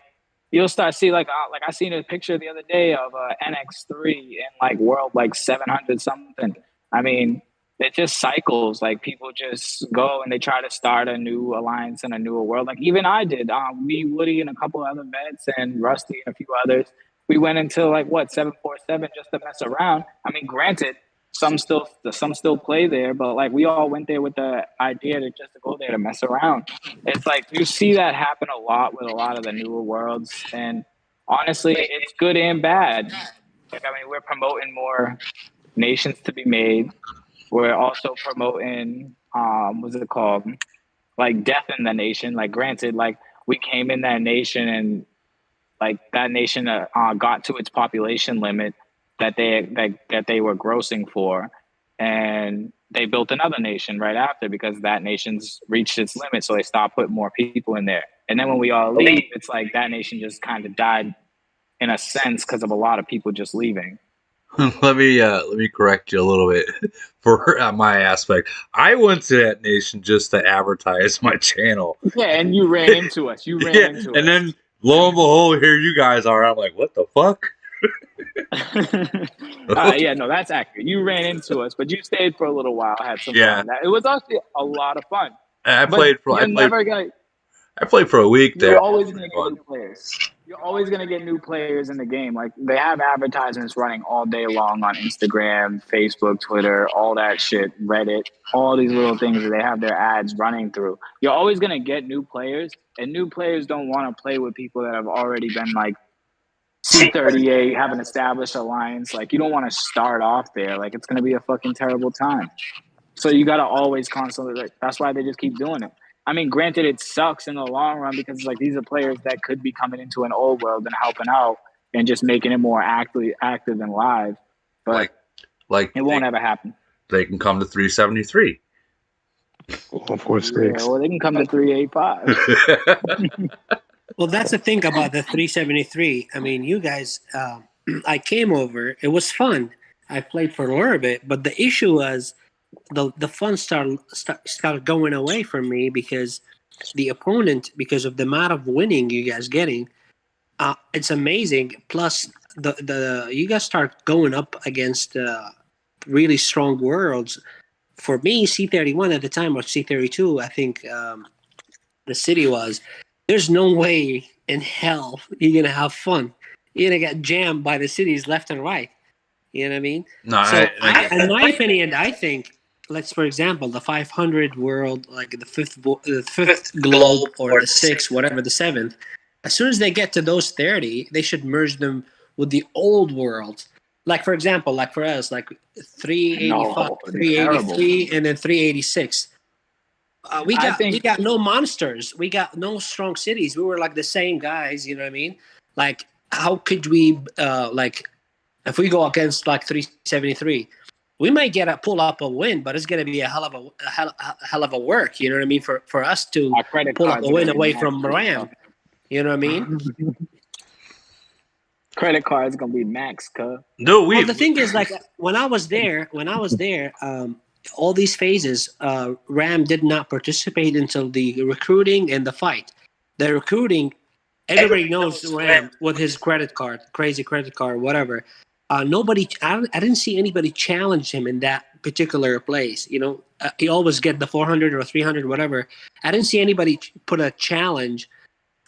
you'll start see like I seen a picture the other day of NX3 in like world like 700 something. I mean, it just cycles. Like people just go and they try to start a new alliance in a newer world. Like even I did. Me, Woody, and a couple of other vets, and Rusty and a few others. We went into like 747 just to mess around. I mean, granted, some still play there, but like we all went there with the idea to just to go there to mess around. It's like you see that happen a lot with a lot of the newer worlds, and honestly, it's good and bad. Like I mean, we're promoting more nations to be made. We're also promoting what's it called? Like death in the nation. Like granted, like we came in that nation and like that nation got to its population limit that they were grossing for, and they built another nation right after because that nation's reached its limit, so they stopped putting more people in there. And then when we all leave, it's like that nation just kind of died in a sense because of a lot of people just leaving. Let me correct you a little bit for my aspect. I went to that nation just to advertise my channel. Yeah, and you ran into us. And then lo and behold, here you guys are. I'm like, what the fuck? Yeah, no, that's accurate. You ran into us, but you stayed for a little while. Had some fun. It was actually a lot of fun. I played for a week there. You're always gonna get new players. You're always gonna get new players in the game. Like they have advertisements running all day long on Instagram, Facebook, Twitter, all that shit, Reddit, all these little things that they have their ads running through. You're always gonna get new players, and new players don't want to play with people that have already been like C38, have an established alliance. Like you don't want to start off there. Like it's gonna be a fucking terrible time. So you gotta always constantly. Like, that's why they just keep doing it. I mean, granted, it sucks in the long run because it's like these are players that could be coming into an old world and helping out and just making it more active and live. But like it won't ever happen. They can come to 373. Of course, or they can come to 385. Well, that's the thing about the 373. I mean, you guys, I came over. It was fun. I played for a little bit, but the issue was the fun started going away from me because the opponent, because of the amount of winning you guys getting, it's amazing. Plus, the you guys start going up against really strong worlds. For me, C31 at the time, or C32, I think the city was. There's no way in hell you're gonna have fun. You're gonna get jammed by the cities left and right. You know what I mean? No, so in my opinion, I think let's for example the 500 world, like the fifth globe or the sixth, whatever the seventh. As soon as they get to those 30, they should merge them with the old world. Like for example, like for us, like 385, No, terrible. 383, and then 386. We I we think got no monsters. We got no strong cities. We were like the same guys. You know what I mean? Like how could we like if we go against like 373, we might pull up a win, but it's gonna be a hell of a work. You know what I mean? For us to our credit pull up cards a are win gonna be away from maxed. Ram. You know what I mean? Credit cards gonna be maxed, cuz. No, Well, the thing is, like when I was there, all these phases, Ram did not participate until the recruiting and the fight. The recruiting, everybody knows Ram with his credit card, crazy credit card, whatever. I didn't see anybody challenge him in that particular place. You know, he always get the 400 or 300, whatever. I didn't see anybody put a challenge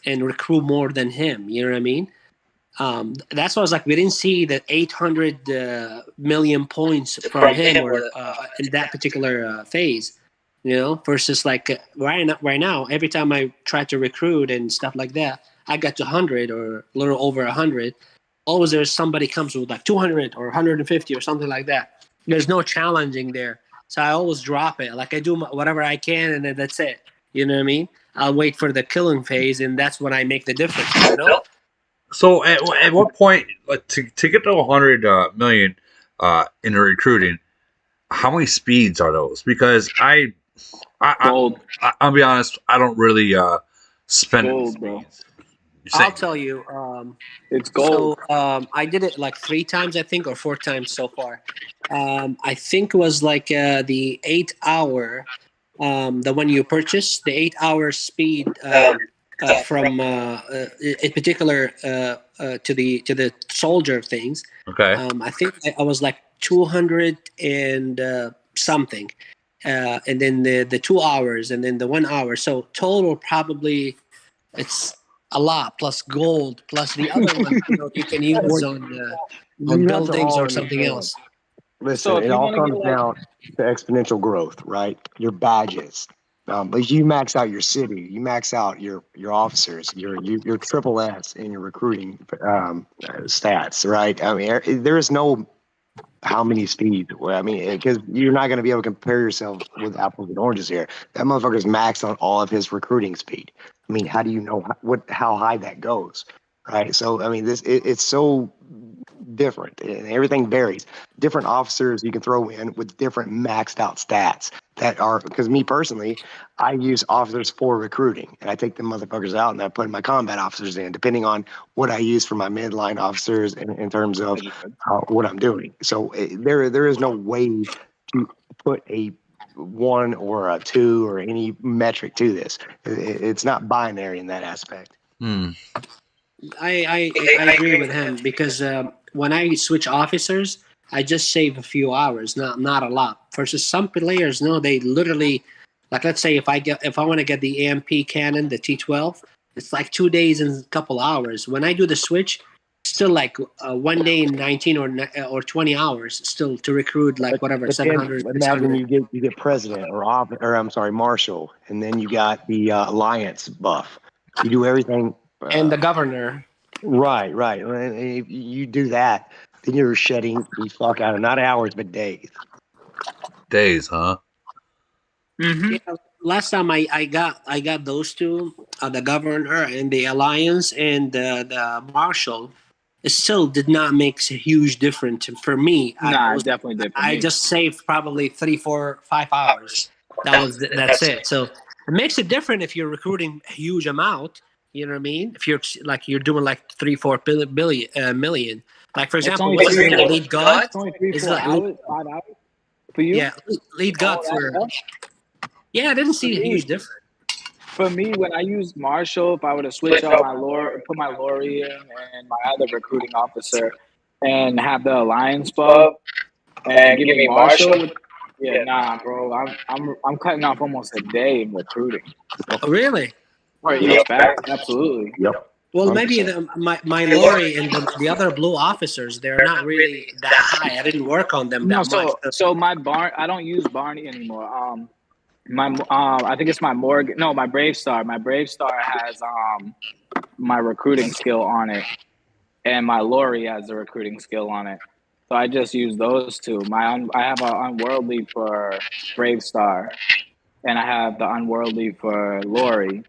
and recruit more than him. You know what I mean? That's why I was like, we didn't see the 800 million points from him or in that particular phase, you know, versus like right now, every time I try to recruit and stuff like that, I got to 100 or a little over 100. Always there's somebody comes with like 200 or 150 or something like that. There's no challenging there. So I always drop it. Like I do whatever I can and then that's it. You know what I mean? I'll wait for the killing phase and that's when I make the difference, you know? So at what point to get to 100 million in recruiting? How many speeds are those? Because I'll be honest, I don't really spend any Gold, bro. speeds. I'll tell you. It's gold. So I did it like 3 times, I think, or 4 times so far. I think it was like the 8-hour, the one you purchased, the 8-hour speed from in particular to the soldier things. Okay. I think I was like 200 and something, and then the 2 hours, and then the 1 hour. So total probably it's a lot plus gold plus the other one you can use on You have to buildings all or something understand. else. Listen, So if it you all want to get comes like, down to exponential growth, right? Your badges. But you max out your city, you max out your officers, your triple S in your recruiting stats, right? I mean, there is no how many speeds. Well, I mean, because you're not going to be able to compare yourself with apples and oranges here. That motherfucker's maxed on all of his recruiting speed. I mean, how do you know how high that goes, right? So, I mean, it's so different and everything varies. Different officers you can throw in with different maxed out stats that are, because me personally, I use officers for recruiting and I take them motherfuckers out and I put my combat officers in depending on what I use for my midline officers in terms of what I'm doing. So there is no way to put a 1 or a 2 or any metric to this. It's not binary in that aspect. I agree with him because when I switch officers, I just save a few hours, not a lot. Versus some players, no, they literally, like let's say if I want to get the AMP cannon, the T12, it's like 2 days and a couple hours. When I do the switch, still like 1 day and 19 or 20 hours still to recruit like whatever But 700. then imagine 600. you get president or I'm sorry, marshal, and then you got the alliance buff. You do everything. And the governor. Right. And if you do that, then you're shedding the fuck out of not hours but days. Days, huh? Yeah, last time I got those two, the governor and the alliance and the marshal, it still did not make a huge difference for me. nah, it definitely did for I me. just saved probably 3, 4, 5 hours. That's it. So it makes it different if you're recruiting a huge amount. You know what I mean? If you're doing like 3, 4 million. Like for It's example, only what's his 3, name? 4. Lead God. It's only 3, It's 4 like hours, 5 hours for you. yeah, lead God Oh, for. that- Yeah, I didn't for see a huge me, difference. for me, when I use Marshall, if I were to switch out my lore, put my Lorian and my other recruiting officer, and have the alliance buff, and give me Marshall, yeah, nah, bro, I'm cutting off almost a day in recruiting. Oh, really? Right, yeah, facts, absolutely. Yep. Well, maybe my Lori and the other blue officers, they're not really that high. I didn't work on them No, that much. so my I don't use Barney anymore. My I think it's my Morgan. No, my Brave Star. My Brave Star has my recruiting skill on it, and my Lori has the recruiting skill on it. So I just use those two. I have an Unworldly for Brave Star, and I have the Unworldly for Lori,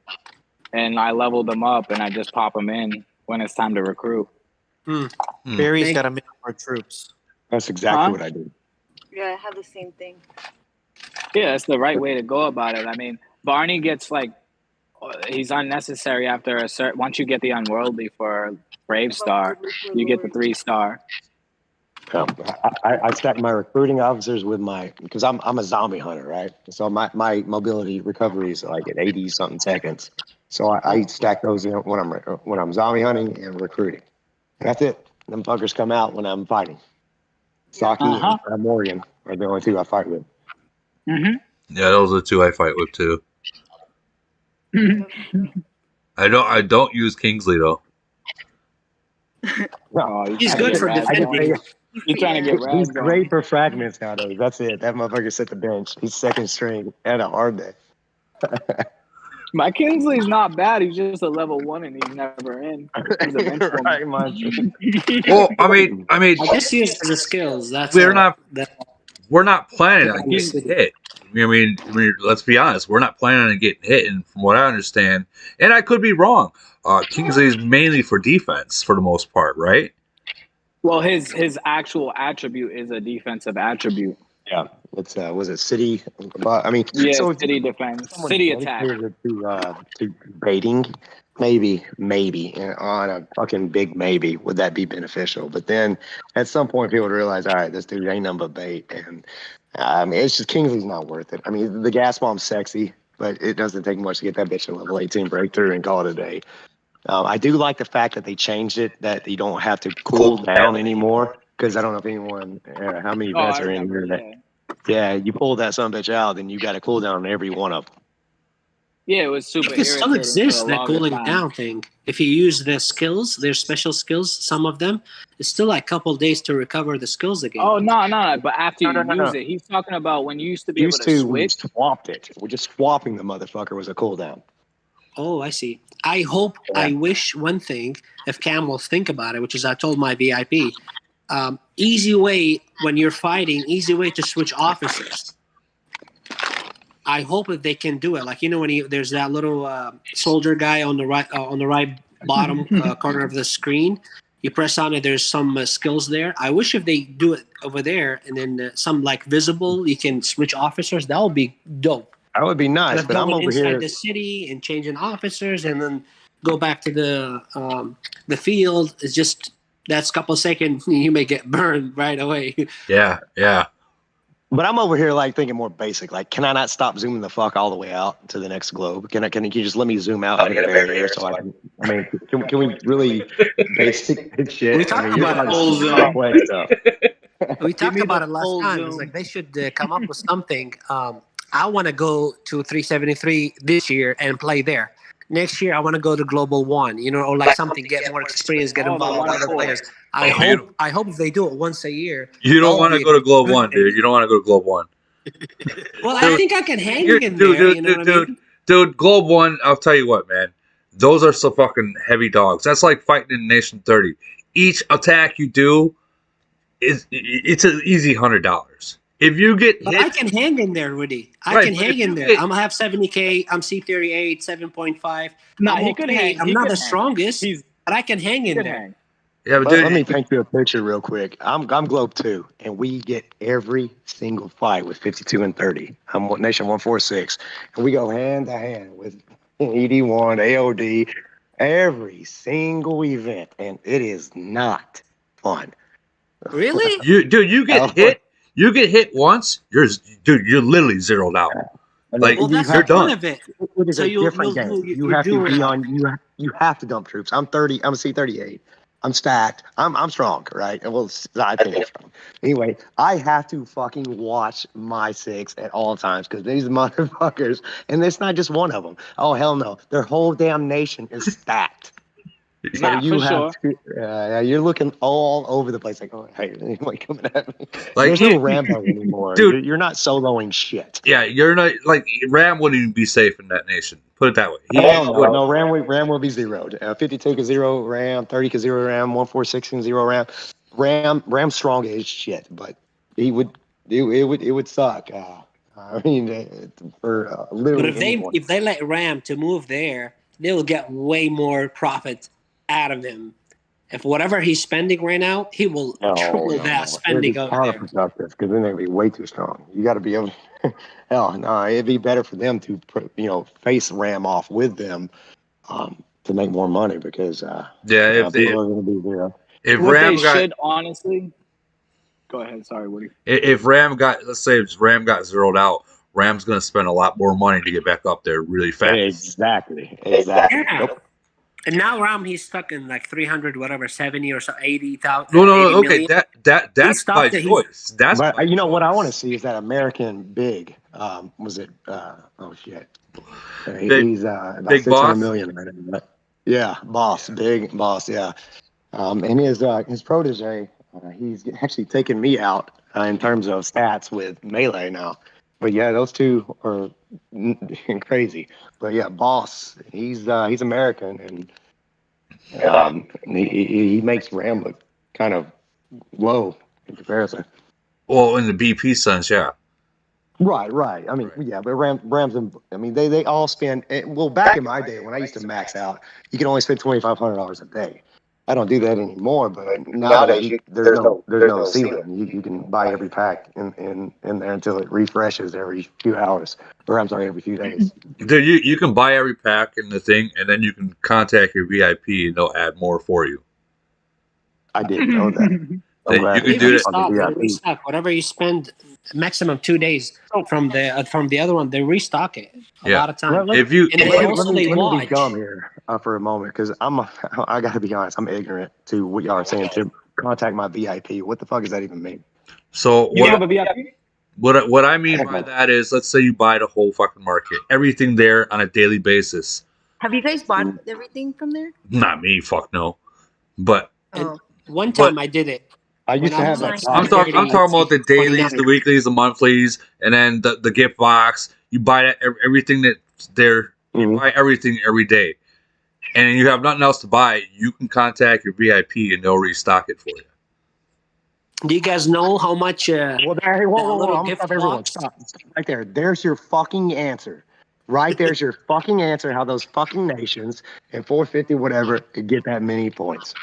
and I level them up, and I just pop them in when it's time to recruit. Barry's got to make more troops. That's exactly what I do. Yeah, I have the same thing. Yeah, it's the right way to go about it. I mean, Barney gets like he's unnecessary after a certain. Once you get the Unworldly for Brave Star, you get the 3-star. I stack my recruiting officers with because I'm a zombie hunter, right? So my mobility recovery is like at 80 something seconds. So I stack those in when I'm zombie hunting and recruiting. That's it. Them fuckers come out when I'm fighting. Saki and Morgan are the only two I fight with. Yeah, those are the two I fight with too. I don't use Kingsley though. No, he's good for defending. You're trying to get He's ragged great on. for fragments nowadays. That's it. That motherfucker set the bench. He's second string and a hard day. My Kingsley's not bad. He's just a level 1 and he's never in. He's a bench woman. Well, I mean, I just use the skills. That's we're not planning on getting hit. I mean, let's be honest. We're not planning on getting hit, and from what I understand, and I could be wrong, Kingsley is mainly for defense for the most part, right? Well, his actual attribute is a defensive attribute. Yeah, it's was it city? I mean, Yeah, so city defense, city attack. To baiting, maybe on a fucking big maybe would that be beneficial? But then at some point people would realize, all right, this dude ain't nothing but bait, and I mean it's just Kingsley's not worth it. I mean the gas bomb's sexy, but it doesn't take much to get that bitch to level 18 breakthrough and call it a day. I do like the fact that they changed it, that you don't have to cool down anymore. Because I don't know if anyone, how many vets are in here. Yeah, you pull that son of a bitch out, then you got a cooldown on every one of them. Yeah, it was super. It still exists, that cooling down thing. If you use their skills, their special skills, some of them, it's still like a couple days to recover the skills again. Oh no! But after you use it, he's talking about when you used to be able to switch. We swapped it. We're just swapping the motherfucker was a cooldown. Oh, I see. I hope, I wish one thing, if Cam will think about it, which is I told my VIP, easy way when you're fighting, easy way to switch officers. I hope that they can do it. Like, when there's that little soldier guy on the right bottom corner of the screen, you press on it, there's some skills there. I wish if they do it over there and then some like visible, you can switch officers. That would be dope. That would be nice, but I'm over inside here the city and changing officers, and then go back to the field. It's just that's a couple of seconds you may get burned right away. Yeah. But I'm over here like thinking more basic. Like, can I not stop zooming the fuck all the way out to the next globe? Can you just let me zoom out and get a barrier so I can? I mean, can we really basic shit? We talked about full zoom. We talked about it last time. It's like they should come up with something. I want to go to 373 this year and play there. Next year, I want to go to Global 1, or like something, get more experience, get involved with other players. I hope if they do it once a year. You don't want to go to Globe 1, dude. You don't want to go to Globe 1. Well, I think I can hang in there. Dude, Globe 1, I'll tell you what, man. Those are some fucking heavy dogs. That's like fighting in Nation 30. Each attack you do, it's an easy $100. If you get hit, I can hang in there, Rudy. I can hang in there. I'm gonna have 70K. I'm C38, 7.5. No, he could hang. I'm not the strongest, but I can hang in there. Yeah, but let me paint you a picture real quick. I'm Globe 2, and we get every single fight with 52 and 30. I'm Nation 146, and we go hand to hand with ED1, AOD, every single event, and it is not fun. Really? You get hit. You get hit once, you're literally zeroed out. Like, that's you're done. Of it. It is a different game. You have to be on. You have to dump troops. I'm 30. I'm C38. I'm stacked. I'm strong, right? And I think I'm strong. Anyway, I have to fucking watch my 6 at all times because these motherfuckers, and it's not just one of them. Oh hell no, their whole damn nation is stacked. So Nah, you for have sure. to, you're looking all over the place. Like, oh, hey, anybody coming at me? Like, There's no Rambo anymore. dude. You're not soloing shit. Yeah, you're not like Ram wouldn't even be safe in that nation. Put it that way. Hell no, no. Ram will be zeroed. 52 can zero Ram, 30 can zero Ram, 146 can zero Ram. Ram's strong as shit, but it would suck. I mean, for But literally anyone. if they let Ram to move there, they will get way more profit out of him. If whatever he's spending right now, he will triple that spending It'd be over there. counterproductive because then they'd be way too strong. You got to be able. Hell, no, it'd be better for them to face Ram off with them to make more money because yeah, people are going to be there. if What Ram they got should honestly. Go ahead. Sorry, Woody. if Ram got, let's say if Ram got zeroed out, Ram's gonna spend a lot more money to get back up there really fast. Exactly. Yeah. Nope. And now Ram, he's stuck in like 300, whatever, 70 or so, 80,000. No, 80 okay, million. that's by choice. That's but by you know choice. what I want to see is that American big. Was it? Oh shit. He's about Big 600 Boss? million right now. Yeah, boss, big boss. Yeah. And his protege, he's actually taken me out in terms of stats with Melee now. But yeah, those two are crazy. But yeah, boss, he's American and he makes Ram look kind of low in comparison. Well, in the BP sense, yeah. Right. I mean, yeah, but Rams and I mean they all spend. Well, back in my day when I used to max out, you can only spend $2,500 a day. I don't do that anymore, but nowadays there's no ceiling. You can buy every pack in there until it refreshes every few hours, or I'm sorry, every few days. Dude, you can buy every pack in the thing, and then you can contact your VIP, and they'll add more for you. I didn't know that. I'm glad you can They do restock. They that. restock. Whatever you spend, maximum 2 days from the other one, they restock it a lot of times. Let They me be watch. dumb here for a moment because I got to be honest. I'm ignorant to what y'all are saying to contact my VIP. What the fuck does that even mean? So You have a VIP? what I mean by that is, let's say you buy the whole fucking market, everything there on a daily basis. Have you guys bought everything from there? Not me, fuck no. But one time I did it. I used to have that. I'm talking about the dailies, the weeklies, the monthlies, and then the gift box. You buy that everything that's there. You buy everything every day, and you have nothing else to buy. You can contact your VIP and they'll restock it for you. Do you guys know how much? Well, hey, whoa, I'm gonna stop everyone. Stop right there. There's your fucking answer. Right there's your fucking answer. How those fucking nations and 450 whatever could get that many points.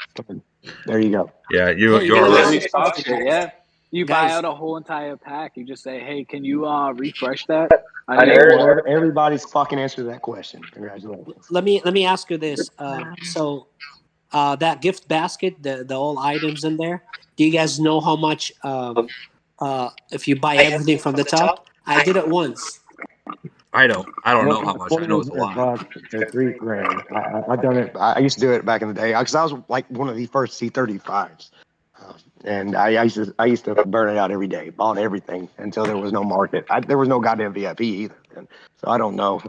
There you go. Yeah, you're They right. restock it, yeah. You buy out a whole entire pack. You just say, "Hey, can you refresh that?" Everybody's fucking answer to that question. Congratulations. Let me ask you this. So that gift basket, the all items in there. Do you guys know how much? If you buy everything from the top, I did it once. I don't know how much. I know it's a lot. $3 grand. I've done it. I used to do it back in the day because I was like one of the first C35s, and I used to burn it out every day. Bought everything until there was no market. There was no goddamn VIP either. So I don't know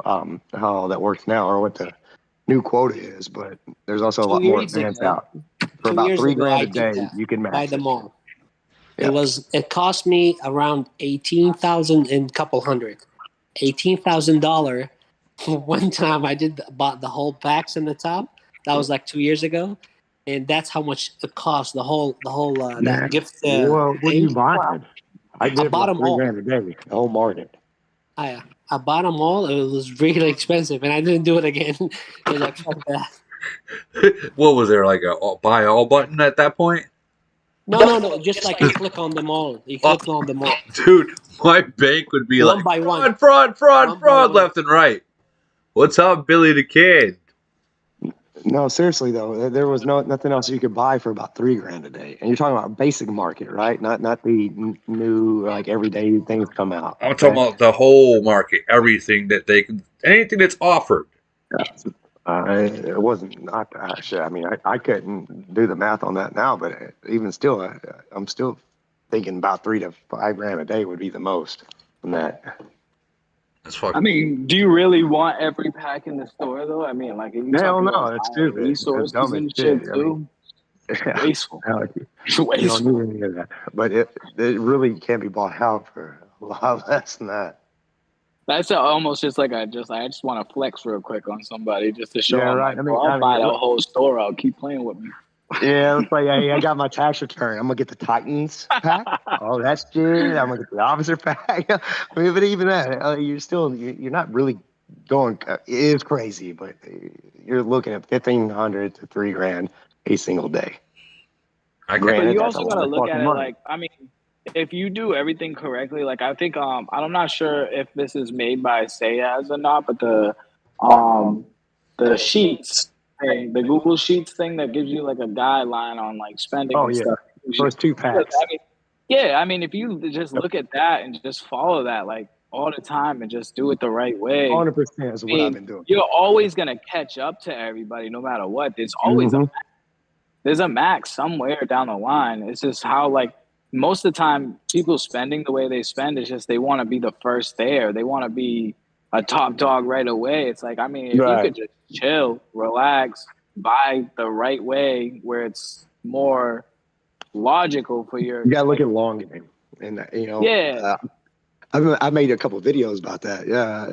how that works now or what the new quota is, but there's also a lot more advanced out. For about $3 grand a day, you can max buy them all. It cost me around 18,000 and a couple hundred. $18,000 one time I bought the whole packs in the top. That was like 2 years ago, and that's how much it cost the whole that gift. Well, what do you buy? I bought them all. $3 grand a day, the whole market. I bought them all. It was really expensive, and I didn't do it again. I was like, fuck that. What was there, like a buy all button at that point? No. Just like you click on them all. You click on them all. Dude, my bank would be One like by one. fraud left and right. What's up, Billy the Kid? No, seriously though, there was nothing else you could buy for about $3 grand a day, and you're talking about basic market, right? Not the new like everyday things come out. I'm talking about the whole market, everything that they can, anything that's offered. It wasn't not shit. I mean, I couldn't do the math on that now, but even still, I'm still thinking about $3 to $5 grand a day would be the most on that. That's I fucking. mean, do you really want every pack in the store though? I mean, like, if you Hell talking no, about it's buying stupid. It's resources dumb as and shit. shit I mean, too, wasteful. hell, It's you don't wasteful. need any of that. But it really can't be bought out for a lot less than that. That's almost just like I just want to flex real quick on somebody just to show Yeah, them right. like, bro, I'll buy the whole store out. Keep playing with me. Yeah, it's like, hey, I got my tax return. I'm gonna get the Titans pack. Oh, that's shit. I'm gonna get the officer pack. I mean, but even that, you're not really going. It is crazy, but you're looking at 1,500 to $3,000 a single day. I But Granted, you that's a also lot gotta of look at fucking it money. like, I mean, if you do everything correctly, like I think I'm not sure if this is made by Sayaz or not, but the sheets thing, the Google Sheets thing that gives you like a guideline on like spending Oh and yeah, stuff. first two packs. I mean, yeah, I mean, if you just look at that and just follow that like all the time and just do it the right way, 100% is I what I've mean, been doing. you're always gonna catch up to everybody no matter what. There's a max somewhere down the line. It's just how like most of the time people spending the way they spend is just they want to be the first there. They want to be a top dog right away. It's like, I mean, if you could just chill, relax, buy the right way where it's more logical for your. You gotta look at long game, and Yeah. I made a couple of videos about that. Yeah,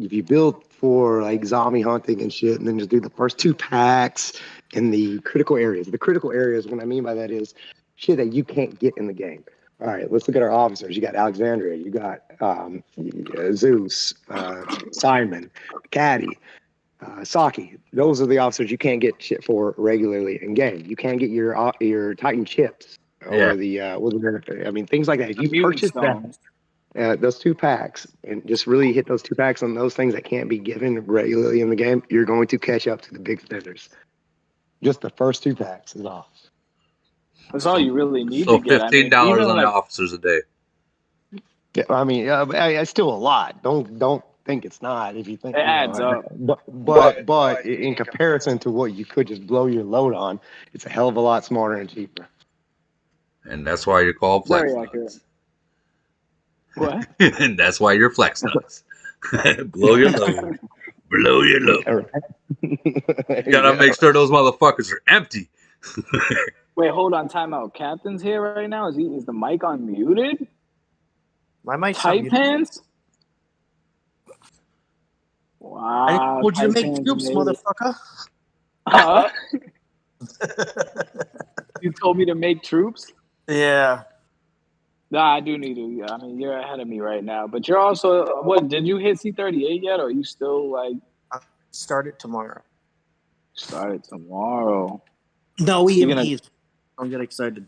if you build for like zombie hunting and shit, and then just do the first two packs in the critical areas. The critical areas, what I mean by that is shit that you can't get in the game. All right, let's look at our officers. You got Alexandria, you got Zeus, Simon, Caddy, Saki. Those are the officers you can't get shit for regularly in game. You can't get your Titan chips or the I mean things like that. If you purchase those two packs and just really hit those two packs on those things that can't be given regularly in the game, you're going to catch up to the big spenders. Just the first two packs is off. That's all you really need So to get. I mean, $15 even on the like officers a day. Yeah, I mean, it's still a lot. Don't think it's not. If you think it adds up. but in comparison to what you could just blow your load on, it's a hell of a lot smarter and cheaper. And that's why you're called flex Very accurate. nuts. What? And that's why you're flex nuts. Blow your load. Blow your load. You gotta make sure those motherfuckers are empty. Wait, hold on, time out. Captain's here right now. Is the mic unmuted? My mic's Tight unmuted. pants? I Wow. told you to Tight make pants troops, made it. motherfucker. Huh? You told me to make troops? Yeah. Nah, I do need to. Yeah, I mean, you're ahead of me right now. But you're also, what, did you hit C38 yet? Or are you still like. Start it tomorrow. Start it tomorrow. No You're EMPs. Don't get excited.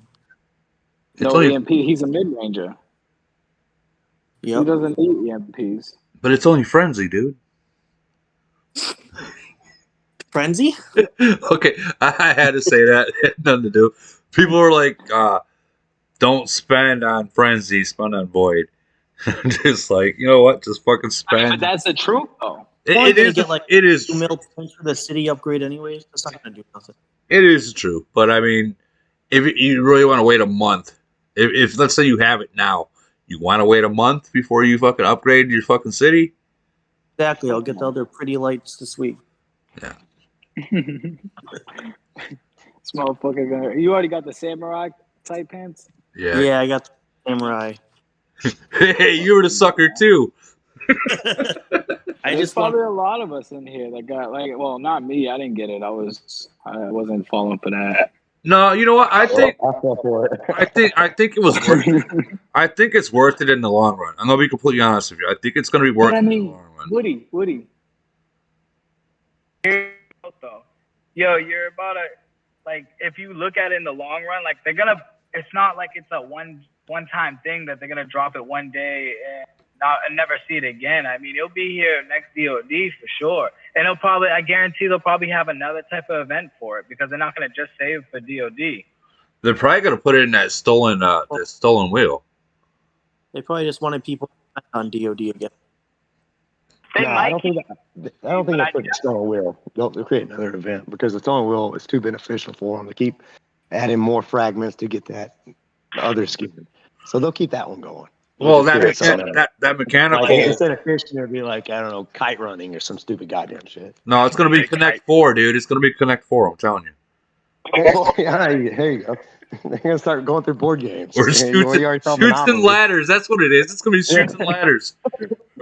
No EMP. He's a mid-ranger. Yep. He doesn't need EMPs. But it's only frenzy, dude. Frenzy? Okay, I had to say that. It had nothing to do. People are like, don't spend on frenzy, spend on void. Just like, you know what? Just fucking spend. But that's the truth, though. It is. Get like it is. 2 mil points for the city upgrade, anyways. That's not gonna do nothing. It is true, but I mean, if you really want to wait a month, if let's say you have it now, you want to wait a month before you fucking upgrade your fucking city. Exactly. I'll get the other pretty lights this week. Yeah. This motherfucker gonna. You already got the samurai tight pants? Yeah. Yeah, I got the samurai. Hey, you were the sucker too. There's probably a lot of us in here that got like. Well, not me. I didn't get it. I wasn't falling for that. No, you know what? I think it was worth it. I think it's worth it in the long run. I'm gonna be completely honest with you. I think it's gonna be worth it in the long run. Woody. Yo, you're about to, like, if you look at it in the long run, like, they're gonna, it's not like it's a one-time thing that they're gonna drop it one day and never see it again. I mean, it'll be here next DOD for sure. And I guarantee they'll probably have another type of event for it because they're not gonna just save for DOD. They're probably gonna put it in that stolen wheel. They probably just wanted people on DOD again. I don't think they're putting the stolen wheel. They'll create another event because the stolen wheel is too beneficial for them to keep adding more fragments to get that other skin. So they'll keep that one going. Well, that spirits on them. that mechanical. Like instead of fishing, it'd be like, I don't know, kite running or some stupid goddamn shit. No, it's gonna be Connect 4, dude. It's gonna be Connect 4. I'm telling you. Oh, yeah, here you go. They're gonna start going through board games. Or You already saw shoots and Monopoly. ladders. That's what it is. It's gonna be shoots and ladders.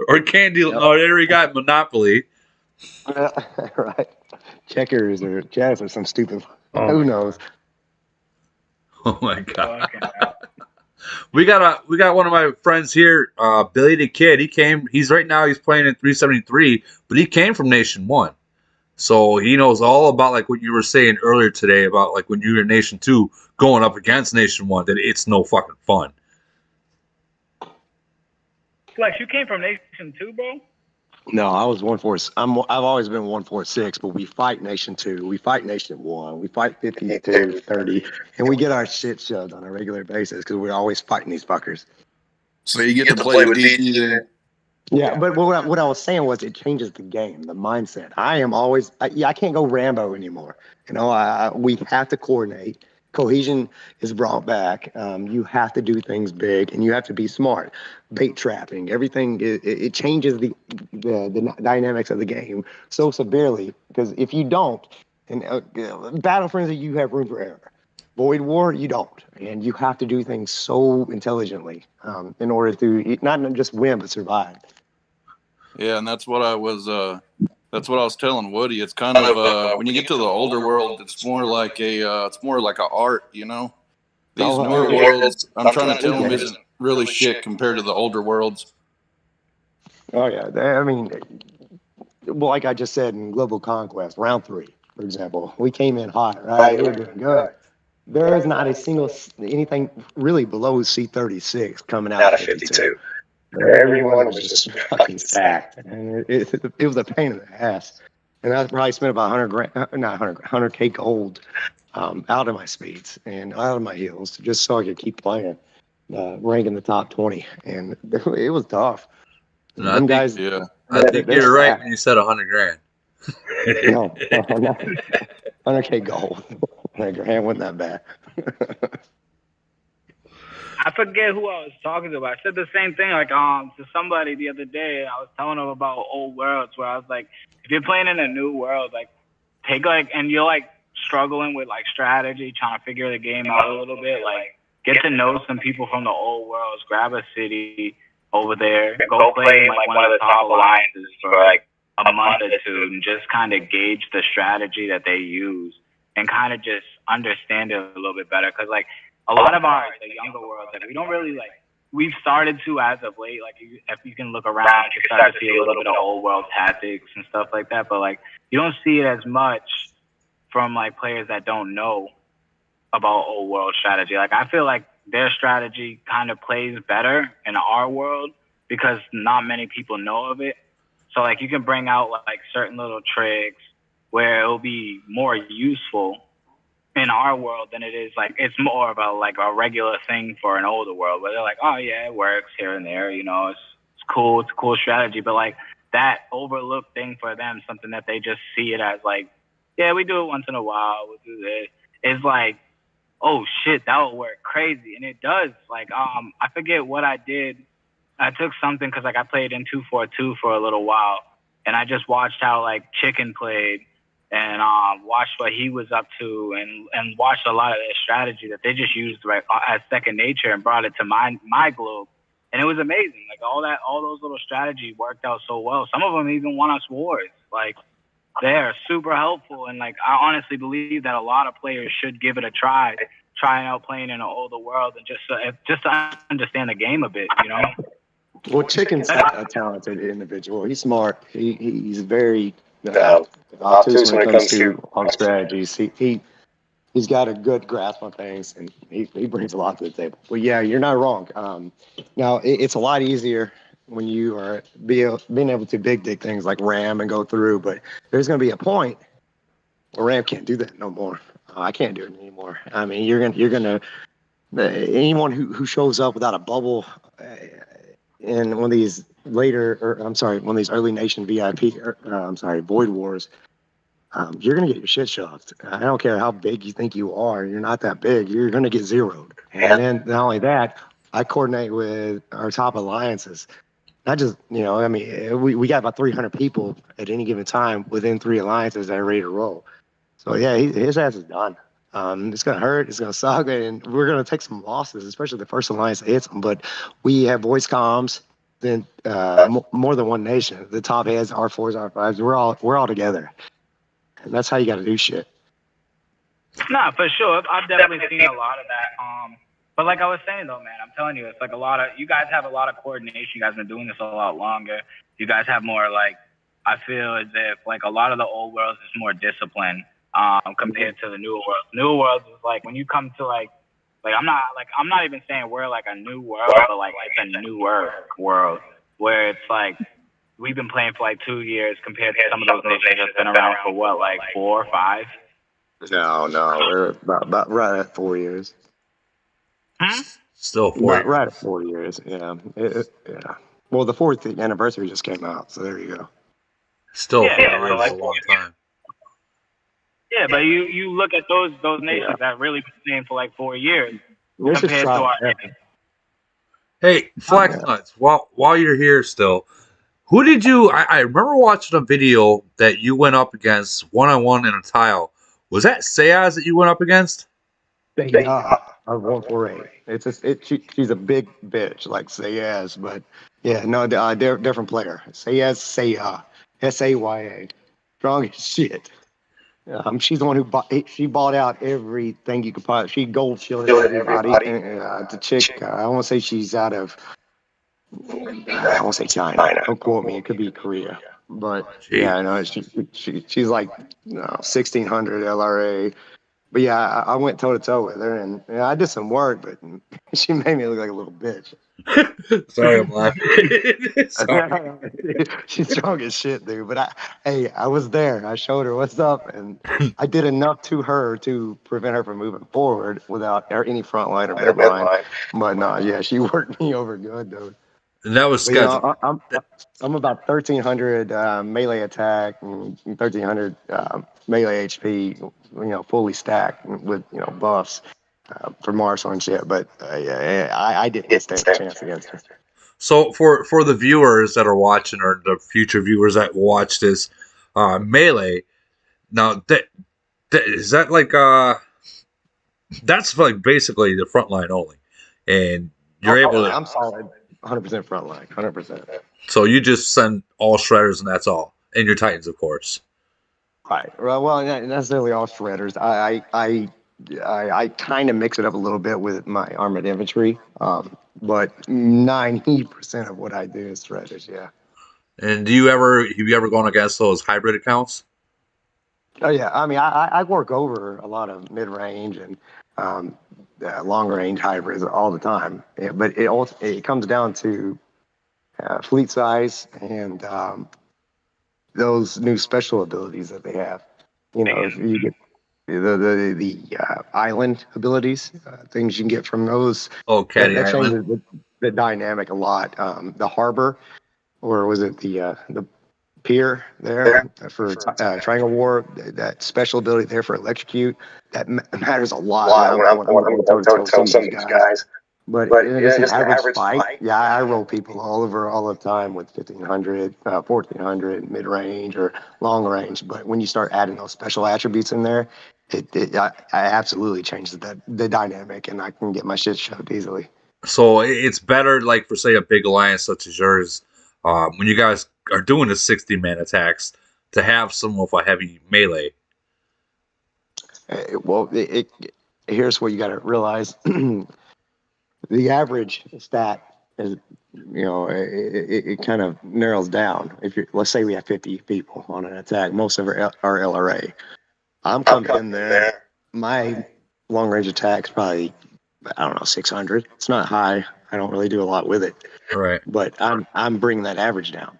Or candy. Yep. No, they already got Monopoly. Right. Checkers or chess or some stupid. Oh Who my knows? Oh my god. We got one of my friends here, Billy the Kid. He's right now he's playing in 373, but he came from Nation 1. So he knows all about like what you were saying earlier today about like when you were in Nation 2 going up against Nation 1, that it's no fucking fun. Flex, you came from Nation 2, bro? No, I was 146. I've always been 146, but we fight Nation 2, we fight Nation 1, we fight 52, 30, and we get our shit shoved on a regular basis because we're always fighting these fuckers. So you get to play with DG then? Yeah, but what I was saying was it changes the game, the mindset. I can't go Rambo anymore. You know, we have to coordinate. Cohesion is brought back. You have to do things big, and you have to be smart. Bait trapping, everything it changes the dynamics of the game so severely because if you don't, and Battle Frenzy, you have room for error. Void War, you don't, and you have to do things so intelligently in order to not just win but survive. Yeah, and that's what I was telling Woody. It's kind of when you get to the older world, it's more like a art, you know. These newer worlds, I'm trying to tell them, isn't really shit compared to the older worlds. Oh yeah, I mean, well, like I just said in Global Conquest, round 3, for example, we came in hot, right? We were doing good. There is not a single anything really below C36 coming out of 52. Everyone was just fucking stacked, and it was a pain in the ass. And I probably spent about 100K gold out of my speeds and out of my heals just so I could keep playing, rank in the top 20, and it was tough. No, Them guys, yeah, I think you're right when you said 100 grand. No, 100K gold. 100 grand wasn't that bad. I forget who I was talking to, but I said the same thing like to somebody the other day. I was telling them about old worlds where I was like, if you're playing in a new world, like take and you're like struggling with like strategy, trying to figure the game out a little bit, like get to know some people from the old worlds, grab a city over there, go play in like one of the top alliances for like a month or two and just kind of gauge the strategy that they use and kind of just understand it a little bit better. Cause like a lot of the younger worlds, like we don't really like, we've started to as of late, like if you can look around, you can start to see a little bit of old world tactics and stuff like that. But like, you don't see it as much from like players that don't know about old world strategy. Like I feel like their strategy kind of plays better in our world because not many people know of it. So like you can bring out like certain little tricks where it'll be more useful in our world than it is like it's more of a regular thing for an older world where they're like, oh yeah, it works here and there, you know, it's cool, it's a cool strategy, but like that overlooked thing for them, something that they just see it as like, yeah, we do it once in a while, we'll do this. It's like, oh shit, that would work crazy, and it does. Like I forget what I did. I took something because like I played in 242 for a little while, and I just watched how like Chicken played. And watched what he was up to, and watched a lot of their strategy that they just used right as second nature and brought it to my globe, and it was amazing. Like all those little strategies worked out so well. Some of them even won us wars. Like they're super helpful, and like I honestly believe that a lot of players should give it a try, trying out playing in an older world, and just to understand the game a bit, you know. Well, Chicken's a talented individual. He's smart. He's very obtuse when it comes to strategies. He's got a good grasp on things, and he brings a lot to the table. But yeah, you're not wrong. Now it's a lot easier when you are being able to big dig things like Ram and go through. But there's going to be a point where Ram can't do that no more. I can't do it anymore. I mean, you're gonna anyone who shows up without a bubble in one of these one of these early nation VIP, Void Wars, you're going to get your shit shoved. I don't care how big you think you are. You're not that big. You're going to get zeroed. And then not only that, I coordinate with our top alliances. Not just, I mean, we got about 300 people at any given time within 3 alliances that are ready to roll. So yeah, his ass is done. It's gonna hurt. It's gonna suck, and we're gonna take some losses, especially the first alliance that hits them. But we have voice comms. Then more than one nation. The top heads, R4s, R5s. We're all together, and that's how you got to do shit. Nah, for sure. I've definitely seen a lot of that. But like I was saying though, man, I'm telling you, it's like you guys have a lot of coordination. You guys have been doing this a lot longer. You guys have more I feel as if like a lot of the old worlds is more disciplined compared to the newer worlds. Newer worlds is like when you come to I'm not even saying we're like a new world, but like it's a newer world where it's like we've been playing for like 2 years compared to some of those nations that's been around for what, like 4 or 5. No, we're about right at 4 years. Still 4 years. Right at 4 years, yeah. Yeah. Well, the 4th anniversary just came out, so there you go. Still 4 years is a long time. Yeah, but you look at those nations that really been playing for like 4 years compared to our. Hey, Flex Nuts, while you're here still, who did you? I remember watching a video that you went up against 1-on-1 in a tile. Was that Sayaz that you went up against? Yeah, of 148. She's a big bitch like Sayaz, but yeah, no, they're different player. Sayaz, Saya, strong as shit. She's the one who bought out everything you could buy. She gold shielded everybody. The chick, I want to say she's out of, I won't say China. Don't quote me. It could be Korea. But yeah, no, she's like 1600 LRA. But yeah, I went toe to toe with her, and I did some work, but she made me look like a little bitch. Sorry, I'm laughing. Sorry. She's strong as shit, dude. But I was there. I showed her what's up, and I did enough to her to prevent her from moving forward without any front line or mid line. But no, yeah, she worked me over good, dude. And that was scheduled. I'm about 1300 melee attack and 1300 melee HP, fully stacked with buffs for Marshall and shit. But I didn't stand a chance against her. So for the viewers that are watching or the future viewers that watch this melee, now is that like that's like basically the front line only, and you're able to. I'm solid, 100% front line, 100%. So you just send all shredders and that's all, and your titans, of course. Right. Well, not necessarily all shredders. I kind of mix it up a little bit with my armored infantry, but 90% of what I do is shredders. Yeah. And have you ever gone against those hybrid accounts? Oh yeah, I mean, I work over a lot of mid range and long range hybrids all the time. Yeah, but it comes down to fleet size and those new special abilities that they have. If you get the island abilities, things you can get from those. Okay, that changes the dynamic a lot. The harbor, or was it the pier there for Triangle War? That special ability there for electrocute that matters a lot when I'm going toe to toe with some of these guys. But just an average fight, yeah, I roll people all the time with 1500, 1400 mid range or long range. But when you start adding those special attributes in there, I absolutely changes the dynamic, and I can get my shit shoved easily. So it's better, like for say a big alliance such as yours, when you guys are doing the 60-man attacks, to have some of a heavy melee. Well, here's what you got to realize. The average stat is, it kind of narrows down. Let's say we have 50 people on an attack, most of our LRA. I'm coming in there. My long range attack's probably, I don't know, 600. It's not high. I don't really do a lot with it. Right. But I'm bringing that average down.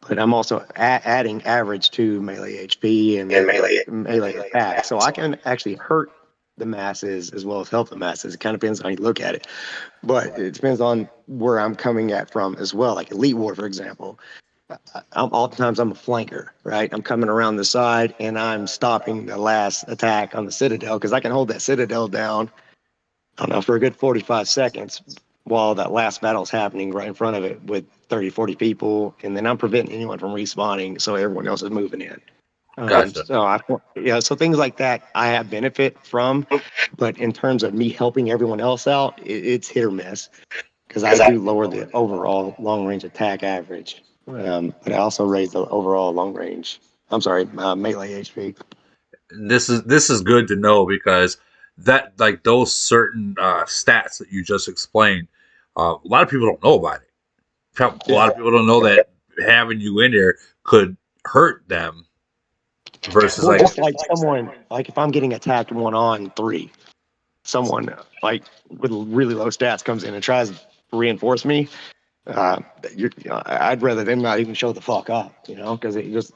But I'm also adding average to melee HP and melee attack, so I can actually hurt the masses as well as help the masses. It kind of depends on how you look at it, but it depends on where I'm coming at from as well. Like Elite War, for example, oftentimes I'm a flanker, right? I'm coming around the side and I'm stopping the last attack on the Citadel because I can hold that Citadel down, I don't know, for a good 45 seconds while that last battle's happening right in front of it with 30, 40 people, and then I'm preventing anyone from respawning, so everyone else is moving in. Gotcha. So things like that I have benefit from, but in terms of me helping everyone else out, it's hit or miss because I do lower the overall long range attack average, but I also raise the overall melee HP. This is good to know because that like those certain stats that you just explained, a lot of people don't know about it. A lot of people don't know that having you in there could hurt them versus Well, like just like someone, like if I'm getting attacked 1-on-3, someone like with really low stats comes in and tries to reinforce me. I'd rather them not even show the fuck up, because it just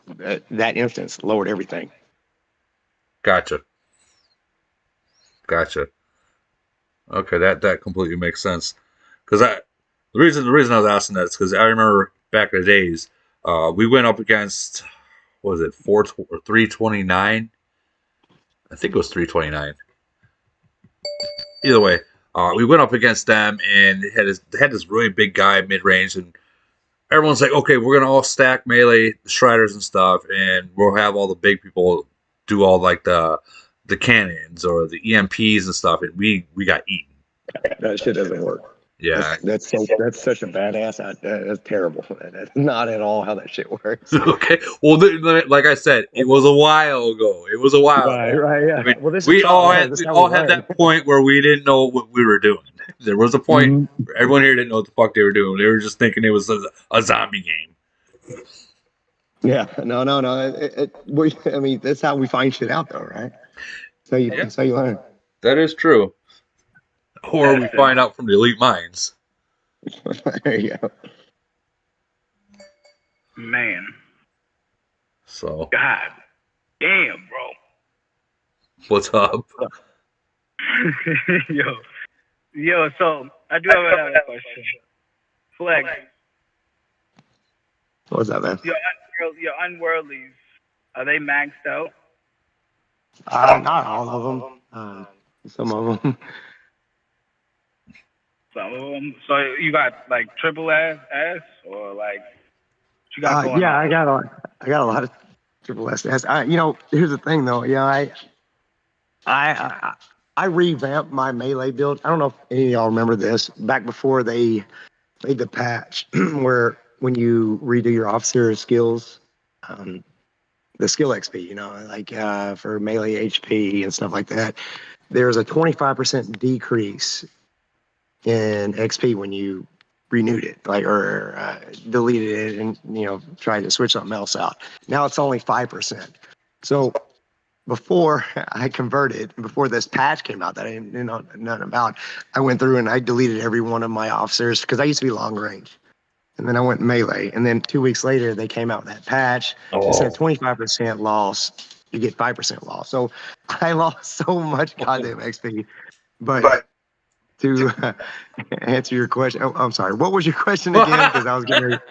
that instance lowered everything. Gotcha. Okay, that completely makes sense. Because the reason I was asking that is because I remember back in the days, we went up against what was it 329? I think it was 329. Either way, we went up against them and they had this really big guy mid range, and everyone's like, okay, we're gonna all stack melee striders and stuff, and we'll have all the big people do all like the cannons or the EMPs and stuff, and we got eaten. That shit doesn't work. Yeah, that's such a badass. That's terrible. That's not at all how that shit works. Okay. Well, like I said, it was a while ago. Right. Yeah. I mean, Well, this we is all trial. had that point where we didn't know what we were doing. There was a point where everyone here didn't know what the fuck they were doing. They were just thinking it was a zombie game. Yeah. No. I mean, that's how we find shit out, though, right? That's how you learn. That is true. Or we find out from the elite minds. There you go. Man. So. God damn, bro. What's up? Yo. So I do have another question. Flex. What's that, man? Your unworldlies, are they maxed out? Not all of them. Some of them. Some of them. So you got like triple S or like what you got going on? I got a lot of triple S. Here's the thing though. I revamped my melee build. I don't know if any of y'all remember this. Back before they made the patch where when you redo your officer skills, the skill XP, like for melee HP and stuff like that, there's a 25% decrease in XP when you renewed it, or deleted it and tried to switch something else out. Now it's only 5%. So before I converted, before this patch came out that I didn't know nothing about, I went through and I deleted every one of my officers because I used to be long range. And then I went melee. And then 2 weeks later, they came out with that patch. Instead of 25% loss, you get 5% loss. So I lost so much goddamn XP. But to answer your question, I'm sorry. What was your question again? Because I was getting ready.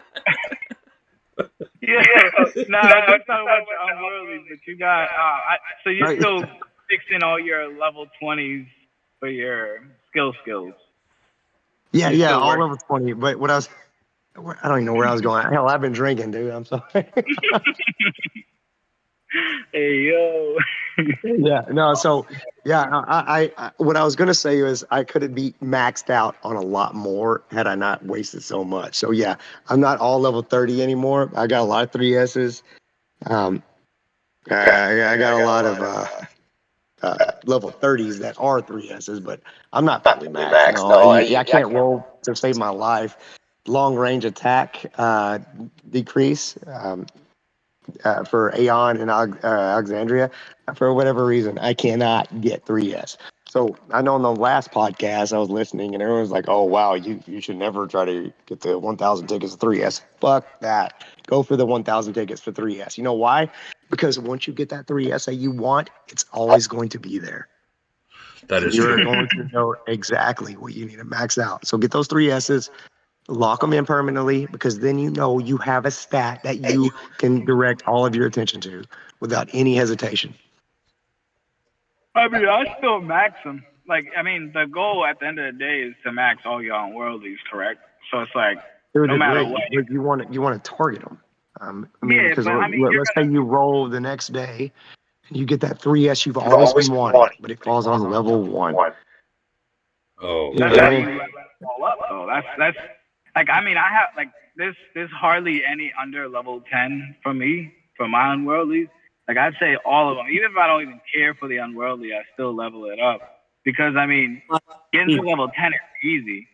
Yeah, that's not what you're unworldly, but you got. So you're still fixing all your level 20s for your skills. Yeah, all level 20. But what I don't even know where I was going. Hell, I've been drinking, dude. I'm sorry. Hey, yo. I what I was gonna say is I could have be maxed out on a lot more had I not wasted so much. So yeah, I'm not all level 30 anymore. I got a lot of 3S's. I got a lot of level 30s that are 3S's, but I'm not fully maxed. No, I can't roll to save my life. Long range attack decrease. For Aeon and Alexandria, for whatever reason, I cannot get 3S. So I know on the last podcast I was listening and everyone was like, oh, wow, you should never try to get the 1,000 tickets to 3S. Fuck that. Go for the 1,000 tickets for 3S. You know why? Because once you get that 3S that you want, it's always going to be there. That is You're true. going to know exactly what you need to max out. So get those 3S's. Lock them in permanently, because then you have a stat that you can direct all of your attention to without any hesitation. I mean, I still max them. like, I mean, the goal at the end of the day is to max all your unworldlies, correct? So it's like, To a no matter degree, what. but you want to target them. I mean, Yeah, because but I mean, you're let's say gonna. you roll the next day, you get that 3S you've always been wanting, but it falls on level 1. Oh, You know That's what I how mean? you level all up, though. That's like, I mean, I have like there's hardly any under level 10 for me for my unworldlies. Like I'd say all of them. Even if I don't even care for the unworldly, I still level it up because I mean, getting to level 10 is easy.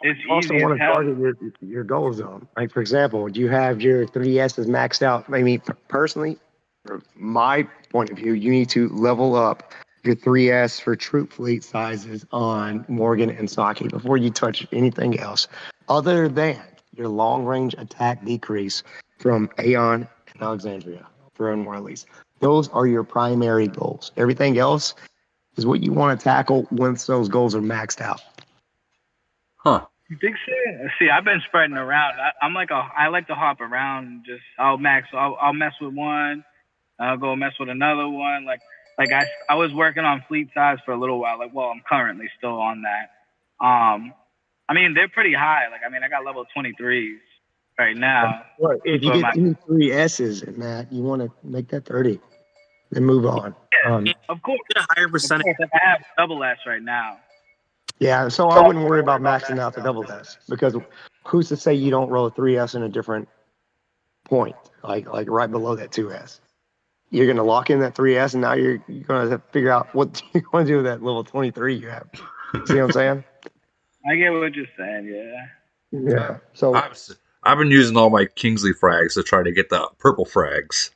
It's You also easy as want to hell. target your goal zone. Like, for example, do you have your 3S's maxed out? I mean, personally, from my point of view, you need to level up your 3S for troop fleet sizes on Morgan and Saki before you touch anything else, other than your long range attack decrease from Aeon and Alexandria for unworldlies. Those are your primary goals. Everything else is what you want to tackle once those goals are maxed out. huh? You think so? See, I've been spreading around. I like to hop around. Just I'll mess with one. I'll go mess with another one. Like I was working on fleet size for a little while. Like, well, I'm currently still on that. I mean, they're pretty high. Like, I mean, I got level 23s right now. Well, if you But get any 3S's in that, you want to make that 30, then move on. of course, Get a higher percentage. of course, I have double S right now. Yeah, so I wouldn't worry about maxing out the double S because who's to say you don't roll a 3S in a different point, like right below that 2S? You're going to lock in that 3S, and now you're going to figure out what you want to do with that level 23 you have. See what I'm saying? I get what you're saying. Yeah. Yeah. So I've been using all my Kingsley frags to try to get the purple frags.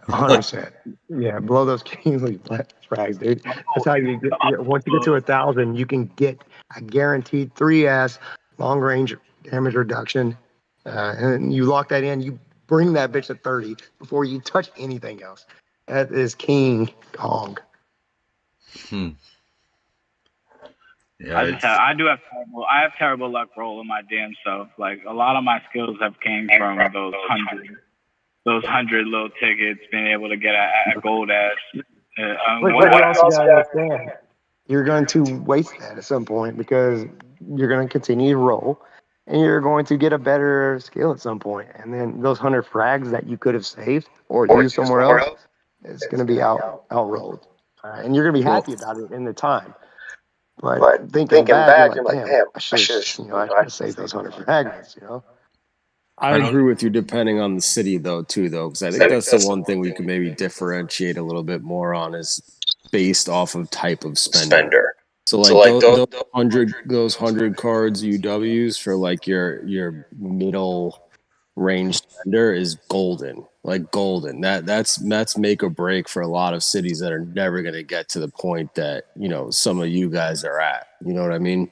100%. Yeah, blow those Kingsley frags, dude. That's how you get. Once you get to 1,000, you can get a guaranteed 3S long range damage reduction, and you lock that in. You bring that bitch to 30 before you touch anything else. That is King Kong. Yeah, I have terrible luck rolling my damn self. Like a lot of my skills have came from those hundred little tickets, being able to get a gold ass. But you also got to understand, you're going to waste that at some point because you're going to continue to roll, and you're going to get a better skill at some point. And then those 100 frags that you could have saved or used somewhere else, it's going to be outrolled. And you're going to be happy about it in the time. But thinking back, you're like, damn, I should have saved those 100 fragments, I agree with you depending on the city though because I think that's the one thing we can maybe differentiate a little bit more on is based off of type of spender. So like those 100 cards UWs for like your middle range spender is golden. Like golden. That's make or break for a lot of cities that are never going to get to the point that, some of you guys are at. You know what I mean?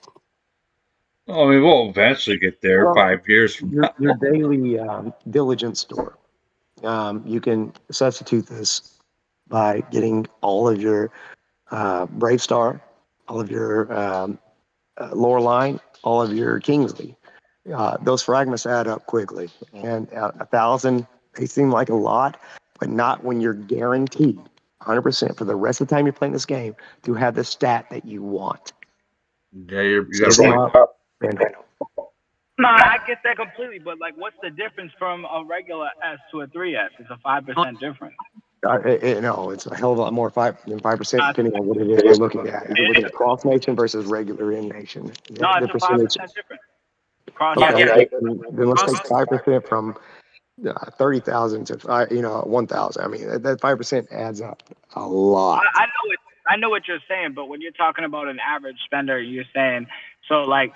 Oh, we will eventually get there 5 years from now. Your daily diligence store. You can substitute this by getting all of your Brave Star, all of your Loreline, all of your Kingsley. Those fragments add up quickly, and 1,000 they seem like a lot, but not when you're guaranteed 100% for the rest of the time you're playing this game to have the stat that you want. Yeah, you got to point. No, I get that completely, but like, what's the difference from a regular S to a 3S? It's a 5% difference. No, it's a hell of a lot more than 5%, depending on what it is we're looking at. If you're looking at cross nation versus regular in nation, no, it's a 5% difference. Okay, then let's take 5% from 30,000 to 1,000. I mean, that 5% adds up a lot. I know what you're saying, but when you're talking about an average spender, you're saying so. Like,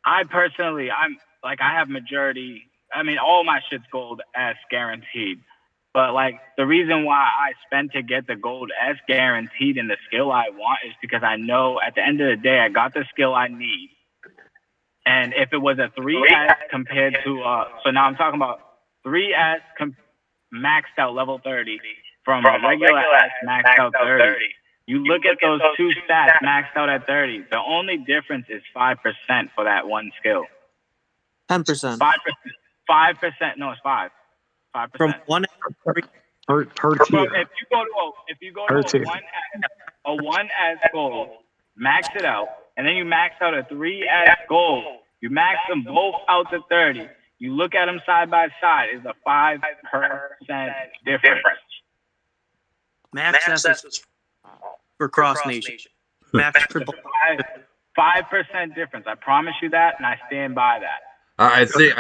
I personally, I have majority. I mean, all my shit's gold S guaranteed. But like the reason why I spend to get the gold S guaranteed in the skill I want is because I know at the end of the day I got the skill I need. And if it was a 3S compared to so now I'm talking about 3S maxed out level 30 from a regular S maxed out 30. You look at those two stats maxed out at 30. The only difference is 5% for that one skill. 10%. 5%. No, it's 5%. From one per If tier. you go to a 1S, a 1S gold, max it out, and then you max out a 3S gold. You max them both out to 30. You look at them side by side, is a 5% difference. Max S is for Cross Nation. Max triple. 5% difference. I promise you that, and I stand by that. I think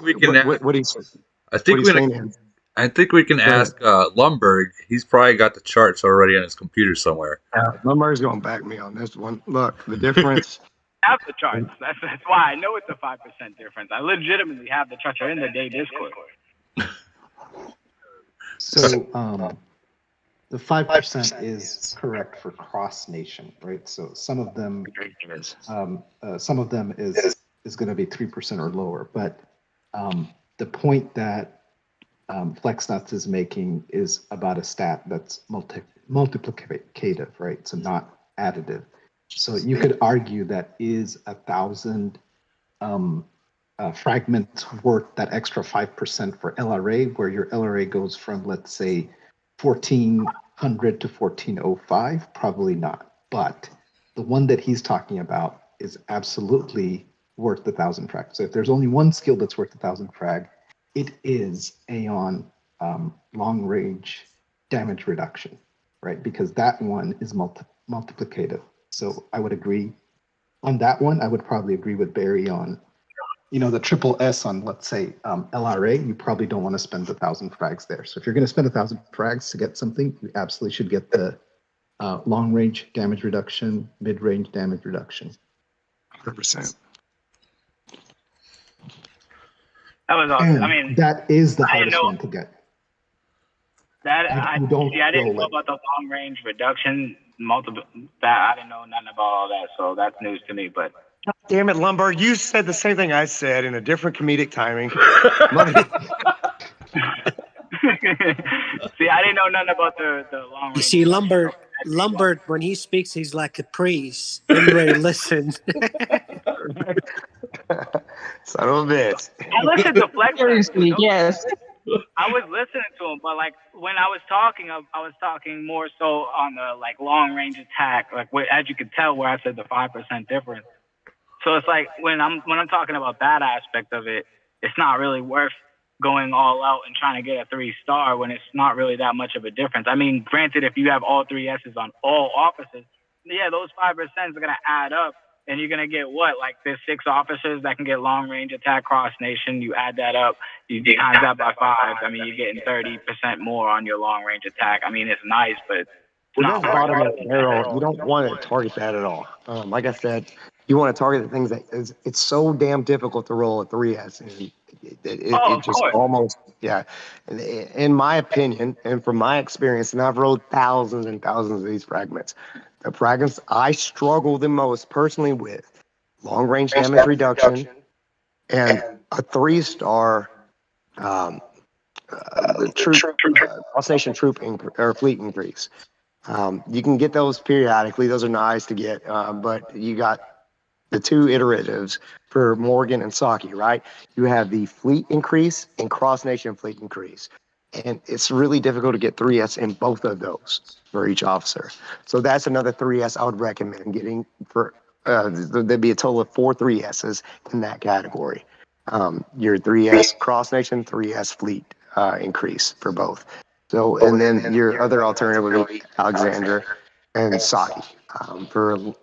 we can. What he's I think we can ask Lumberg. He's probably got the charts already on his computer somewhere. Lumberg's going to back me on this one. Look, the difference. I have the charts. That's why I know it's a 5% difference. I legitimately have the charts. They're in the day Discord. So the 5% is correct for cross nation, right? So some of them is going to be 3% or lower. But the point that FlexNuts is making is about a stat that's multiplicative, right? So not additive. So you could argue that is 1,000 fragments worth that extra 5% for LRA, where your LRA goes from, let's say, 1400 to 1405? Probably not. But the one that he's talking about is absolutely worth 1,000 frag. So if there's only one skill that's worth 1,000 frag, it is Aeon long range damage reduction, right? Because that one is multiplicative. So I would agree on that one. I would probably agree with Barry on, the triple S on, let's say, LRA. You probably don't want to spend 1,000 frags there. So if you're going to spend 1,000 frags to get something, you absolutely should get the long range damage reduction, mid range damage reduction. 100%. That was awesome. And I mean, that is the hardest one to get. I didn't know about the long range reduction, multiple. That I didn't know nothing about all that, so that's news to me. But damn it, Lumber, you said the same thing I said in a different comedic timing. See, I didn't know nothing about the long range. You see, Lumber, when he speaks, he's like a priest. Everybody listen. Son of a bitch. I listened to Flex. Yes. I was listening to him, but like when I was talking more so on the like long range attack, like as you could tell where I said the 5% difference. So it's like when I'm talking about that aspect of it, it's not really worth going all out and trying to get a 3-star when it's not really that much of a difference. I mean, granted, if you have all 3 S's on all officers, yeah, those 5% are gonna add up. And you're going to get what? Like there's 6 officers that can get long range attack cross nation. You add that up, you times that by 5. I mean, you're getting 30% more on your long range attack. I mean, it's nice, but it's not that's bottom of the barrel. You don't want to target that at all. Like I said, you want to target the things that it's so damn difficult to roll a 3S. And it just almost, yeah. In my opinion, and from my experience, and I've rolled thousands and thousands of these fragments, the fragments I struggle the most personally with long range damage reduction and a 3-star Cross-Nation troop or fleet increase. You can get those periodically. Those are nice to get, but you got the 2 iteratives for Morgan and Saki, right? You have the fleet increase and Cross-Nation fleet increase. And it's really difficult to get 3S in both of those for each officer. So that's another 3S I would recommend getting for, there'd be a total of 4 3S's in that category. Your 3S Cross-Nation, 3S fleet increase for both. So, and then your other alternative would be Alexandra and Saki for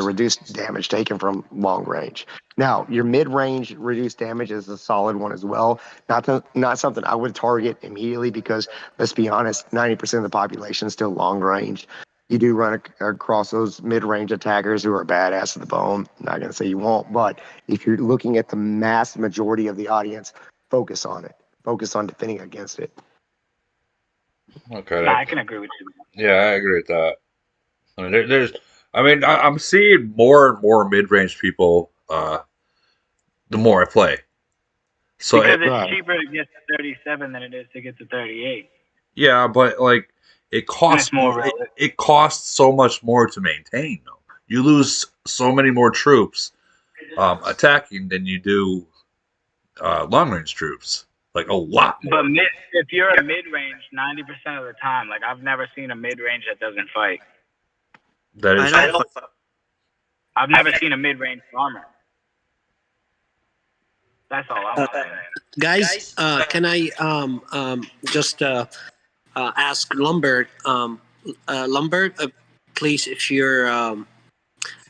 reduced damage taken from long range. Now, your mid-range reduced damage is a solid one as well. Not something I would target immediately because, let's be honest, 90% of the population is still long range. You do run across those mid-range attackers who are badass to the bone. I'm not going to say you won't, but if you're looking at the mass majority of the audience, focus on it. Focus on defending against it. Okay. I can agree with you. Yeah, I agree with that. I mean, I'm seeing more and more mid-range people the more I play. So because it's cheaper to get to 37 than it is to get to 38. Yeah, but like it costs more. It costs so much more to maintain. Though you lose so many more troops attacking than you do long-range troops. like a lot more. But if you're a mid range, 90% of the time, like I've never seen a mid range that doesn't fight. That is true. I've never seen a mid range farmer. That's all I'm saying. Guys, can I just ask Lumberg, please, if you're,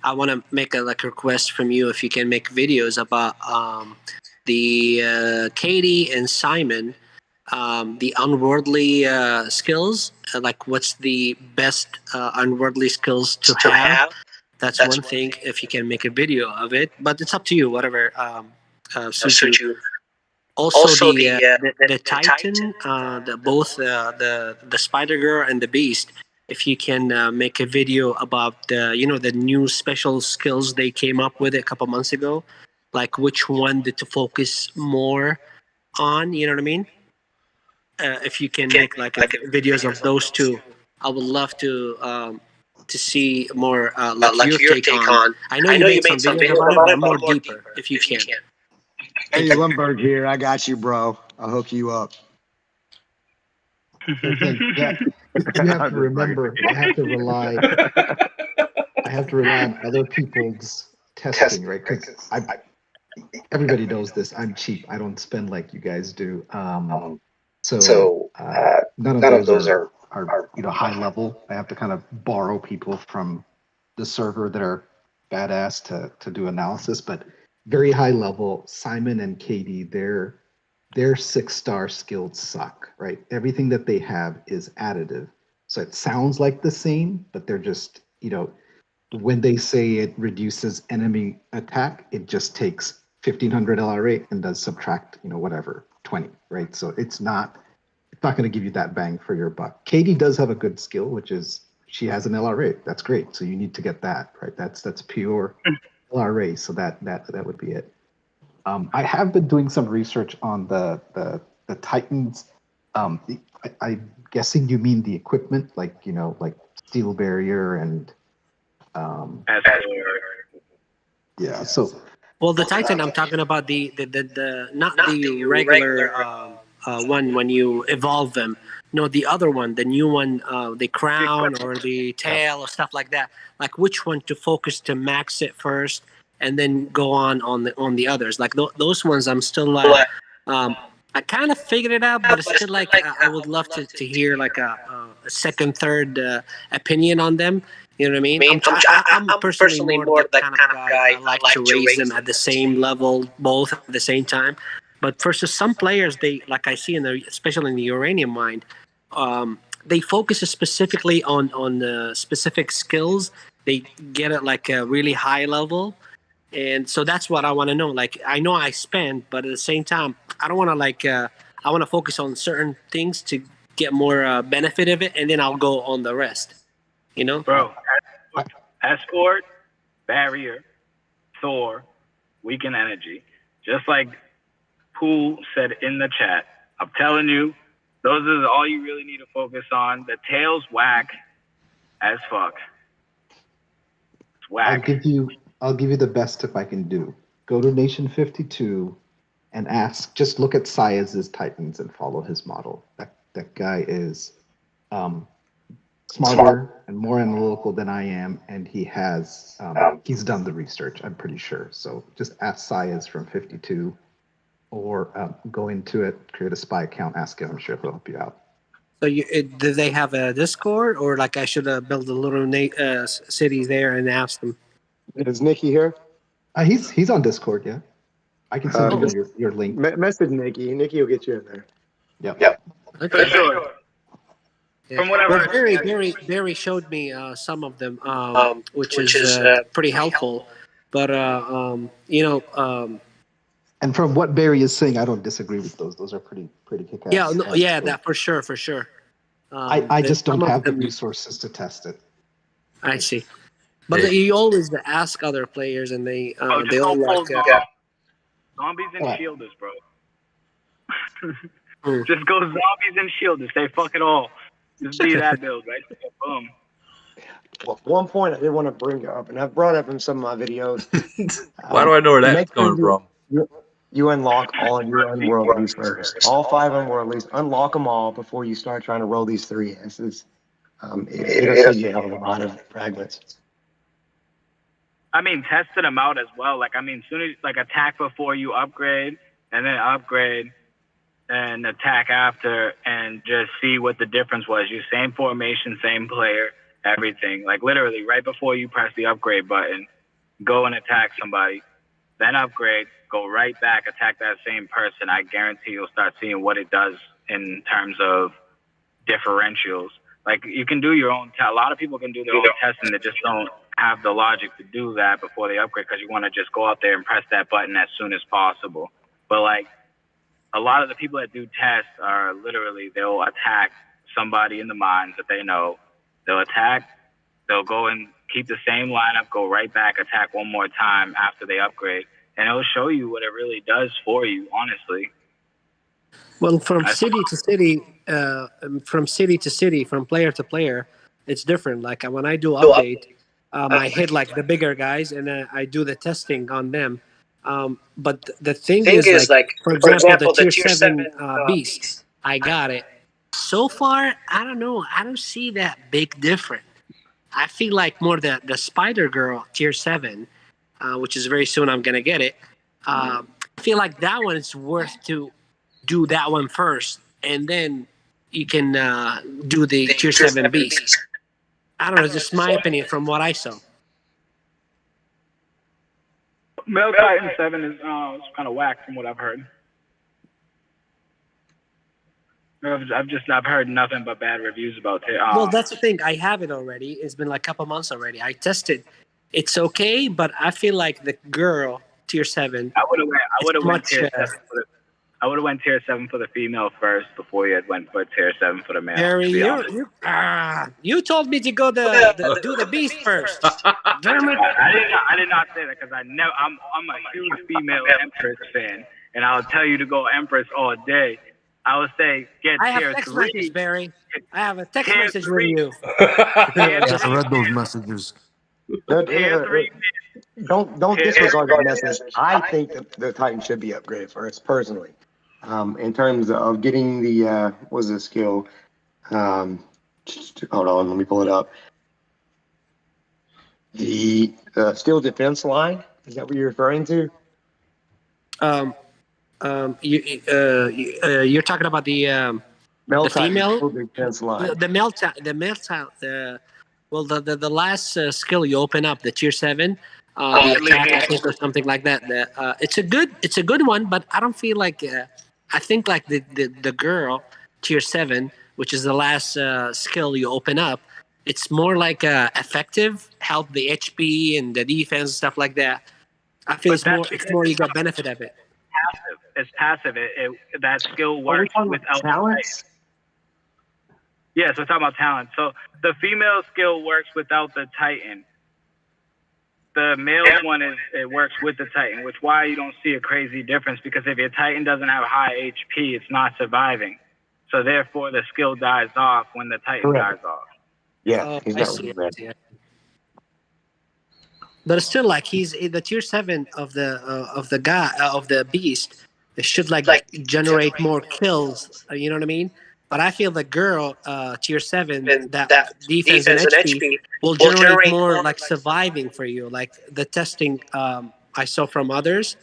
I want to make a request from you if you can make videos about the Katie and Simon, the unworldly skills, like what's the best unworldly skills to have. That's one thing. If you can make a video of it, but it's up to you. Whatever suits you. Also, the Titan, both the Spider Girl and the Beast. If you can make a video about the new special skills they came up with a couple months ago, like which one to focus more on. You know what I mean? If you can make videos of those two, I would love to see more your take on. I know you made some videos about it, but more deeper if you can. Hey, Lumberg here. I got you, bro. I'll hook you up. Yeah, you have to remember. I have to rely on other people's testing, right? Because everybody knows this. I'm cheap. I don't spend like you guys do. So none of those are high level. I have to kind of borrow people from the server that are badass to do analysis, but very high level. Simon and Katie, their 6-star skills suck, right? Everything that they have is additive. So it sounds like the same, but they're just, when they say it reduces enemy attack, it just takes 1500 LRA and does subtract, whatever, 20, right? So it's not going to give you that bang for your buck. Katie does have a good skill, which is she has an LRA. That's great. So you need to get that, right? That's pure LRA. So that would be it. I have been doing some research on the Titans. I'm guessing you mean the equipment, like steel barrier and yeah. So well, the Titan I'm talking about the not the regular one when you evolve them. No, the other one, the new one, the crown or the tail or stuff like that. Like which one to focus to max it first, and then go on the others. Like those ones, I'm still like, I kind of figured it out, but it's still like I would love to hear like a second, third opinion on them. You know what I mean? I'm personally more the kind of guy I like to raise them at the same level, both at the same time. But for some players, they like I see especially in the uranium mine, they focus specifically on specific skills. They get it like a really high level, and so that's what I want to know. Like I know I spend, but at the same time, I don't want to I want to focus on certain things to get more benefit of it, and then I'll go on the rest. Bro, escort, barrier, Thor, weaken energy. Just like Pool said in the chat, I'm telling you, those are all you really need to focus on. The tail's whack as fuck. It's whack. I'll give you the best tip I can do. Go to Nation 52 and just look at Sayaz's Titans and follow his model. That guy is smarter and more analytical than I am, and he's done the research, I'm pretty sure. So just ask Sayaz from 52 or go into it, create a spy account, ask him. I'm sure he'll help you out. So do they have a Discord, or like I should build a little city there and ask them? Is Nikki here? He's on Discord, yeah. I can send you your link. Message Nikki. Nikki will get you in there. Yep. Okay. For sure. Yeah. From whatever. Well, Barry showed me some of them, which is pretty helpful. But and from what Barry is saying, I don't disagree with those. Those are pretty kick-ass. Yeah, that for sure. I just don't have the resources to test it. I see. But you always ask other players, and they all like zombies and shielders, bro. Just go zombies and shielders. Say fuck it all. Just be that build, right? Boom. Well, one point I did want to bring up, and I've brought up in some of my videos. Why do I know where that's coming from? you unlock all of your unworldlies first. All 5 unworldlies, unlock them all before you start trying to roll these 3 S's. It'll save you a hell of a lot of fragments. I mean, testing them out as well. Like, I mean, soon as like attack before you upgrade, and then upgrade and attack after, and just see what the difference was. You same formation, same player, everything. Like literally, right before you press the upgrade button, go and attack somebody, then upgrade, go right back, attack that same person. I guarantee you'll start seeing what it does in terms of differentials. Like you can do your own. A lot of people can do their own testing that just don't have the logic to do that before they upgrade because you want to just go out there and press that button as soon as possible. But like a lot of the people that do tests are literally they'll attack somebody in the mines that they know. They'll attack. They'll go and keep the same lineup, go right back, attack one more time after they upgrade, and it'll show you what it really does for you. Honestly. Well, from city to city, from player to player, it's different. Like when I do update, I hit like the bigger guys, and I do the testing on them. But the thing is, like for example, the tier 7 beast, I got it. So far, I don't know. I don't see that big difference. I feel like more the Spider Girl tier 7, which is very soon. I'm gonna get it. I feel like that one is worth to do that one first, and then you can do the tier 7 beast. I don't know. Just my opinion from what I saw. Male Titan 7 is kind of whack from what I've heard. I've heard nothing but bad reviews about it. Well, that's the thing. I have it already. It's been like a couple months already. I tested. It's okay, but I feel like the girl tier 7. I would have went tier 7 for the. I would have went tier 7 for the female first before you had went for tier 7 for the male. Harry, you told me to go do the beast first. Damn it! I did not say that because I'm a huge female Empress fan, and I'll tell you to go Empress all day. I would say get I have tier text 3. message, Barry. I have a text message with you. Yes, I read those messages. Tier 3. Don't disregard the message. I think that the Titan should be upgraded first, personally. In terms of getting the what's the skill? Hold on, let me pull it up. The steel defense line, is that what you're referring to? You're talking about the female steel defense line. the male well the last skill you open up, the tier 7, the attack, I think, or something like that. It's a good one, but I don't feel like I think like the girl tier 7, which is the last skill you open up, it's more like effective, help the HP and the defense and stuff like that. I feel it's more you got benefit of it. It's passive. That skill works without talents. Yes, we're talking about talent. So the female skill works without the Titan. The male one it works with the Titan, which why you don't see a crazy difference, because if your Titan doesn't have high HP, it's not surviving. So therefore the skill dies off when the Titan dies off. Yeah, he's I not see. really Yeah. But it's still like he's the tier 7 of the guy of the beast. It should like generate more kills. You know what I mean? But I feel the girl tier 7 that defense and HP will generate more like surviving for you. Like the testing I saw from others,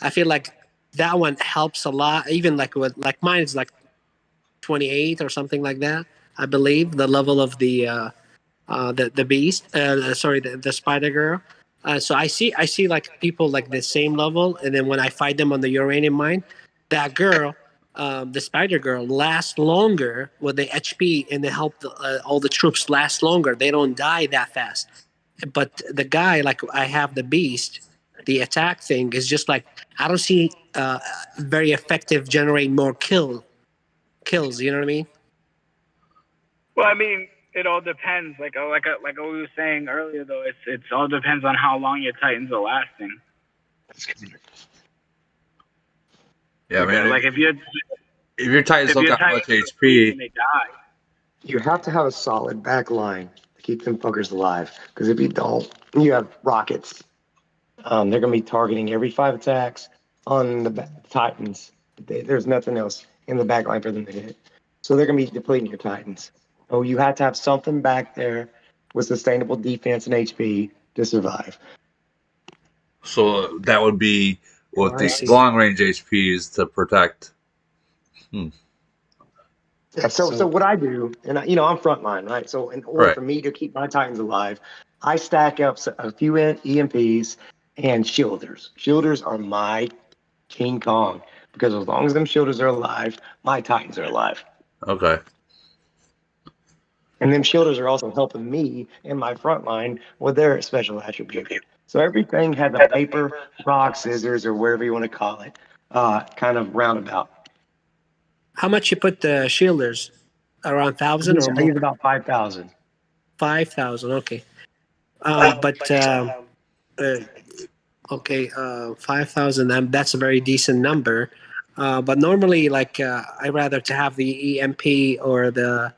I feel like that one helps a lot. Even like with like mine is like 28 or something like that. I believe the level of the beast. Sorry, the spider girl. So I see like people like the same level, and then when I fight them on the uranium mine, that girl, the spider girl, lasts longer with the HP, and they help all the troops last longer. They don't die that fast. But the guy, like I have the beast, the attack thing is just like I don't see very effective generating more kills. You know what I mean? Well, I mean, it all depends. Like we were saying earlier, though, it all depends on how long your Titans are lasting. Yeah, man. Like if your Titans don't got much HP, they die. You have to have a solid back line to keep them fuckers alive. Because if you don't, you have rockets. They're going to be targeting every 5 attacks on the Titans. There's nothing else in the back line for them to hit. So they're going to be depleting your Titans. Oh, you have to have something back there with sustainable defense and HP to survive. So that would be with I the see. long range HPs to protect. Yeah, so what I do, and I'm frontline, right? So in order Right. for me to keep my Titans alive, I stack up a few EMPs and shielders. Shielders are my King Kong because as long as them shielders are alive, my Titans are alive. Okay. And them shielders are also helping me in my front line with their special attribute. So everything has a paper, rock, scissors, or whatever you want to call it, kind of roundabout. How much you put the shielders? Around 1,000 or I use more? about 5,000. 5,000. Okay. Okay, 5,000. That's a very decent number. But normally, like, I rather to have the EMP or the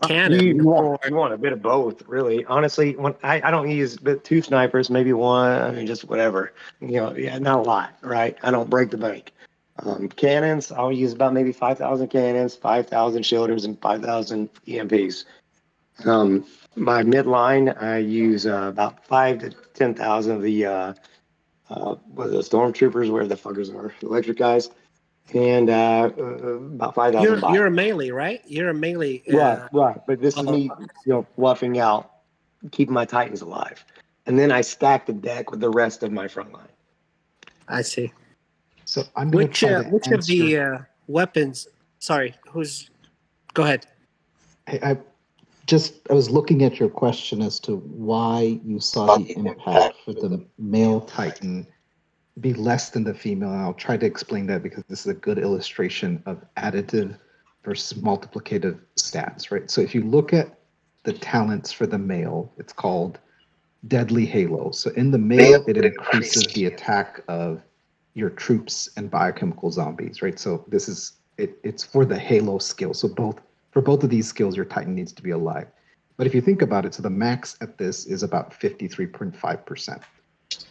cannon. You want a bit of both, really. Honestly, when I don't use but 2 snipers, maybe 1. I mean, just whatever. Yeah, not a lot, right? I don't break the bank. Cannons, I'll use about maybe 5,000 cannons, 5,000 shielders, and 5,000 EMPs. My midline, I use about 5 to 10,000 of the stormtroopers, where the fuckers are, electric guys, and about 5,000 You're a melee, right? You're a melee. Right. But this is me, fluffing out, keeping my Titans alive, and then I stack the deck with the rest of my front line. I see. So I'm going to try to Which answer. of the weapons? Sorry, who's? Go ahead. I was looking at your question as to why you saw the impact for the male Titan be less than the female. And I'll try to explain that because this is a good illustration of additive versus multiplicative stats, right? So if you look at the talents for the male, it's called Deadly Halo. So in the male, it increases the attack of your troops and biochemical zombies, right? So this is it's for the Halo skill. So for both of these skills, your Titan needs to be alive. But if you think about it, so the max at this is about 53.5%.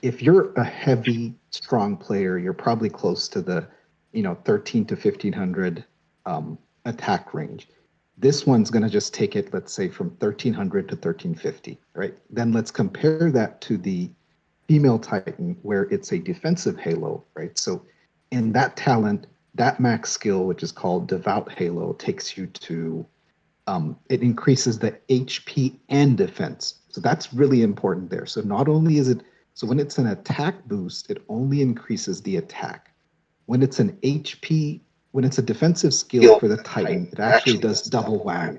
If you're a heavy, strong player, you're probably close to the 13 to 1500 attack range. This one's going to just take it, let's say, from 1300 to 1350, right? Then let's compare that to the female Titan, where it's a defensive Halo, right? So in that talent, that max skill, which is called Devout Halo, takes you to, it increases the HP and defense. So that's really important there. So not only is it, so when it's an attack boost, it only increases the attack. When it's an HP, when it's a defensive skill for the Titan, it actually does double whammy,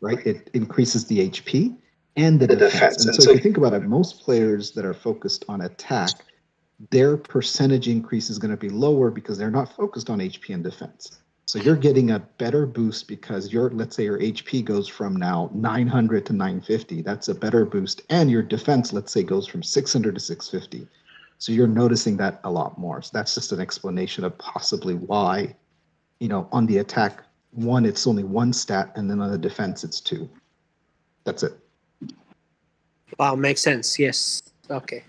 right? It increases the HP and the defense. And so if you think about it, most players that are focused on attack, their percentage increase is going to be lower because they're not focused on HP and defense. So you're getting a better boost because let's say your HP goes from now 900 to 950. That's a better boost. And your defense, let's say, goes from 600 to 650. So you're noticing that a lot more. So that's just an explanation of possibly why, on the attack, it's only 1 stat, and then on the defense, it's 2. That's it. Wow, makes sense. Yes. Okay.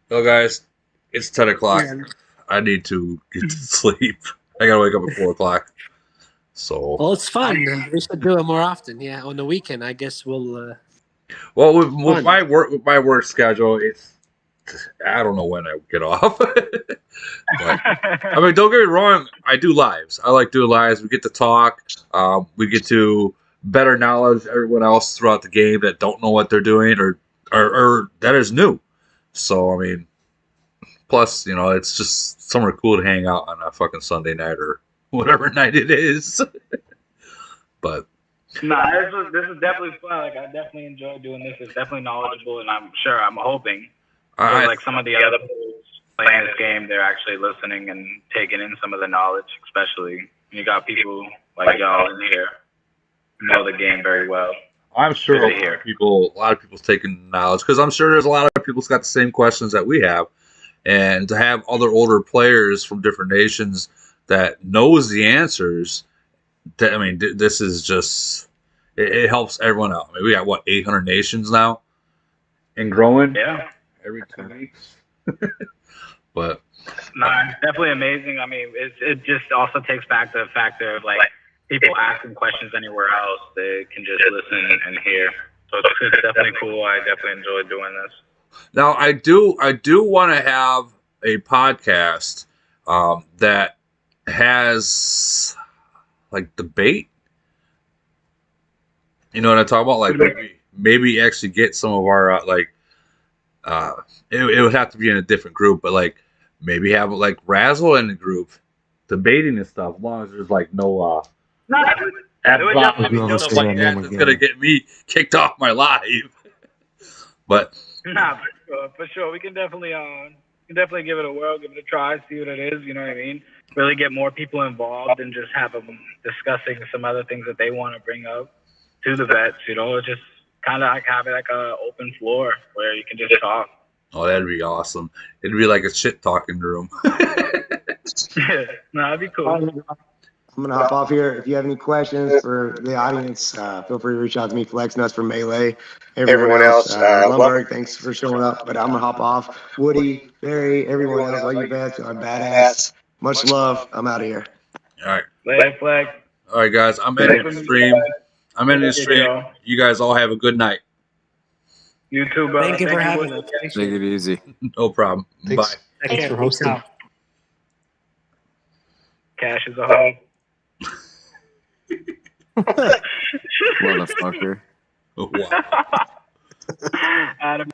So, guys, it's 10 o'clock. Yeah. I need to get to sleep. I gotta wake up at 4 o'clock. So. Well, it's fun. We should do it more often. Yeah, on the weekend, I guess we'll. Well, with my work schedule, I don't know when I get off. But, I mean, don't get me wrong. I do lives. I like doing lives. We get to talk. We get to better knowledge everyone else throughout the game that don't know what they're doing or that is new. So, I mean, plus, it's just somewhere cool to hang out on a fucking Sunday night or whatever night it is. But. Nah, this is definitely fun. Like, I definitely enjoy doing this. It's definitely knowledgeable, and I'm hoping, like some of the other players playing this game, they're actually listening and taking in some of the knowledge. Especially you got people like y'all in here who know the game very well. I'm sure a lot of people's taking knowledge because I'm sure there's a lot of people's got the same questions that we have, and to have other older players from different nations that knows the answers. I mean, this is just. It helps everyone out. I mean, we got 800 nations now, and growing. Yeah. Every 2 weeks. But nah, it's definitely amazing. I mean, it just also takes back the factor of like people asking questions anywhere else. They can just listen and hear. So it's definitely cool. I definitely enjoy doing this. now I do want to have a podcast that has like debate. You know what I'm talking about? Like maybe actually get some of our it would have to be in a different group, but like maybe have like Razzle in the group debating and stuff. As long as there's like no No, it would definitely be Whoever dope. say that name that's gonna again. get me kicked off my live. But Nah, for sure. We can definitely give it a whirl, give it a try, see what it is. You know what I mean? Really get more people involved and just have them discussing some other things that they want to bring up to the vets. You know, just kind of like have it like a open floor where you can just talk. oh, that'd be awesome. It'd be like a shit talking room. No, that'd be cool. I'm gonna hop off here. If you have any questions for the audience, feel free to reach out to me. Flex Nuts from Melee. Everyone else, Lumberg, thanks for showing up. But I'm gonna hop off. Woody, Barry, everyone else, all you vets are badass. Much love. I'm out of here. All right. Later, Flex. All right, guys. I'm ending the stream. I'm ending the stream. You guys all have a good night. You too, brother. Thank you for having Woody. us. Take it easy. No problem. Thanks. Bye. Thanks for hosting. Cash is a hoe. Motherfucker. Wow. Adam.